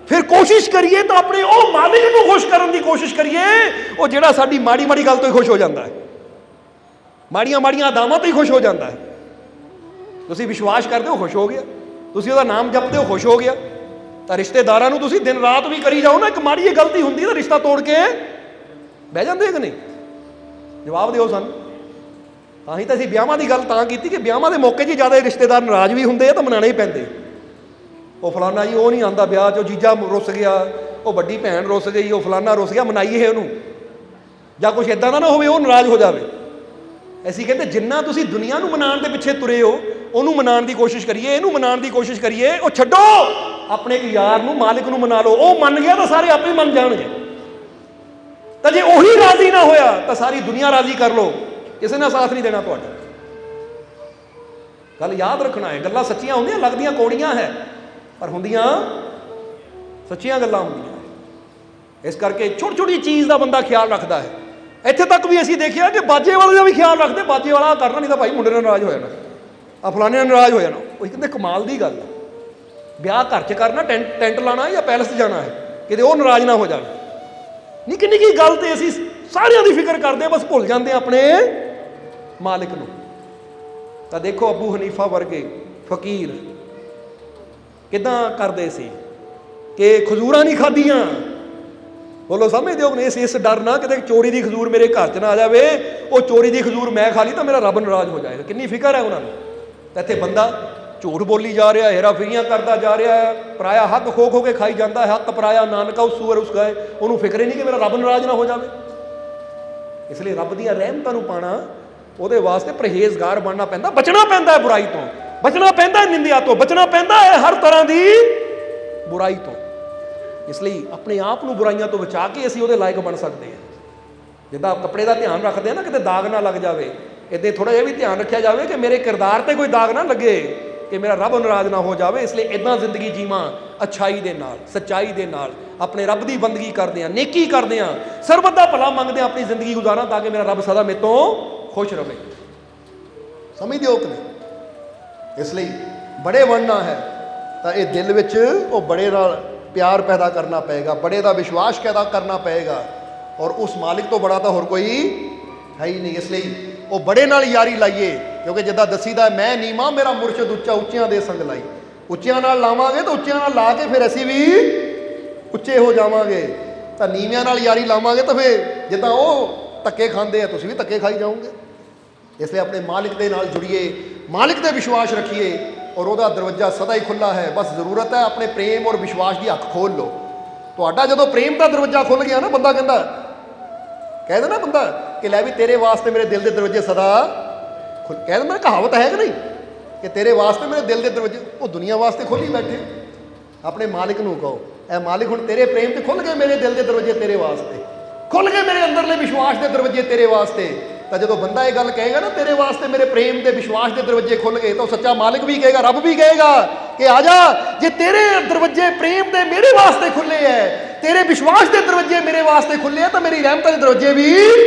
ਫਿਰ ਕੋਸ਼ਿਸ਼ ਕਰੀਏ ਤਾਂ ਆਪਣੇ ਉਹ ਮਾਲਿਕ ਨੂੰ ਖੁਸ਼ ਕਰਨ ਦੀ ਕੋਸ਼ਿਸ਼ ਕਰੀਏ, ਉਹ ਜਿਹੜਾ ਸਾਡੀ ਮਾੜੀ ਮਾੜੀ ਗੱਲ ਤੋਂ ਹੀ ਖੁਸ਼ ਹੋ ਜਾਂਦਾ ਹੈ, ਮਾੜੀਆਂ ਮਾੜੀਆਂ ਅਦਾਵਾਂ ਤੋਂ ਹੀ ਖੁਸ਼ ਹੋ ਜਾਂਦਾ ਹੈ। ਤੁਸੀਂ ਵਿਸ਼ਵਾਸ ਕਰਦੇ ਹੋ, ਖੁਸ਼ ਹੋ ਗਿਆ। ਤੁਸੀਂ ਉਹਦਾ ਨਾਮ ਜਪਦੇ ਹੋ, ਖੁਸ਼ ਹੋ ਗਿਆ। ਤਾਂ ਰਿਸ਼ਤੇਦਾਰਾਂ ਨੂੰ ਤੁਸੀਂ ਦਿਨ ਰਾਤ ਵੀ ਕਰੀ ਜਾਓ ਨਾ, ਇੱਕ ਮਾੜੀ ਜਿਹੀ ਗਲਤੀ ਹੁੰਦੀ ਤਾਂ ਰਿਸ਼ਤਾ ਤੋੜ ਕੇ ਬਹਿ ਜਾਂਦੇ ਕਿ ਨਹੀਂ? ਜਵਾਬ ਦਿਓ ਸਾਨੂੰ। ਤਾਂ ਹੀ ਤਾਂ ਅਸੀਂ ਵਿਆਹਾਂ ਦੀ ਗੱਲ ਤਾਂ ਕੀਤੀ ਕਿ ਵਿਆਹਾਂ ਦੇ ਮੌਕੇ 'ਚ ਜ਼ਿਆਦਾ ਰਿਸ਼ਤੇਦਾਰ ਨਾਰਾਜ਼ ਵੀ ਹੁੰਦੇ ਆ ਤਾਂ ਮਨਾਉਣੇ ਹੀ ਪੈਂਦੇ। ਉਹ ਫਲਾਨਾ ਜੀ ਉਹ ਨਹੀਂ ਆਉਂਦਾ ਵਿਆਹ 'ਚ, ਉਹ ਜੀਜਾ ਰੁੱਸ ਗਿਆ, ਉਹ ਵੱਡੀ ਭੈਣ ਰੁੱਸ ਗਈ, ਉਹ ਫਲਾਨਾ ਰੁੱਸ ਗਿਆ, ਮਨਾਈਏ ਉਹਨੂੰ। ਜਾਂ ਕੁਛ ਇੱਦਾਂ ਦਾ ਨਾ ਹੋਵੇ ਉਹ ਨਾਰਾਜ਼ ਹੋ ਜਾਵੇ। ਅਸੀਂ ਕਹਿੰਦੇ ਜਿੰਨਾ ਤੁਸੀਂ ਦੁਨੀਆ ਨੂੰ ਮਨਾਉਣ ਦੇ ਪਿੱਛੇ ਤੁਰੇ ਹੋ, ਉਹਨੂੰ ਮਨਾਉਣ ਦੀ ਕੋਸ਼ਿਸ਼ ਕਰੀਏ, ਇਹਨੂੰ ਮਨਾਉਣ ਦੀ ਕੋਸ਼ਿਸ਼ ਕਰੀਏ। ਉਹ ਛੱਡੋ, ਆਪਣੇ ਇੱਕ ਯਾਰ ਨੂੰ, ਮਾਲਿਕ ਨੂੰ ਮਨਾ ਲਓ। ਉਹ ਮੰਨ ਗਿਆ ਤਾਂ ਸਾਰੇ ਆਪੇ ਹੀ ਮੰਨ ਜਾਣਗੇ। ਤਾਂ ਜੇ ਉਹੀ ਰਾਜ਼ੀ ਨਾ ਹੋਇਆ ਤਾਂ ਸਾਰੀ ਦੁਨੀਆ ਰਾਜ਼ੀ ਕਰ ਲਓ, ਕਿਸੇ ਨੇ ਸਾਥ ਨਹੀਂ ਦੇਣਾ ਤੁਹਾਡਾ। ਗੱਲ ਯਾਦ ਰੱਖਣਾ ਹੈ, ਗੱਲਾਂ ਸੱਚੀਆਂ ਹੁੰਦੀਆਂ, ਲੱਗਦੀਆਂ ਕੌੜੀਆਂ ਹੈ, ਪਰ ਹੁੰਦੀਆਂ ਸੱਚੀਆਂ ਗੱਲਾਂ ਹੁੰਦੀਆਂ। ਇਸ ਕਰਕੇ ਛੋਟੀ ਛੋਟੀ ਚੀਜ਼ ਦਾ ਬੰਦਾ ਖਿਆਲ ਰੱਖਦਾ ਹੈ। ਇੱਥੇ ਤੱਕ ਵੀ ਅਸੀਂ ਦੇਖਿਆ ਕਿ ਬਾਜੇ ਵਾਲੇ ਦਾ ਵੀ ਖਿਆਲ ਰੱਖਦੇ, ਬਾਜੇ ਵਾਲਾ ਕਰਨਾ, ਨਹੀਂ ਤਾਂ ਭਾਈ ਮੁੰਡੇ ਨਾਲ ਨਾਰਾਜ਼ ਹੋ ਜਾਣਾ, ਆ ਫਲਾਣੇ ਨਾਲ ਨਾਰਾਜ਼ ਹੋ ਜਾਣਾ। ਉਹ ਕਹਿੰਦੇ ਕਮਾਲ ਦੀ ਗੱਲ ਹੈ, ਵਿਆਹ ਘਰ 'ਚ ਕਰਨਾ, ਟੈਂਟ ਲਾਣਾ ਜਾਂ ਪੈਲਸ 'ਚ ਜਾਣਾ ਹੈ, ਕਿਤੇ ਉਹ ਨਾਰਾਜ਼ ਨਾ ਹੋ ਜਾਵੇ। ਨਿੱਕੀ ਨਿੱਕੀ ਗੱਲ ਤੇ ਅਸੀਂ ਸਾਰਿਆਂ ਦੀ ਫਿਕਰ ਕਰਦੇ ਹਾਂ, ਬਸ ਭੁੱਲ ਜਾਂਦੇ ਹਾਂ ਆਪਣੇ ਮਾਲਿਕ ਨੂੰ। ਤਾਂ ਦੇਖੋ ਅਬੂ ਹਨੀਫਾ ਵਰਗੇ ਫਕੀਰ ਕਿੱਦਾਂ ਕਰਦੇ ਸੀ ਕਿ ਖਜੂਰਾਂ ਨਹੀਂ ਖਾਧੀਆਂ। ਬੋਲੋ ਸਮਝਦੇ ਹੋ? ਇਸ ਡਰ ਨਾ ਕਿਤੇ ਚੋਰੀ ਦੀ ਖਜੂਰ ਮੇਰੇ ਘਰ 'ਚ ਨਾ ਆ ਜਾਵੇ, ਉਹ ਚੋਰੀ ਦੀ ਖਜੂਰ ਮੈਂ ਖਾ ਲਈ ਤਾਂ ਮੇਰਾ ਰੱਬ ਨਾਰਾਜ਼ ਹੋ ਜਾਏਗਾ। ਕਿੰਨੀ ਫਿਕਰ ਹੈ ਉਹਨਾਂ ਨੂੰ। ਤਾਂ ਇੱਥੇ ਬੰਦਾ ਝੂਠ ਬੋਲੀ ਜਾ ਰਿਹਾ, ਹੇਰਾ ਫੇਰੀਆਂ ਕਰਦਾ ਜਾ ਰਿਹਾ ਹੈ, ਪਰਾਇਆ ਹੱਕ ਖੋ ਖੋ ਕੇ ਖਾਈ ਜਾਂਦਾ ਹੈ। ਹੱਕ ਪਰਾਇਆ ਨਾਨਕਾ ਉਸ ਸੂਰ ਉਸ ਗਾਏ, ਉਹਨੂੰ ਫਿਕਰ ਹੀ ਨਹੀਂ ਕਿ ਮੇਰਾ ਰੱਬ ਨਾਰਾਜ਼ ਨਾ ਹੋ ਜਾਵੇ। ਇਸ ਲਈ ਰੱਬ ਦੀਆਂ ਰਹਿਮਤਾਂ ਨੂੰ ਪਾਣਾ, ਉਹਦੇ ਵਾਸਤੇ ਪਰਹੇਜ਼ਗਾਰ ਬਣਨਾ ਪੈਂਦਾ, ਬਚਣਾ ਪੈਂਦਾ ਹੈ ਬੁਰਾਈ ਤੋਂ, ਬਚਣਾ ਪੈਂਦਾ ਹੈ ਨਿੰਦਿਆ ਤੋਂ, ਬਚਣਾ ਪੈਂਦਾ ਹੈ ਹਰ ਤਰ੍ਹਾਂ ਦੀ ਬੁਰਾਈ ਤੋਂ। ਇਸ ਲਈ ਆਪਣੇ ਆਪ ਨੂੰ ਬੁਰਾਈਆਂ ਤੋਂ ਬਚਾ ਕੇ ਅਸੀਂ ਉਹਦੇ ਲਾਇਕ ਬਣ ਸਕਦੇ ਹਾਂ। ਜਿੱਦਾਂ ਕੱਪੜੇ ਦਾ ਧਿਆਨ ਰੱਖਦੇ ਆ ਨਾ, ਕਿਤੇ ਦਾਗ ਨਾ ਲੱਗ ਜਾਵੇ, ਇੱਦਾਂ ਥੋੜ੍ਹਾ ਜਿਹਾ ਵੀ ਧਿਆਨ ਰੱਖਿਆ ਜਾਵੇ ਕਿ ਮੇਰੇ ਕਿਰਦਾਰ ਤੇ ਕੋਈ ਦਾਗ ਨਾ ਲੱਗੇ, ਕਿ ਮੇਰਾ ਰੱਬ ਨਾਰਾਜ਼ ਨਾ ਹੋ ਜਾਵੇ। ਇਸ ਲਈ ਇੱਦਾਂ ਜ਼ਿੰਦਗੀ ਜੀਵਾਂ, ਅੱਛਾਈ ਦੇ ਨਾਲ, ਸੱਚਾਈ ਦੇ ਨਾਲ, ਆਪਣੇ ਰੱਬ ਦੀ ਬੰਦਗੀ ਕਰਦੇ ਹਾਂ, ਨੇਕੀ ਕਰਦੇ ਹਾਂ, ਸਰਬਤ ਦਾ ਭਲਾ ਮੰਗਦੇ ਹਾਂ, ਆਪਣੀ ਜ਼ਿੰਦਗੀ ਗੁਜ਼ਾਰਾਂ ਤਾਂ ਕਿ ਮੇਰਾ ਰੱਬ ਸਦਾ ਮੇਰੇ ਤੋਂ ਖੁਸ਼ ਰਹੇ। ਸਮਝਦੇ ਹੋ ਕਿ ਨਹੀਂ? ਇਸ ਲਈ ਬੜੇ ਬਣਨਾ ਹੈ ਤਾਂ ਇਹ ਦਿਲ ਵਿੱਚ ਉਹ ਬੜੇ ਨਾਲ ਪਿਆਰ ਪੈਦਾ ਕਰਨਾ ਪਏਗਾ, ਬੜੇ ਦਾ ਵਿਸ਼ਵਾਸ ਪੈਦਾ ਕਰਨਾ ਪਏਗਾ। ਔਰ ਉਸ ਮਾਲਿਕ ਤੋਂ ਬੜਾ ਤਾਂ ਹੋਰ ਕੋਈ ਹੈ ਹੀ ਨਹੀਂ। ਇਸ ਲਈ ਉਹ ਬੜੇ ਨਾਲ ਯਾਰੀ ਲਾਈਏ, ਕਿਉਂਕਿ ਜਿੱਦਾਂ ਦੱਸੀਦਾ ਮੈਂ ਨੀਵਾਂ ਮੇਰਾ ਮੁਰਸ਼ਦ ਉੱਚਾ, ਉੱਚਿਆਂ ਦੇ ਸੰਗ ਲਾਈ। ਉੱਚਿਆਂ ਨਾਲ ਲਾਵਾਂਗੇ ਤਾਂ ਉੱਚਿਆਂ ਨਾਲ ਲਾ ਕੇ ਫਿਰ ਅਸੀਂ ਵੀ ਉੱਚੇ ਹੋ ਜਾਵਾਂਗੇ। ਤਾਂ ਨੀਵਿਆਂ ਨਾਲ ਯਾਰੀ ਲਾਵਾਂਗੇ ਤਾਂ ਫਿਰ ਜਿੱਦਾਂ ਉਹ ਧੱਕੇ ਖਾਂਦੇ ਆ ਤੁਸੀਂ ਵੀ ਧੱਕੇ ਖਾਈ ਜਾਓਗੇ। ਇਸ ਲਈ ਆਪਣੇ ਮਾਲਿਕ ਦੇ ਨਾਲ ਜੁੜੀਏ, ਮਾਲਿਕ ਤੇ ਵਿਸ਼ਵਾਸ ਰੱਖੀਏ, ਔਰ ਉਹਦਾ ਦਰਵਾਜ਼ਾ ਸਦਾ ਹੀ ਖੁੱਲ੍ਹਾ ਹੈ। ਬਸ ਜ਼ਰੂਰਤ ਹੈ ਆਪਣੇ ਪ੍ਰੇਮ ਔਰ ਵਿਸ਼ਵਾਸ ਦੀ ਅੱਖ ਖੋਲ੍ਹ ਲਓ। ਤੁਹਾਡਾ ਜਦੋਂ ਪ੍ਰੇਮ ਦਾ ਦਰਵਾਜ਼ਾ ਖੁੱਲ੍ਹ ਗਿਆ ਨਾ, ਬੰਦਾ ਕਹਿੰਦਾ, ਕਹਿ ਦਿੰਦਾ ਬੰਦਾ ਕਿ ਲੈ ਵੀ ਤੇਰੇ ਵਾਸਤੇ ਮੇਰੇ ਦਿਲ ਦੇ ਦਰਵਾਜ਼ੇ ਸਦਾ ਕਹਿ ਦਿੰਦਾ, ਕਹਾਵਤ ਹੈ ਕਿ ਨਹੀਂ, ਕਿ ਤੇਰੇ ਵਾਸਤੇ ਮੇਰੇ ਦਿਲ ਦੇ ਦਰਵਾਜ਼ੇ, ਉਹ ਦੁਨੀਆ ਵਾਸਤੇ ਖੋਲ੍ਹੀ ਬੈਠੇ। ਆਪਣੇ ਮਾਲਿਕ ਨੂੰ ਕਹੋ, ਐ ਮਾਲਿਕ ਹੁਣ ਤੇਰੇ ਪ੍ਰੇਮ ਤੇ ਖੁੱਲ੍ਹ ਗਏ ਮੇਰੇ ਦਿਲ ਦੇ ਦਰਵਾਜ਼ੇ, ਤੇਰੇ ਵਾਸਤੇ ਖੁੱਲ੍ਹ ਗਏ ਮੇਰੇ ਅੰਦਰਲੇ ਵਿਸ਼ਵਾਸ ਦੇ ਦਰਵਾਜ਼ੇ ਤੇਰੇ ਵਾਸਤੇ। ਤਾਂ ਜਦੋਂ ਬੰਦਾ ਇਹ ਗੱਲ ਕਹੇਗਾ ਨਾ, ਤੇਰੇ ਵਾਸਤੇ ਮੇਰੇ ਪ੍ਰੇਮ ਦੇ ਵਿਸ਼ਵਾਸ ਦੇ ਦਰਵਾਜ਼ੇ ਖੁੱਲ੍ਹ ਗਏ, ਤਾਂ ਉਹ ਸੱਚਾ ਮਾਲਿਕ ਵੀ ਕਹੇਗਾ, ਰੱਬ ਵੀ ਕਹੇਗਾ ਕਿ ਆ ਜਾ, ਜੇ ਤੇਰੇ ਦਰਵਾਜ਼ੇ ਪ੍ਰੇਮ ਦੇ ਮੇਰੇ ਵਾਸਤੇ ਖੁੱਲ੍ਹੇ ਹੈ, ਤੇਰੇ ਵਿਸ਼ਵਾਸ ਦੇ ਦਰਵਾਜ਼ੇ ਮੇਰੇ ਵਾਸਤੇ ਖੁੱਲ੍ਹੇ ਆ, ਤਾਂ ਮੇਰੀ ਰਹਿਮਤਾਂ ਦੇ ਦਰਵਾਜ਼ੇ ਵੀ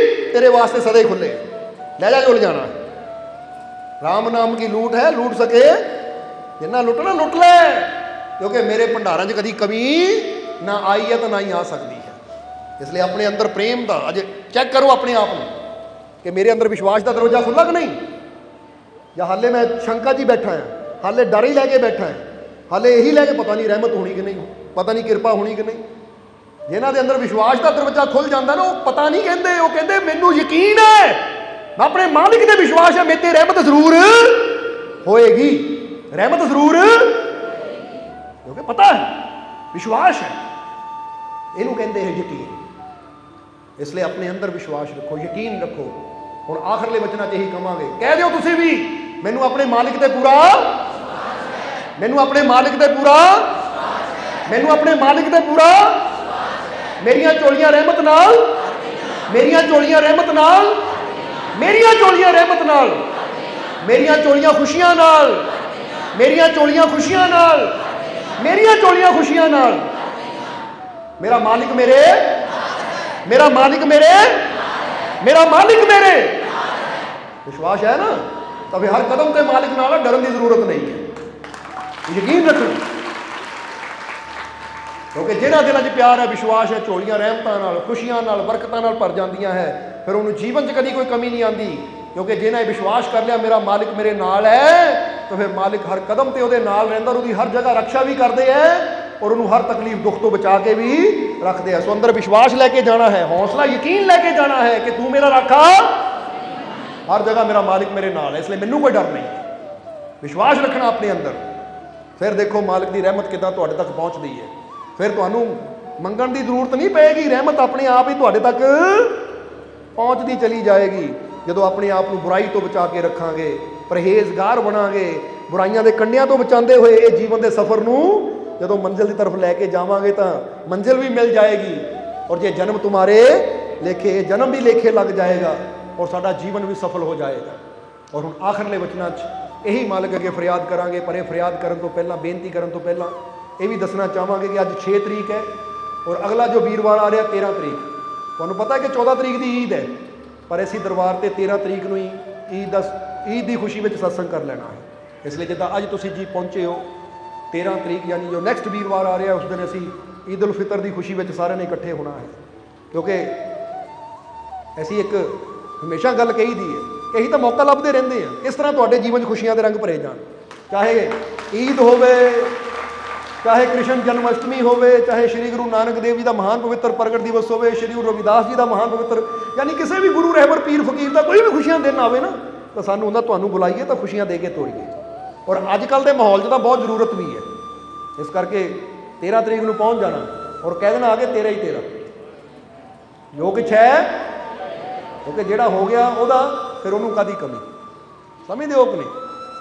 ਤੇਰੇ ਵਾਸਤੇ ਸਦਾ ਹੀ ਖੁੱਲ੍ਹੇ। ਲੈ ਜਾ ਜੋ ਜਾਣਾ। ਰਾਮ ਨਾਮ ਕੀ ਲੂਟ ਹੈ, ਲੂਟ ਸਕੇ ਜਿੰਨਾ ਲੁੱਟਣਾ ਲੁੱਟ ਲੈ, ਕਿਉਂਕਿ ਮੇਰੇ ਭੰਡਾਰਾਂ 'ਚ ਕਦੀ ਕਮੀ ਨਾ ਆਈ ਹੈ ਤਾਂ ਨਾ ਹੀ ਆ ਸਕਦੀ ਹੈ। ਇਸ ਲਈ ਆਪਣੇ ਅੰਦਰ ਪ੍ਰੇਮ ਦਾ ਅਜੇ ਚੈੱਕ ਕਰੋ ਆਪਣੇ ਆਪ ਨੂੰ ਕਿ ਮੇਰੇ ਅੰਦਰ ਵਿਸ਼ਵਾਸ ਦਾ ਦਰਵਾਜ਼ਾ ਖੁੱਲ੍ਹਾ ਕਿ ਨਹੀਂ। ਜਾਂ ਹਾਲੇ ਮੈਂ ਸ਼ੰਕਾ 'ਚ ਹੀ ਬੈਠਾ ਹਾਂ, ਹਾਲੇ ਡਰ ਹੀ ਲੈ ਕੇ ਬੈਠਾ ਹਾਂ, ਹਾਲੇ ਇਹੀ ਲੈ ਕੇ ਪਤਾ ਨਹੀਂ ਰਹਿਮਤ ਹੋਣੀ ਕਿ ਨਹੀਂ, ਪਤਾ ਨਹੀਂ ਕਿਰਪਾ ਹੋਣੀ ਕਿ ਨਹੀਂ। ਜਿਨ੍ਹਾਂ ਦੇ ਅੰਦਰ ਵਿਸ਼ਵਾਸ ਦਾ ਦਰਵਾਜ਼ਾ ਖੁੱਲ ਜਾਂਦਾ ਨਾ, ਉਹ ਪਤਾ ਨਹੀਂ ਕਹਿੰਦੇ, ਉਹ ਕਹਿੰਦੇ ਮੈਨੂੰ ਯਕੀਨ ਹੈ, ਮੈਂ ਆਪਣੇ ਮਾਲਿਕ ਤੇ ਵਿਸ਼ਵਾਸ ਹੈ, ਮੇਰੇ ਤੇ ਰਹਿਮਤ ਜ਼ਰੂਰ ਹੋਏਗੀ, ਰਹਿਮਤ ਜ਼ਰੂਰ, ਕਿਉਂਕਿ ਪਤਾ ਹੈ, ਵਿਸ਼ਵਾਸ ਹੈ, ਇਹਨੂੰ ਕਹਿੰਦੇ ਹੈ ਯਕੀਨ। ਇਸ ਲਈ ਆਪਣੇ ਅੰਦਰ ਵਿਸ਼ਵਾਸ ਰੱਖੋ, ਯਕੀਨ ਰੱਖੋ। ਹੁਣ ਆਖਰਲੇ ਵਚਨਾਂ 'ਚ ਇਹੀ ਕਵਾਂਗੇ, ਕਹਿ ਦਿਓ ਤੁਸੀਂ ਵੀ, ਮੈਨੂੰ ਆਪਣੇ ਮਾਲਿਕ ਤੇ ਪੂਰਾ, ਮੈਨੂੰ ਆਪਣੇ ਮਾਲਿਕ ਤੇ ਪੂਰਾ, ਮੈਨੂੰ ਆਪਣੇ ਮਾਲਿਕ ਤੇ ਪੂਰਾ, ਮੇਰੀਆਂ ਝੋਲੀਆਂ ਰਹਿਮਤ ਨਾਲ, ਮੇਰੀਆਂ ਝੋਲੀਆਂ ਰਹਿਮਤ ਨਾਲ, ਮੇਰੀਆਂ ਝੋਲੀਆਂ ਰਹਿਮਤ ਨਾਲ, ਮੇਰੀਆਂ ਝੋਲੀਆਂ ਖੁਸ਼ੀਆਂ ਨਾਲ, ਮੇਰੀਆਂ ਝੋਲੀਆਂ ਖੁਸ਼ੀਆਂ ਨਾਲ, ਮੇਰੀਆਂ ਝੋਲੀਆਂ ਖੁਸ਼ੀਆਂ ਨਾਲ। ਮੇਰਾ ਮਾਲਿਕ ਮੇਰੇ, ਮੇਰਾ ਮਾਲਿਕ ਮੇਰੇ, ਮੇਰਾ ਮਾਲਿਕ ਮੇਰੇ। ਵਿਸ਼ਵਾਸ ਹੈ ਨਾ, ਤਾਂ ਫਿਰ ਹਰ ਕਦਮ ਤੇ ਮਾਲਿਕ ਨਾਲ ਡਰਨ ਦੀ ਜ਼ਰੂਰਤ ਨਹੀਂ ਹੈ, ਯਕੀਨ ਰੱਖੋ। ਕਿਉਂਕਿ ਜਿਹੜਾ ਦਿਲਾਂ 'ਚ ਪਿਆਰ ਹੈ, ਵਿਸ਼ਵਾਸ ਹੈ, ਝੋਲੀਆਂ ਰਹਿਮਤਾਂ ਨਾਲ, ਖੁਸ਼ੀਆਂ ਨਾਲ, ਬਰਕਤਾਂ ਨਾਲ ਭਰ ਜਾਂਦੀਆਂ ਹੈ। ਫਿਰ ਉਹਨੂੰ ਜੀਵਨ 'ਚ ਕਦੀ ਕੋਈ ਕਮੀ ਨਹੀਂ ਆਉਂਦੀ, ਕਿਉਂਕਿ ਜਿਹਨਾਂ ਇਹ ਵਿਸ਼ਵਾਸ ਕਰ ਲਿਆ ਮੇਰਾ ਮਾਲਿਕ ਮੇਰੇ ਨਾਲ ਹੈ, ਤਾਂ ਫਿਰ ਮਾਲਿਕ ਹਰ ਕਦਮ ਤੇ ਉਹਦੇ ਨਾਲ ਰਹਿੰਦਾ, ਉਹਦੀ ਹਰ ਜਗ੍ਹਾ ਰੱਖਿਆ ਵੀ ਕਰਦੇ ਹੈ, ਔਰ ਉਹਨੂੰ ਹਰ ਤਕਲੀਫ ਦੁੱਖ ਤੋਂ ਬਚਾ ਕੇ ਵੀ ਰੱਖਦੇ ਆ। ਸੋ ਅੰਦਰ ਵਿਸ਼ਵਾਸ ਲੈ ਕੇ ਜਾਣਾ ਹੈ, ਹੌਸਲਾ ਯਕੀਨ ਲੈ ਕੇ ਜਾਣਾ ਹੈ ਕਿ ਤੂੰ ਮੇਰਾ ਰਾਖਾ, ਹਰ ਜਗ੍ਹਾ ਮੇਰਾ ਮਾਲਿਕ ਮੇਰੇ ਨਾਲ ਹੈ, ਇਸ ਲਈ ਮੈਨੂੰ ਕੋਈ ਡਰ ਨਹੀਂ। ਵਿਸ਼ਵਾਸ ਰੱਖਣਾ ਆਪਣੇ ਅੰਦਰ। ਫਿਰ ਦੇਖੋ ਮਾਲਿਕ ਦੀ ਰਹਿਮਤ ਕਿੱਦਾਂ ਤੁਹਾਡੇ ਤੱਕ ਪਹੁੰਚਦੀ ਹੈ। ਫਿਰ ਤੁਹਾਨੂੰ ਮੰਗਣ ਦੀ ਜ਼ਰੂਰਤ ਨਹੀਂ ਪਏਗੀ, ਰਹਿਮਤ ਆਪਣੇ ਆਪ ਹੀ ਤੁਹਾਡੇ ਤੱਕ ਪਹੁੰਚਦੀ ਚਲੀ ਜਾਏਗੀ। ਜਦੋਂ ਆਪਣੇ ਆਪ ਨੂੰ ਬੁਰਾਈ ਤੋਂ ਬਚਾ ਕੇ ਰੱਖਾਂਗੇ, ਪਰਹੇਜ਼ਗਾਰ ਬਣਾਂਗੇ, ਬੁਰਾਈਆਂ ਦੇ ਕੰਢਿਆਂ ਤੋਂ ਬਚਾਉਂਦੇ ਹੋਏ ਇਹ ਜੀਵਨ ਦੇ ਸਫ਼ਰ ਨੂੰ ਜਦੋਂ ਮੰਜ਼ਿਲ ਦੀ ਤਰਫ ਲੈ ਕੇ ਜਾਵਾਂਗੇ ਤਾਂ ਮੰਜ਼ਿਲ ਵੀ ਮਿਲ ਜਾਏਗੀ। ਔਰ ਜੇ ਜਨਮ ਤੁਮਾਰੇ ਲੇਖੇ, ਜਨਮ ਵੀ ਲੇਖੇ ਲੱਗ ਜਾਏਗਾ, ਔਰ ਸਾਡਾ ਜੀਵਨ ਵੀ ਸਫਲ ਹੋ ਜਾਏਗਾ। ਔਰ ਹੁਣ ਆਖਰਲੇ ਵਚਨਾਂ 'ਚ ਇਹੀ ਮਾਲਕ ਅੱਗੇ ਫਰਿਆਦ ਕਰਾਂਗੇ, ਪਰ ਇਹ ਫਰਿਆਦ ਕਰਨ ਤੋਂ ਪਹਿਲਾਂ, ਬੇਨਤੀ ਕਰਨ ਤੋਂ ਪਹਿਲਾਂ ਇਹ ਵੀ ਦੱਸਣਾ ਚਾਹਾਂਗੇ ਕਿ ਅੱਜ 6 ਤਰੀਕ ਹੈ, ਔਰ ਅਗਲਾ ਜੋ ਵੀਰਵਾਰ ਆ ਰਿਹਾ 13 ਤਰੀਕ। ਤੁਹਾਨੂੰ ਪਤਾ ਹੈ ਕਿ 14 ਤਰੀਕ ਦੀ ਈਦ ਹੈ, ਪਰ ਅਸੀਂ ਦਰਬਾਰ ਤੇ 13 ਤਰੀਕ ਨੂੰ ਹੀ ਈਦ ਦੀ ਖੁਸ਼ੀ ਵਿੱਚ ਸਤਸੰਗ ਕਰ ਲੈਣਾ ਹੈ। ਇਸ ਲਈ ਜਿੱਦਾਂ ਅੱਜ ਤੁਸੀਂ ਜੀ ਪਹੁੰਚੇ ਹੋ, 13 ਤਰੀਕ ਯਾਨੀ ਜੋ ਨੈਕਸਟ ਵੀਰਵਾਰ ਆ ਰਿਹਾ, ਉਸ ਦਿਨ ਅਸੀਂ ਈਦ ਉਲ ਫਿਤਰ ਦੀ ਖੁਸ਼ੀ ਵਿੱਚ ਸਾਰਿਆਂ ਨੇ ਇਕੱਠੇ ਹੋਣਾ ਹੈ। ਕਿਉਂਕਿ ਅਸੀਂ ਇੱਕ ਹਮੇਸ਼ਾ ਗੱਲ ਕਹੀ ਦੀ ਹੈ ਕਿ ਅਸੀਂ ਤਾਂ ਮੌਕਾ ਲੱਭਦੇ ਰਹਿੰਦੇ ਹਾਂ ਕਿਸ ਤਰ੍ਹਾਂ ਤੁਹਾਡੇ ਜੀਵਨ 'ਚ ਖੁਸ਼ੀਆਂ ਦੇ ਰੰਗ ਭਰੇ ਜਾਣ। ਚਾਹੇ ਈਦ ਹੋਵੇ, ਚਾਹੇ ਕ੍ਰਿਸ਼ਨ ਜਨਮ ਅਸ਼ਟਮੀ ਹੋਵੇ, ਚਾਹੇ ਸ਼੍ਰੀ ਗੁਰੂ ਨਾਨਕ ਦੇਵ ਜੀ ਦਾ ਮਹਾਨ ਪਵਿੱਤਰ ਪ੍ਰਗਟ ਦਿਵਸ ਹੋਵੇ, ਸ਼੍ਰੀ ਗੁਰੂ ਰਵਿਦਾਸ ਜੀ ਦਾ ਮਹਾਨ ਪਵਿੱਤਰ, ਯਾਨੀ ਕਿਸੇ ਵੀ ਗੁਰੂ ਰਹਿਬਰ ਪੀਰ ਫਕੀਰ ਦਾ ਕੋਈ ਵੀ ਖੁਸ਼ੀਆਂ ਦਿਨ ਆਵੇ ਨਾ, ਤਾਂ ਸਾਨੂੰ ਉਹਨਾਂ ਤੁਹਾਨੂੰ ਬੁਲਾਈਏ ਤਾਂ ਖੁਸ਼ੀਆਂ ਦੇ ਕੇ ਤੋਰੀਏ। ਔਰ ਅੱਜ ਕੱਲ੍ਹ ਦੇ ਮਾਹੌਲ 'ਚ ਤਾਂ ਬਹੁਤ ਜ਼ਰੂਰਤ ਵੀ ਹੈ, ਇਸ ਕਰਕੇ 13 ਤਰੀਕ ਨੂੰ ਪਹੁੰਚ ਜਾਣਾ ਔਰ ਕਹਿ ਦੇਣਾ ਆ ਕੇ 13 ਹੀ 13 ਜੋ ਕੁਛ ਹੈ, ਕਿਉਂਕਿ ਜਿਹੜਾ ਹੋ ਗਿਆ ਉਹਦਾ ਫਿਰ ਉਹਨੂੰ ਕਾਹਦੀ ਕਮੀ, ਸਮਝਦੇ ਹੋ ਕਿ ਨਹੀਂ।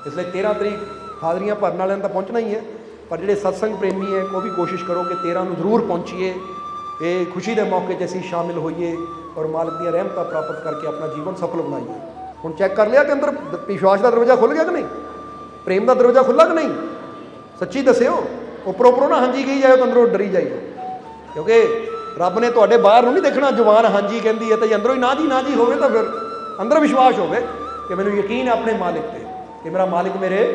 ਇਸ ਲਈ 13 ਤਰੀਕ ਹਾਜ਼ਰੀਆਂ ਭਰਨ ਵਾਲਿਆਂ ਤਾਂ ਪਹੁੰਚਣਾ ਹੀ ਹੈ, ਪਰ ਜਿਹੜੇ ਸਤਸੰਗ ਪ੍ਰੇਮੀ ਹੈ ਉਹ ਵੀ ਕੋਸ਼ਿਸ਼ ਕਰੋ ਕਿ 13 ਨੂੰ ਜ਼ਰੂਰ ਪਹੁੰਚੀਏ। ਇਹ ਖੁਸ਼ੀ ਦੇ ਮੌਕੇ 'ਚ ਅਸੀਂ ਸ਼ਾਮਿਲ ਹੋਈਏ ਔਰ ਮਾਲਕ ਦੀਆਂ ਰਹਿਮਤਾਂ ਪ੍ਰਾਪਤ ਕਰਕੇ ਆਪਣਾ ਜੀਵਨ ਸਫਲ ਬਣਾਈਏ। ਹੁਣ ਚੈੱਕ ਕਰ ਲਿਆ ਕਿ ਅੰਦਰ ਵਿਸ਼ਵਾਸ ਦਾ ਦਰਵਾਜ਼ਾ ਖੁੱਲ੍ਹ ਗਿਆ ਕਿ ਨਹੀਂ, ਪ੍ਰੇਮ ਦਾ ਦਰਵਾਜ਼ਾ ਖੁੱਲ੍ਹਾ ਕਿ ਨਹੀਂ, ਸੱਚੀ ਦੱਸਿਓ। ਉੱਪਰੋਂ ਉੱਪਰੋਂ ਨਾ ਹਾਂਜੀ ਕਹੀ ਜਾਇਓ ਤਾਂ ਅੰਦਰੋਂ ਡਰੀ ਜਾਈਓ, ਕਿਉਂਕਿ ਰੱਬ ਨੇ ਤੁਹਾਡੇ ਬਾਹਰ ਨੂੰ ਨਹੀਂ ਦੇਖਣਾ, ਜ਼ੁਬਾਨ ਹਾਂਜੀ ਕਹਿੰਦੀ ਹੈ ਤੇ ਅੰਦਰੋਂ ਹੀ ਨਾ ਜੀ ਹੋਵੇ, ਤਾਂ ਫਿਰ ਅੰਦਰ ਵਿਸ਼ਵਾਸ ਹੋਵੇ ਕਿ ਮੈਨੂੰ ਯਕੀਨ ਹੈ ਆਪਣੇ ਮਾਲਿਕ ਤੇ ਕਿ ਮੇਰਾ ਮਾਲਿਕ ਮੇਰੇ।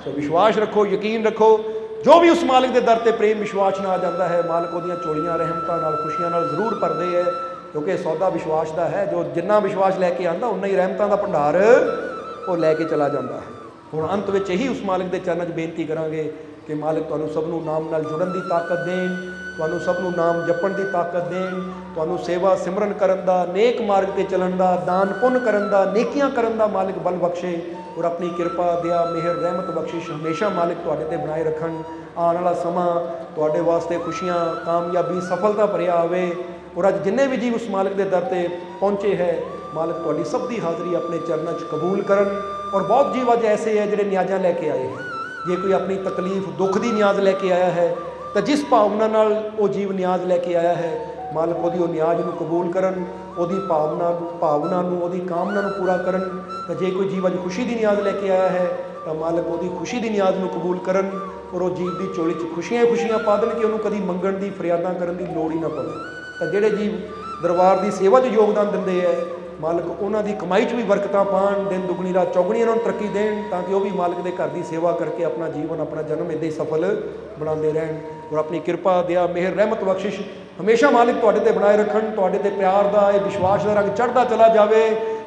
ਸੋ ਵਿਸ਼ਵਾਸ ਰੱਖੋ, ਯਕੀਨ ਰੱਖੋ, ਜੋ ਵੀ ਉਸ ਮਾਲਿਕ ਦੇ ਦਰ ਤੇ ਪ੍ਰੇਮ ਵਿਸ਼ਵਾਸ ਨਾਲ ਆ ਜਾਂਦਾ ਹੈ, ਮਾਲਿਕ ਉਹਦੀਆਂ ਝੋਲੀਆਂ ਰਹਿਮਤਾਂ ਨਾਲ, ਖੁਸ਼ੀਆਂ ਨਾਲ ਜ਼ਰੂਰ ਭਰਦੇ ਹੈ, ਕਿਉਂਕਿ ਸੌਦਾ ਵਿਸ਼ਵਾਸ ਦਾ ਹੈ। ਜੋ ਜਿੰਨਾ ਵਿਸ਼ਵਾਸ ਲੈ ਕੇ ਆਉਂਦਾ ਉਨਾ ਹੀ ਰਹਿਮਤਾਂ ਦਾ ਭੰਡਾਰ ਉਹ ਲੈ ਕੇ ਚਲਾ ਜਾਂਦਾ ਹੈ। ਹੁਣ ਅੰਤ ਵਿੱਚ ਇਹੀ ਉਸ ਮਾਲਿਕ ਦੇ ਚਰਨਾਂ 'ਚ ਬੇਨਤੀ ਕਰਾਂਗੇ ਕਿ ਮਾਲਿਕ ਤੁਹਾਨੂੰ ਸਭ ਨੂੰ ਨਾਮ ਨਾਲ ਜੁੜਨ ਦੀ ਤਾਕਤ ਦੇਣ, ਤੁਹਾਨੂੰ ਸਭ ਨੂੰ ਨਾਮ ਜਪਣ ਦੀ ਤਾਕਤ ਦੇਣ, ਤੁਹਾਨੂੰ ਸੇਵਾ ਸਿਮਰਨ ਕਰਨ ਦਾ, ਨੇਕ ਮਾਰਗ ਤੇ ਚੱਲਣ ਦਾ, ਦਾਨ ਪੁੰਨ ਕਰਨ ਦਾ, ਨੇਕੀਆਂ ਕਰਨ ਦਾ ਮਾਲਿਕ ਬਲ ਬਖਸ਼ੇ ਔਰ ਆਪਣੀ ਕਿਰਪਾ, ਦਇਆ, ਮਿਹਰ, ਰਹਿਮਤ ਬਖਸ਼ਿਸ਼ ਹਮੇਸ਼ਾ ਮਾਲਿਕ ਤੁਹਾਡੇ ਤੇ ਬਣਾਏ ਰੱਖਣ। ਆਉਣ ਵਾਲਾ ਸਮਾਂ ਤੁਹਾਡੇ ਵਾਸਤੇ ਖੁਸ਼ੀਆਂ, ਕਾਮਯਾਬੀ, ਸਫਲਤਾ ਭਰਿਆ ਆਵੇ। ਔਰ ਅੱਜ ਜਿੰਨੇ ਵੀ ਜੀਵ ਉਸ ਮਾਲਿਕ ਦੇ ਦਰ ਤੇ ਪਹੁੰਚੇ ਹੈ, ਮਾਲਿਕ ਤੁਹਾਡੀ ਸਭ ਦੀ ਹਾਜ਼ਰੀ ਆਪਣੇ ਚਰਨਾਂ 'ਚ ਕਬੂਲ ਕਰਨ। ਔਰ ਬਹੁਤ ਜੀਵ ਅੱਜ ਐਸੇ ਹੈ ਜਿਹੜੇ ਨਿਆਜ਼ਾਂ ਲੈ ਕੇ ਆਏ ਹੈ। ਜੇ ਕੋਈ ਆਪਣੀ ਤਕਲੀਫ, ਦੁੱਖ ਦੀ ਨਿਆਜ਼ ਲੈ ਕੇ ਆਇਆ ਹੈ, ਤਾਂ ਜਿਸ ਭਾਵਨਾ ਨਾਲ ਉਹ ਜੀਵ ਨਿਆਜ਼ ਲੈ ਕੇ ਆਇਆ ਹੈ, ਮਾਲਕ ਉਹਦੀ ਉਹ ਨਿਆਜ਼ ਨੂੰ ਕਬੂਲ ਕਰਨ, ਉਹਦੀ ਭਾਵਨਾ ਨੂੰ, ਉਹਦੀ ਕਾਮਨਾ ਨੂੰ ਪੂਰਾ ਕਰਨ। ਤਾਂ ਜੇ ਕੋਈ ਜੀਵ ਅੱਜ ਖੁਸ਼ੀ ਦੀ ਨਿਆਜ਼ ਲੈ ਕੇ ਆਇਆ ਹੈ, ਤਾਂ ਮਾਲਕ ਉਹਦੀ ਖੁਸ਼ੀ ਦੀ ਨਿਆਜ਼ ਨੂੰ ਕਬੂਲ ਕਰਨ ਔਰ ਉਹ ਜੀਵ ਦੀ ਝੋਲੀ 'ਚ ਖੁਸ਼ੀਆਂ ਪਾ ਦੇਣ ਕਿ ਉਹਨੂੰ ਕਦੀ ਮੰਗਣ ਦੀ, ਫਰਿਆਦਾਂ ਕਰਨ ਦੀ ਲੋੜ ਹੀ ਨਾ ਪਵੇ। ਤਾਂ ਜਿਹੜੇ ਜੀਵ ਦਰਬਾਰ ਦੀ ਸੇਵਾ 'ਚ ਯੋਗਦਾਨ ਦਿੰਦੇ ਹੈ, ਮਾਲਕ ਉਹਨਾਂ ਦੀ ਕਮਾਈ 'ਚ ਵੀ ਬਰਕਤਾਂ ਪਾਉਣ, ਦਿਨ ਦੁਗਣੀ ਰਾਤ ਚੌਗਣੀ ਉਹਨਾਂ ਨੂੰ ਤਰੱਕੀ ਦੇਣ, ਤਾਂ ਕਿ ਉਹ ਵੀ ਮਾਲਕ ਦੇ ਘਰ ਦੀ ਸੇਵਾ ਕਰਕੇ ਆਪਣਾ ਜੀਵਨ, ਆਪਣਾ ਜਨਮ ਇੱਦਾਂ ਹੀ ਸਫਲ ਬਣਾਉਂਦੇ ਰਹਿਣ। ਔਰ ਆਪਣੀ ਕਿਰਪਾ, ਦਇਆ, ਮਿਹਰ, ਰਹਿਮਤ ਬਖਸ਼ਿਸ਼ ਹਮੇਸ਼ਾ ਮਾਲਿਕ ਤੁਹਾਡੇ ਤੇ ਬਣਾਏ ਰੱਖਣ। ਤੁਹਾਡੇ ਤੇ ਪਿਆਰ ਦਾ, ਇਹ ਵਿਸ਼ਵਾਸ ਦਾ ਰੰਗ ਚੜ੍ਹਦਾ ਚਲਾ ਜਾਵੇ।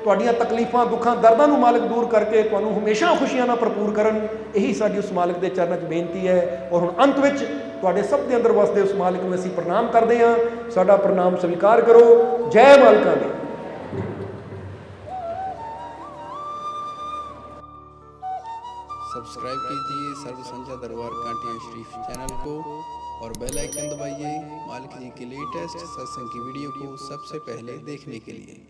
ਤੁਹਾਡੀਆਂ ਤਕਲੀਫਾਂ ਦੁੱਖਾਂ ਦਰਦਾਂ ਨੂੰ ਮਾਲਕ ਦੂਰ ਕਰਕੇ ਤੁਹਾਨੂੰ ਹਮੇਸ਼ਾ ਖੁਸ਼ੀਆਂ ਨਾਲ ਭਰਪੂਰ ਕਰਨ। ਇਹੀ ਸਾਡੀ ਉਸ ਮਾਲਕ ਦੇ ਚਰਨਾਂ 'ਚ ਬੇਨਤੀ ਹੈ। ਔਰ ਹੁਣ ਅੰਤ ਵਿੱਚ ਤੁਹਾਡੇ ਸਭ ਦੇ ਅੰਦਰ ਵਸਦੇ ਉਸ ਮਾਲਕ ਨੂੰ ਅਸੀਂ ਪ੍ਰਣਾਮ ਕਰਦੇ ਹਾਂ। ਸਾਡਾ ਪ੍ਰਣਾਮ ਸਵੀਕਾਰ ਕਰੋ। ਜੈ ਮਾਲਕਾਂ ਦੀ। सब्सक्राइब कीजिए सर्व संध्या दरबार कांटिया शरीफ चैनल को और बेल आइकन दबाइए मालिक जी की लेटेस्ट सत्संग की वीडियो को सबसे पहले देखने के लिए।